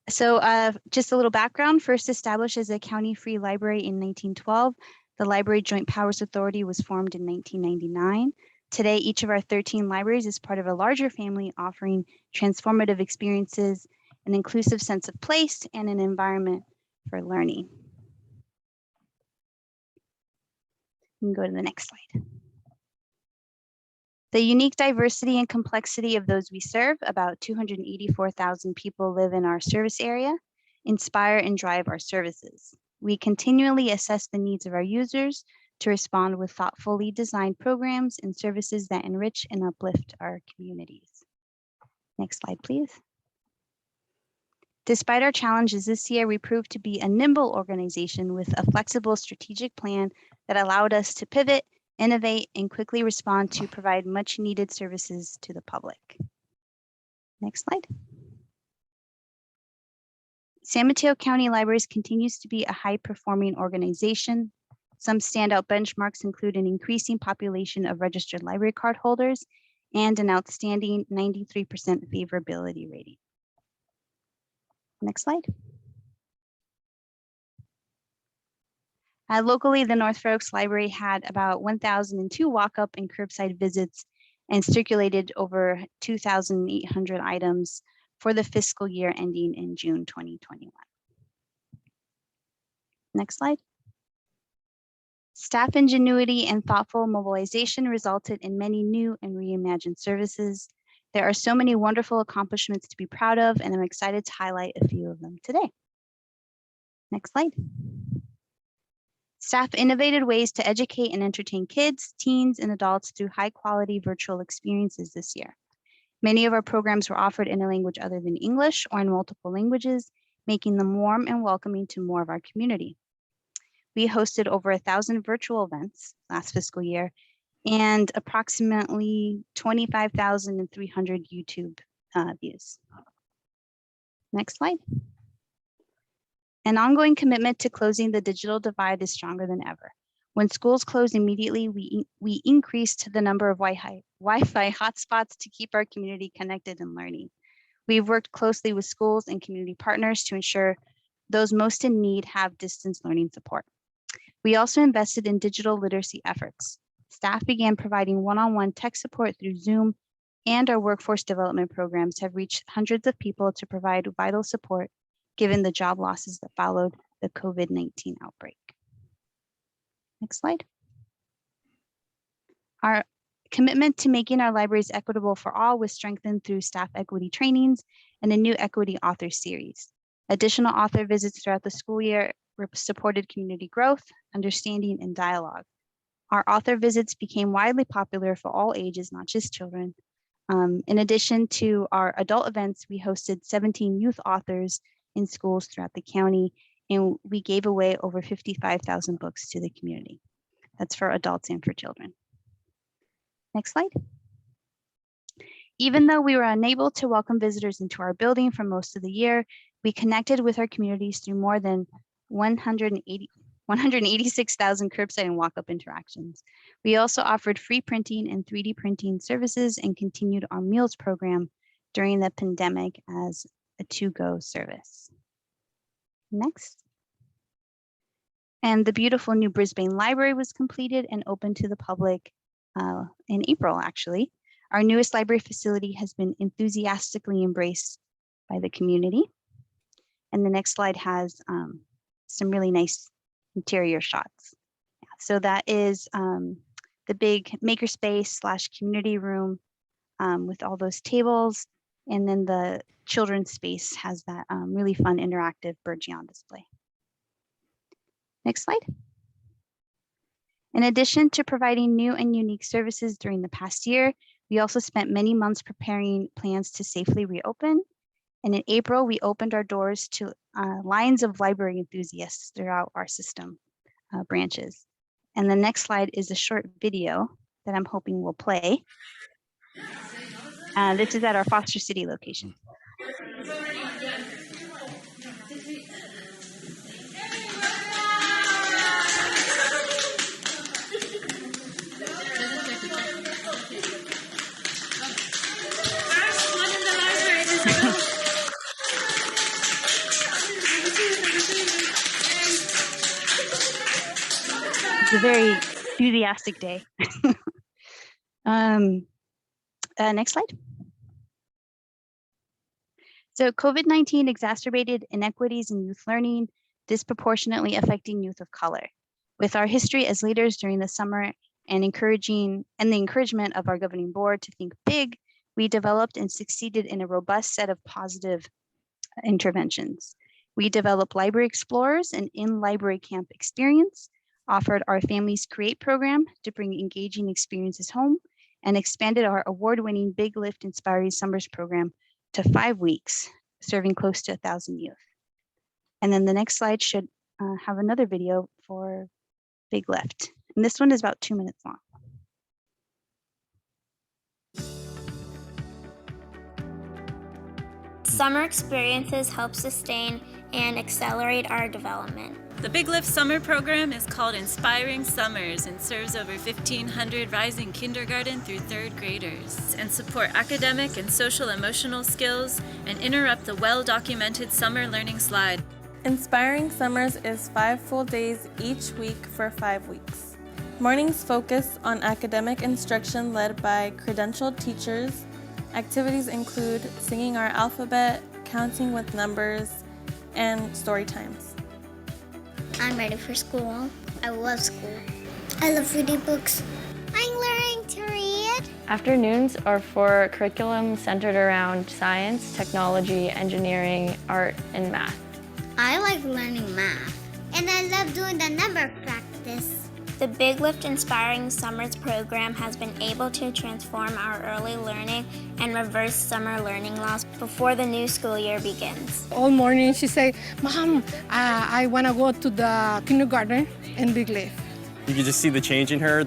So just a little background. First established as a county free library in 1912, The Library Joint Powers Authority was formed in 1999. Today, each of our 13 libraries is part of a larger family offering transformative experiences, an inclusive sense of place, and an environment for learning. You can go to the next slide. The unique diversity and complexity of those we serve, about 284,000 people live in our service area, inspire and drive our services. We continually assess the needs of our users to respond with thoughtfully designed programs and services that enrich and uplift our communities. Next slide, please. Despite our challenges this year, we proved to be a nimble organization with a flexible strategic plan that allowed us to pivot, innovate, and quickly respond to provide much needed services to the public. Next slide. San Mateo County Libraries continues to be a high-performing organization. Some standout benchmarks include an increasing population of registered library card holders and an outstanding 93% favorability rating. Next slide. Locally, the North Fair Oaks Library had about 1,002 walk-up and curbside visits and circulated over 2,800 items for the fiscal year ending in June 2021. Next slide. Staff ingenuity and thoughtful mobilization resulted in many new and reimagined services. There are so many wonderful accomplishments to be proud of, and I'm excited to highlight a few of them today. Next slide. Staff innovated ways to educate and entertain kids, teens, and adults through high-quality virtual experiences this year. Many of our programs were offered in a language other than English or in multiple languages, making them warm and welcoming to more of our community. We hosted over 1,000 virtual events last fiscal year and approximately 25,300 YouTube views. Next slide. An ongoing commitment to closing the digital divide is stronger than ever. When schools closed immediately, we increased the number of Wi-Fi hotspots to keep our community connected and learning. We've worked closely with schools and community partners to ensure those most in need have distance learning support. We also invested in digital literacy efforts. Staff began providing one-on-one tech support through Zoom, and our workforce development programs have reached hundreds of people to provide vital support given the job losses that followed the COVID-19 outbreak. Next slide. Our commitment to making our libraries equitable for all was strengthened through staff equity trainings and a new equity author series. Additional author visits throughout the school year supported community growth, understanding, and dialogue. Our author visits became widely popular for all ages, not just children. In addition to our adult events, we hosted 17 youth authors in schools throughout the county, and we gave away over 55,000 books to the community. That's for adults and for children. Next slide. Even though we were unable to welcome visitors into our building for most of the year, we connected with our communities through more than 186,000 curbside and walk-up interactions. We also offered free printing and 3D printing services and continued our meals program during the pandemic as a to-go service. Next. And the beautiful new Brisbane Library was completed and opened to the public in April, actually. Our newest library facility has been enthusiastically embraced by the community. And the next slide has some really nice interior shots. Yeah, so that is the big makerspace / community room with all those tables. And then the children's space has that really fun interactive Bgcp display. Next slide. In addition to providing new and unique services during the past year, we also spent many months preparing plans to safely reopen. And in April, we opened our doors to lines of library enthusiasts throughout our system branches. And the next slide is a short video that I'm hoping will play. This is at our Foster City location. a very enthusiastic day. Next slide. So COVID-19 exacerbated inequities in youth learning, disproportionately affecting youth of color. With our history as leaders during the summer and the encouragement of our governing board to think big, we developed and succeeded in a robust set of positive interventions. We developed Library Explorers, an in-library camp experience, offered our Families Create program to bring engaging experiences home, and expanded our award-winning Big Lift Inspiring Summers program to 5 weeks, serving close to 1,000 youth. And then the next slide should have another video for Big Lift. And this one is about 2 minutes long. Summer experiences help sustain and accelerate our development. The Big Lift Summer Program is called Inspiring Summers and serves over 1,500 rising kindergarten through 3rd graders and support academic and social emotional skills and interrupt the well-documented summer learning slide. Inspiring Summers is 5 full days each week for 5 weeks. Mornings focus on academic instruction led by credentialed teachers. Activities include singing our alphabet, counting with numbers, and story times. I'm ready for school. I love school. I love reading books. I'm learning to read. Afternoons are for curriculum centered around science, technology, engineering, art, and math. I like learning math. And I love doing the number practice. The Big Lift Inspiring Summers program has been able to transform our early learning and reverse summer learning loss before the new school year begins. All morning she say, Mom, I want to go to the kindergarten in Big Lift. You could just see the change in her,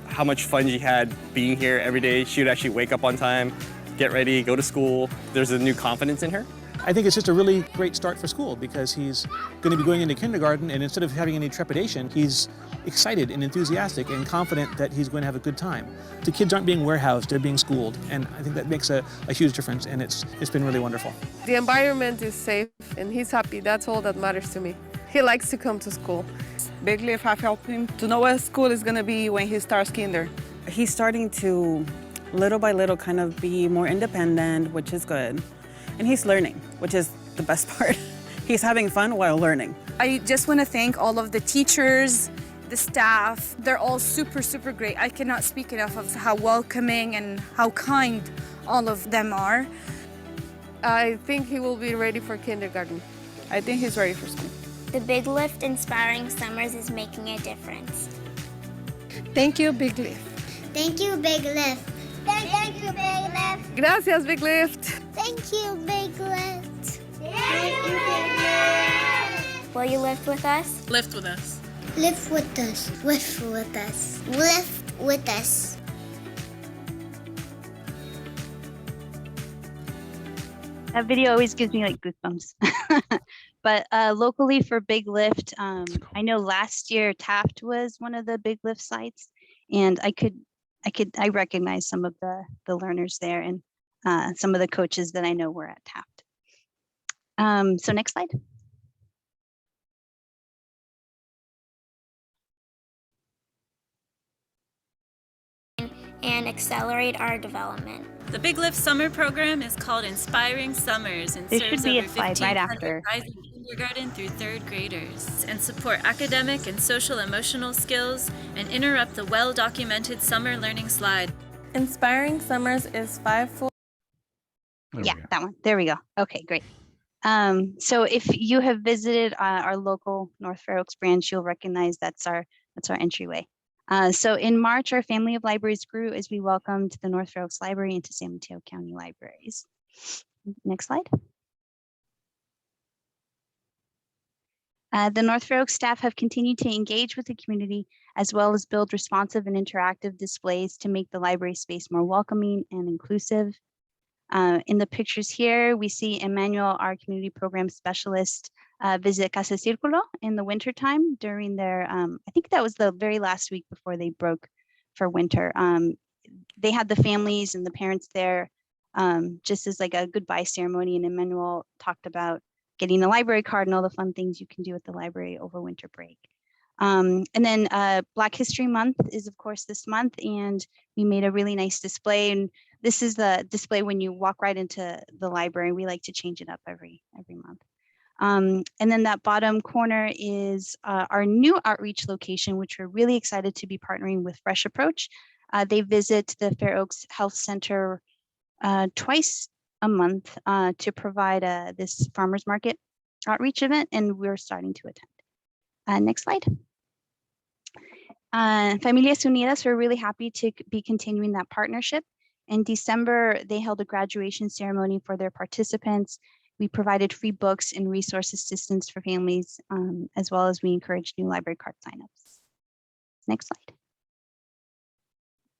how much fun she had being here every day. She would actually wake up on time, get ready, go to school. There's a new confidence in her. I think it's just a really great start for school because he's going to be going into kindergarten, and instead of having any trepidation, he's excited and enthusiastic and confident that he's going to have a good time. The kids aren't being warehoused, they're being schooled, and I think that makes a huge difference, and it's been really wonderful. The environment is safe and he's happy. That's all that matters to me. He likes to come to school. Big Lift have helped him to know what school is going to be when he starts kinder. He's starting to, little by little, kind of be more independent, which is good. And he's learning, which is the best part. He's having fun while learning. I just want to thank all of the teachers, the staff. They're all super, super great. I cannot speak enough of how welcoming and how kind all of them are. I think he will be ready for kindergarten. I think he's ready for school. The Big Lift Inspiring Summers is making a difference. Thank you, Big Lift. Thank you, Big Lift. Thank you, Big Lift. Gracias, Big Lift. Thank you, Big Lift. Thank you, Big Lift. Will you lift with us? Lift with us. Lift with us. Lift with us. Lift with us. That video always gives me like goosebumps. But locally for Big Lift, I know last year Taft was one of the Big Lift sites, and I recognize some of the learners there and some of the coaches that I know were at Taft. So next slide. And accelerate our development. The Big Lift Summer Program is called Inspiring Summers and There serves should be over a slide right 1,500 after. rising kindergarten through 3rd graders and support academic and social emotional skills and interrupt the well-documented summer learning slide. Inspiring Summers is 5 full. Yeah, that one. There we go. Okay, great. So if you have visited our local North Fair Oaks branch, you'll recognize that's our entryway. So in March, our family of libraries grew as we welcomed the North Fair Oaks Library into San Mateo County Libraries. Next slide. The North Fair Oaks staff have continued to engage with the community as well as build responsive and interactive displays to make the library space more welcoming and inclusive. In the pictures here, we see Emmanuel, our community program specialist, visit Casa Círculo in the wintertime during their, I think that was the very last week before they broke for winter. They had the families and the parents there just as like a goodbye ceremony, and Emmanuel talked about getting a library card and all the fun things you can do at the library over winter break. And then Black History Month is of course this month, and we made a really nice display. And this is the display when you walk right into the library. We like to change it up every month. And then that bottom corner is our new outreach location, which we're really excited to be partnering with Fresh Approach. They visit the Fair Oaks Health Center twice a month to provide this farmers market outreach event, and we're starting to attend. Next slide. Familias Unidas, we're really happy to be continuing that partnership. In December, they held a graduation ceremony for their participants. We provided free books and resource assistance for families, as well as we encouraged new library card signups. Next slide.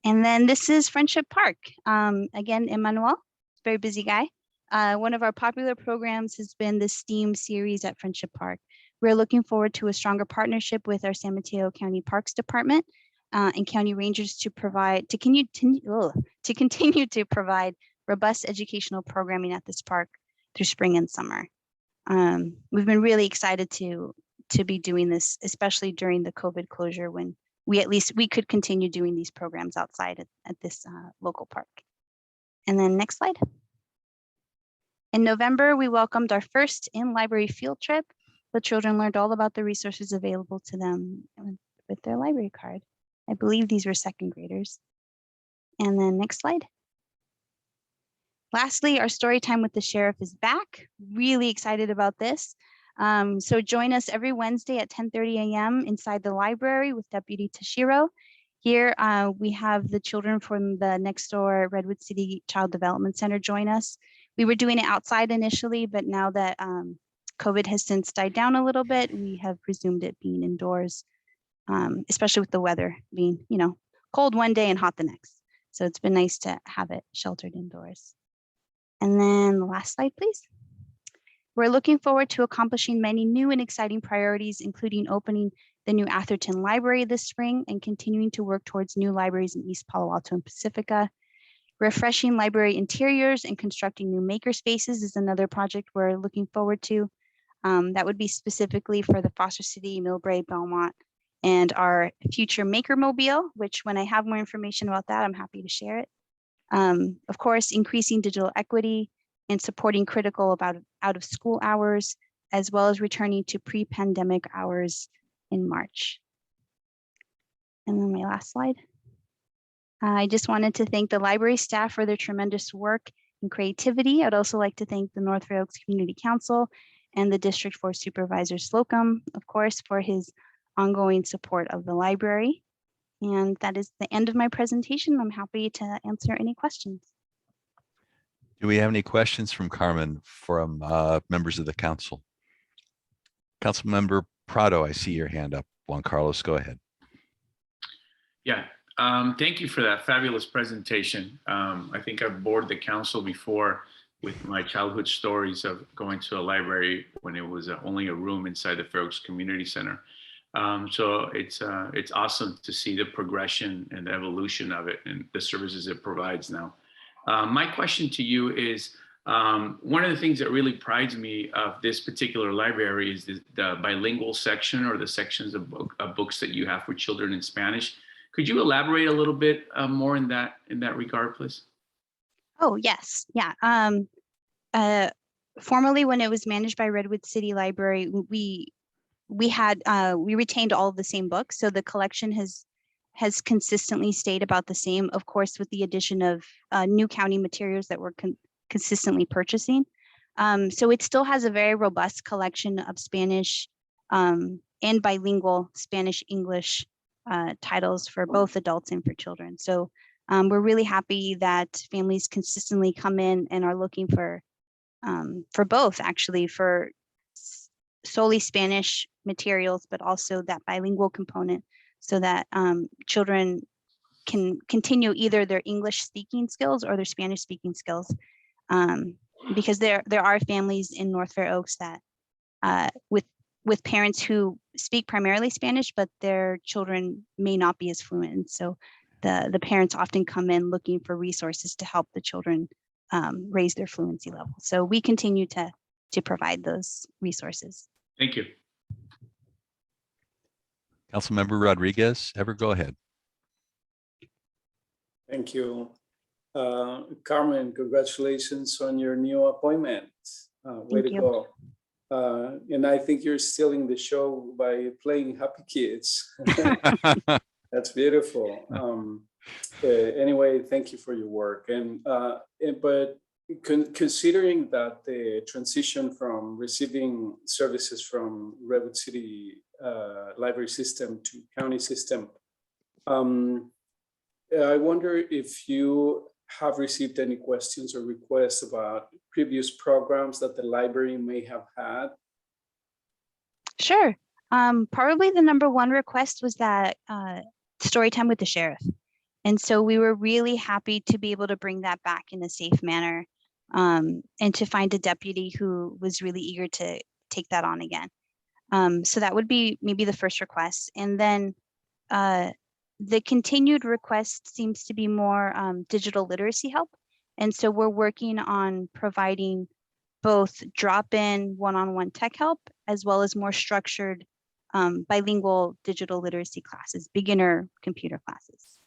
And then this is Friendship Park. Again, Emmanuel, very busy guy. One of our popular programs has been the STEAM series at Friendship Park. We're looking forward to a stronger partnership with our San Mateo County Parks Department and county rangers to continue to provide robust educational programming at this park through spring and summer. We've been really excited to be doing this, especially during the COVID closure, when we could continue doing these programs outside at this local park. And then next slide. In November, we welcomed our first in-library field trip. The children learned all about the resources available to them with their library card. I believe these were second graders. And then next slide. Lastly, our story time with the sheriff is back. Really excited about this. So join us every Wednesday at 10:30 a.m. inside the library with Deputy Tashiro. Here we have the children from the next door Redwood City Child Development Center join us. We were doing it outside initially, but now that COVID has since died down a little bit, we have resumed it being indoors, especially with the weather being, cold one day and hot the next. So it's been nice to have it sheltered indoors. And then the last slide, please. We're looking forward to accomplishing many new and exciting priorities, including opening the new Atherton Library this spring and continuing to work towards new libraries in East Palo Alto and Pacifica. Refreshing library interiors and constructing new maker spaces is another project we're looking forward to. That would be specifically for the Foster City, Millbrae, Belmont, and our future Maker Mobile, which when I have more information about that, I'm happy to share it. Of course, increasing digital equity and supporting critical out of school hours, as well as returning to pre-pandemic hours in March. And then my last slide. I just wanted to thank the library staff for their tremendous work and creativity. I'd also like to thank the North Fair Oaks Community Council and the District 4 Supervisor Slocum, of course, for his ongoing support of the library. And that is the end of my presentation. I'm happy to answer any questions. Do we have any questions from Carmen, from members of the council? Councilmember Prado, I see your hand up. Juan Carlos, go ahead. Yeah, thank you for that fabulous presentation. I think I've bored the council before with my childhood stories of going to a library when it was only a room inside the Fair Oaks Community Center. So it's awesome to see the progression and the evolution of it and the services it provides now. My question to you is, one of the things that really prides me of this particular library is the bilingual section, or the sections of books that you have for children in Spanish. Could you elaborate a little bit more in that regard, please? Oh, yes. Yeah. Formerly, when it was managed by Redwood City Library, we retained all of the same books. So the collection has consistently stayed about the same, of course, with the addition of new county materials that we're consistently purchasing. So it still has a very robust collection of Spanish and bilingual Spanish-English titles for both adults and for children. So we're really happy that families consistently come in and are looking for both, actually, for solely Spanish materials, but also that bilingual component, so that children can continue either their English speaking skills or their Spanish speaking skills. Because there are families in North Fair Oaks that with parents who speak primarily Spanish, but their children may not be as fluent. So the parents often come in looking for resources to help the children raise their fluency level. So we continue to provide those resources. Thank you. Councilmember Rodriguez, ever go ahead. Thank you. Carmen, congratulations on your new appointment. Way to go. And I think you're stealing the show by playing Happy Kids. That's beautiful. Anyway, thank you for your work. But considering that the transition from receiving services from Redwood City library system to county system, I wonder if you have received any questions or requests about previous programs that the library may have had. Sure. Probably the number one request was that story time with the sheriff. And so we were really happy to be able to bring that back in a safe manner, and to find a deputy who was really eager to take that on again. So that would be maybe the first request. And then the continued request seems to be more digital literacy help. And so we're working on providing both drop-in one-on-one tech help, as well as more structured bilingual digital literacy classes, beginner computer classes.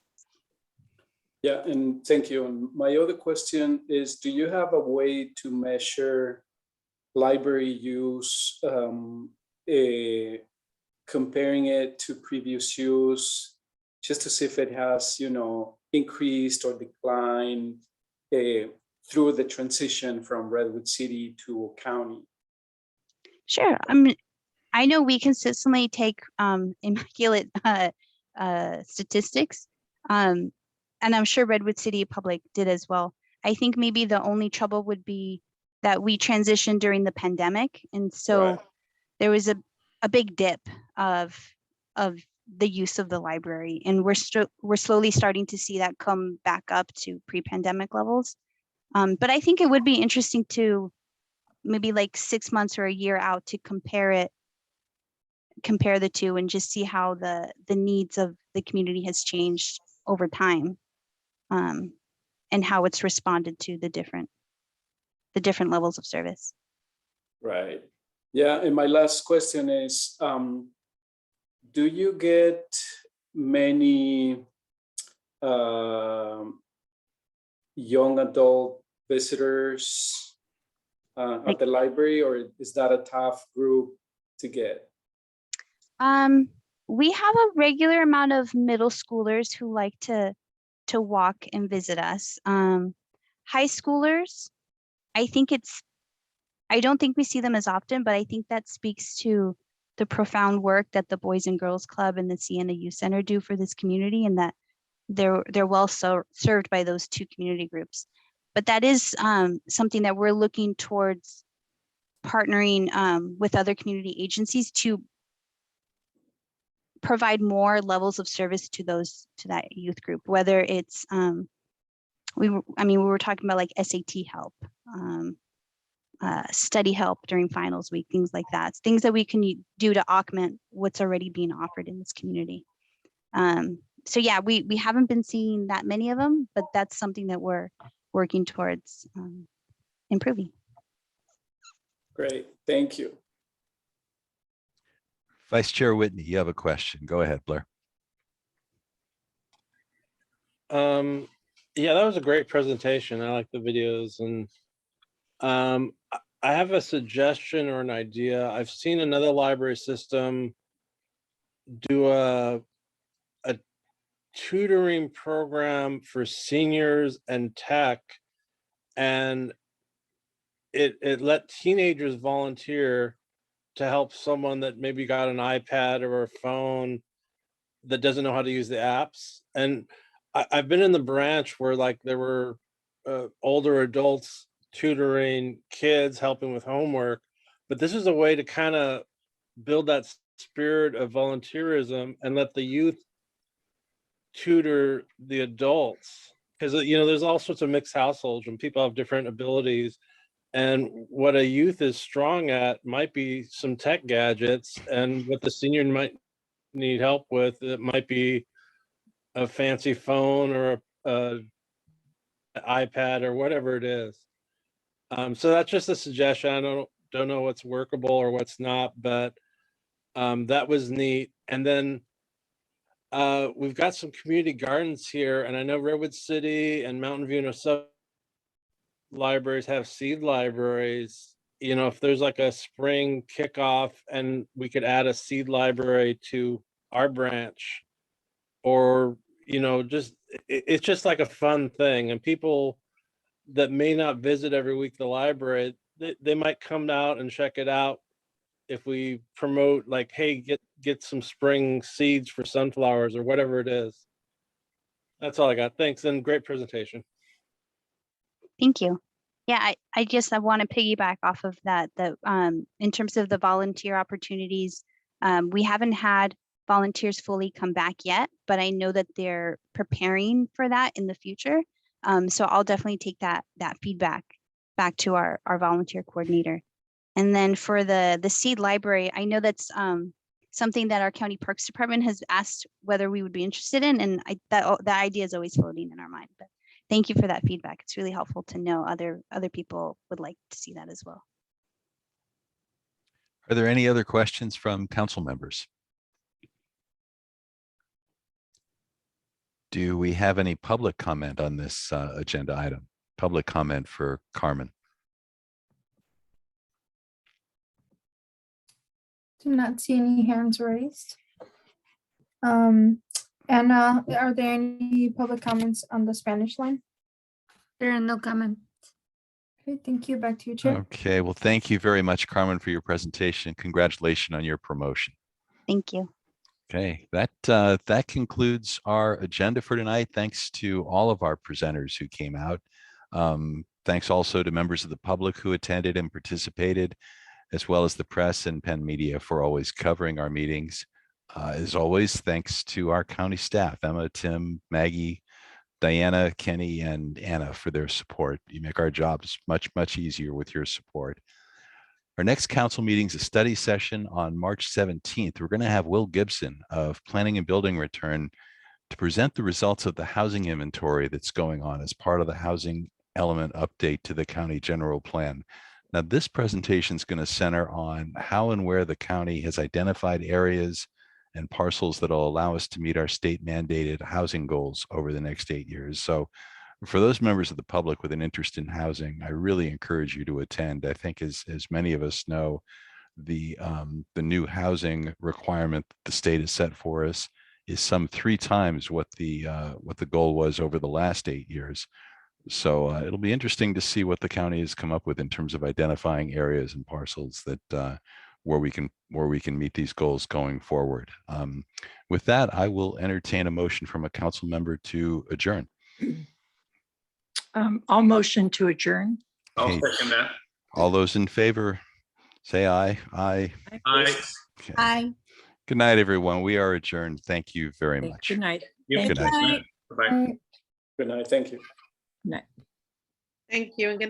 Yeah, and thank you. And my other question is, do you have a way to measure library use, comparing it to previous use, just to see if it has, increased or declined through the transition from Redwood City to county? Sure. I know we consistently take immaculate statistics, and I'm sure Redwood City Public did as well. I think maybe the only trouble would be that we transitioned during the pandemic, and so there was a big dip of the use of the library, and we're slowly starting to see that come back up to pre-pandemic levels. But I think it would be interesting to maybe like 6 months or a year out to compare the two and just see how the needs of the community has changed over time, and how it's responded to the different levels of service. Right. Yeah, and my last question is, do you get many young adult visitors at the library, or is that a tough group to get? We have a regular amount of middle schoolers who like to walk and visit us. High schoolers, I don't think we see them as often, but I think that speaks to the profound work that the Boys and Girls Club and the Sienna Youth Center do for this community, and that they're well served by those two community groups. But that is something that we're looking towards partnering with other community agencies to provide more levels of service to that youth group, whether it's we were talking about like SAT help, study help during finals week, things like that. It's things that we can do to augment what's already being offered in this community. So yeah, we haven't been seeing that many of them, but that's something that we're working towards improving. Great, thank you. Vice Chair Whitney, you have a question. Go ahead, Blair. Yeah, that was a great presentation. I like the videos, and I have a suggestion or an idea. I've seen another library system do a tutoring program for seniors and tech, and it let teenagers volunteer to help someone that maybe got an iPad or a phone that doesn't know how to use the apps. And I've been in the branch where like there were older adults tutoring kids, helping with homework, but this is a way to kind of build that spirit of volunteerism and let the youth tutor the adults, because there's all sorts of mixed households and people have different abilities, and what a youth is strong at might be some tech gadgets, and what the senior might need help with, it might be a fancy phone or a iPad or whatever it is. So that's just a suggestion. I don't know what's workable or what's not, but that was neat. And then we've got some community gardens here, and I know Redwood City and Mountain View and sub libraries have seed libraries. You know, if there's like a spring kickoff and we could add a seed library to our branch, or, you know, just, it's just like a fun thing. And people that may not visit every week the library, they might come out and check it out if we promote like, hey, get some spring seeds for sunflowers or whatever it is. That's all I got. Thanks, and great presentation. Thank you. Yeah, I want to piggyback off of that, in terms of the volunteer opportunities, we haven't had volunteers fully come back yet, but I know that they're preparing for that in the future. So I'll definitely take that feedback back to our volunteer coordinator. And then for the seed library, I know that's something that our county parks department has asked whether we would be interested in, and that idea is always floating in our mind. But thank you for that feedback. It's really helpful to know other people would like to see that as well. Are there any other questions from council members? Do we have any public comment on this agenda item? Public comment for Carmen. Do not see any hands raised. Anna, are there any public comments on the Spanish line? There are no comments. Okay, thank you. Back to you, Chair. Okay, well, thank you very much, Carmen, for your presentation. Congratulations on your promotion. Thank you. Okay, that concludes our agenda for tonight. Thanks to all of our presenters who came out. Thanks also to members of the public who attended and participated, as well as the press and Penn Media for always covering our meetings. As always, thanks to our county staff, Emma, Tim, Maggie, Diana, Kenny, and Anna for their support. You make our jobs much, much easier with your support. Our next council meeting is a study session on March 17th. We're going to have Will Gibson of Planning and Building Return to present the results of the housing inventory that's going on as part of the housing element update to the county general plan. Now, this presentation is going to center on how and where the county has identified areas and parcels that will allow us to meet our state mandated housing goals over the next 8 years. So for those members of the public with an interest in housing, I really encourage you to attend. I think as many of us know, the new housing requirement that the state has set for us is some 3 times what the goal was over the last 8 years. So it'll be interesting to see what the county has come up with in terms of identifying areas and parcels that where we can meet these goals going forward. With that, I will entertain a motion from a council member to adjourn. I'll motion to adjourn. I'll second that. All those in favor, say aye. Aye. Aye. Okay. Aye. Good night, everyone. We are adjourned. Thank you very much. Good night. Good night. Bye-bye. Good night. Thank you. Good night. Thank you and good night.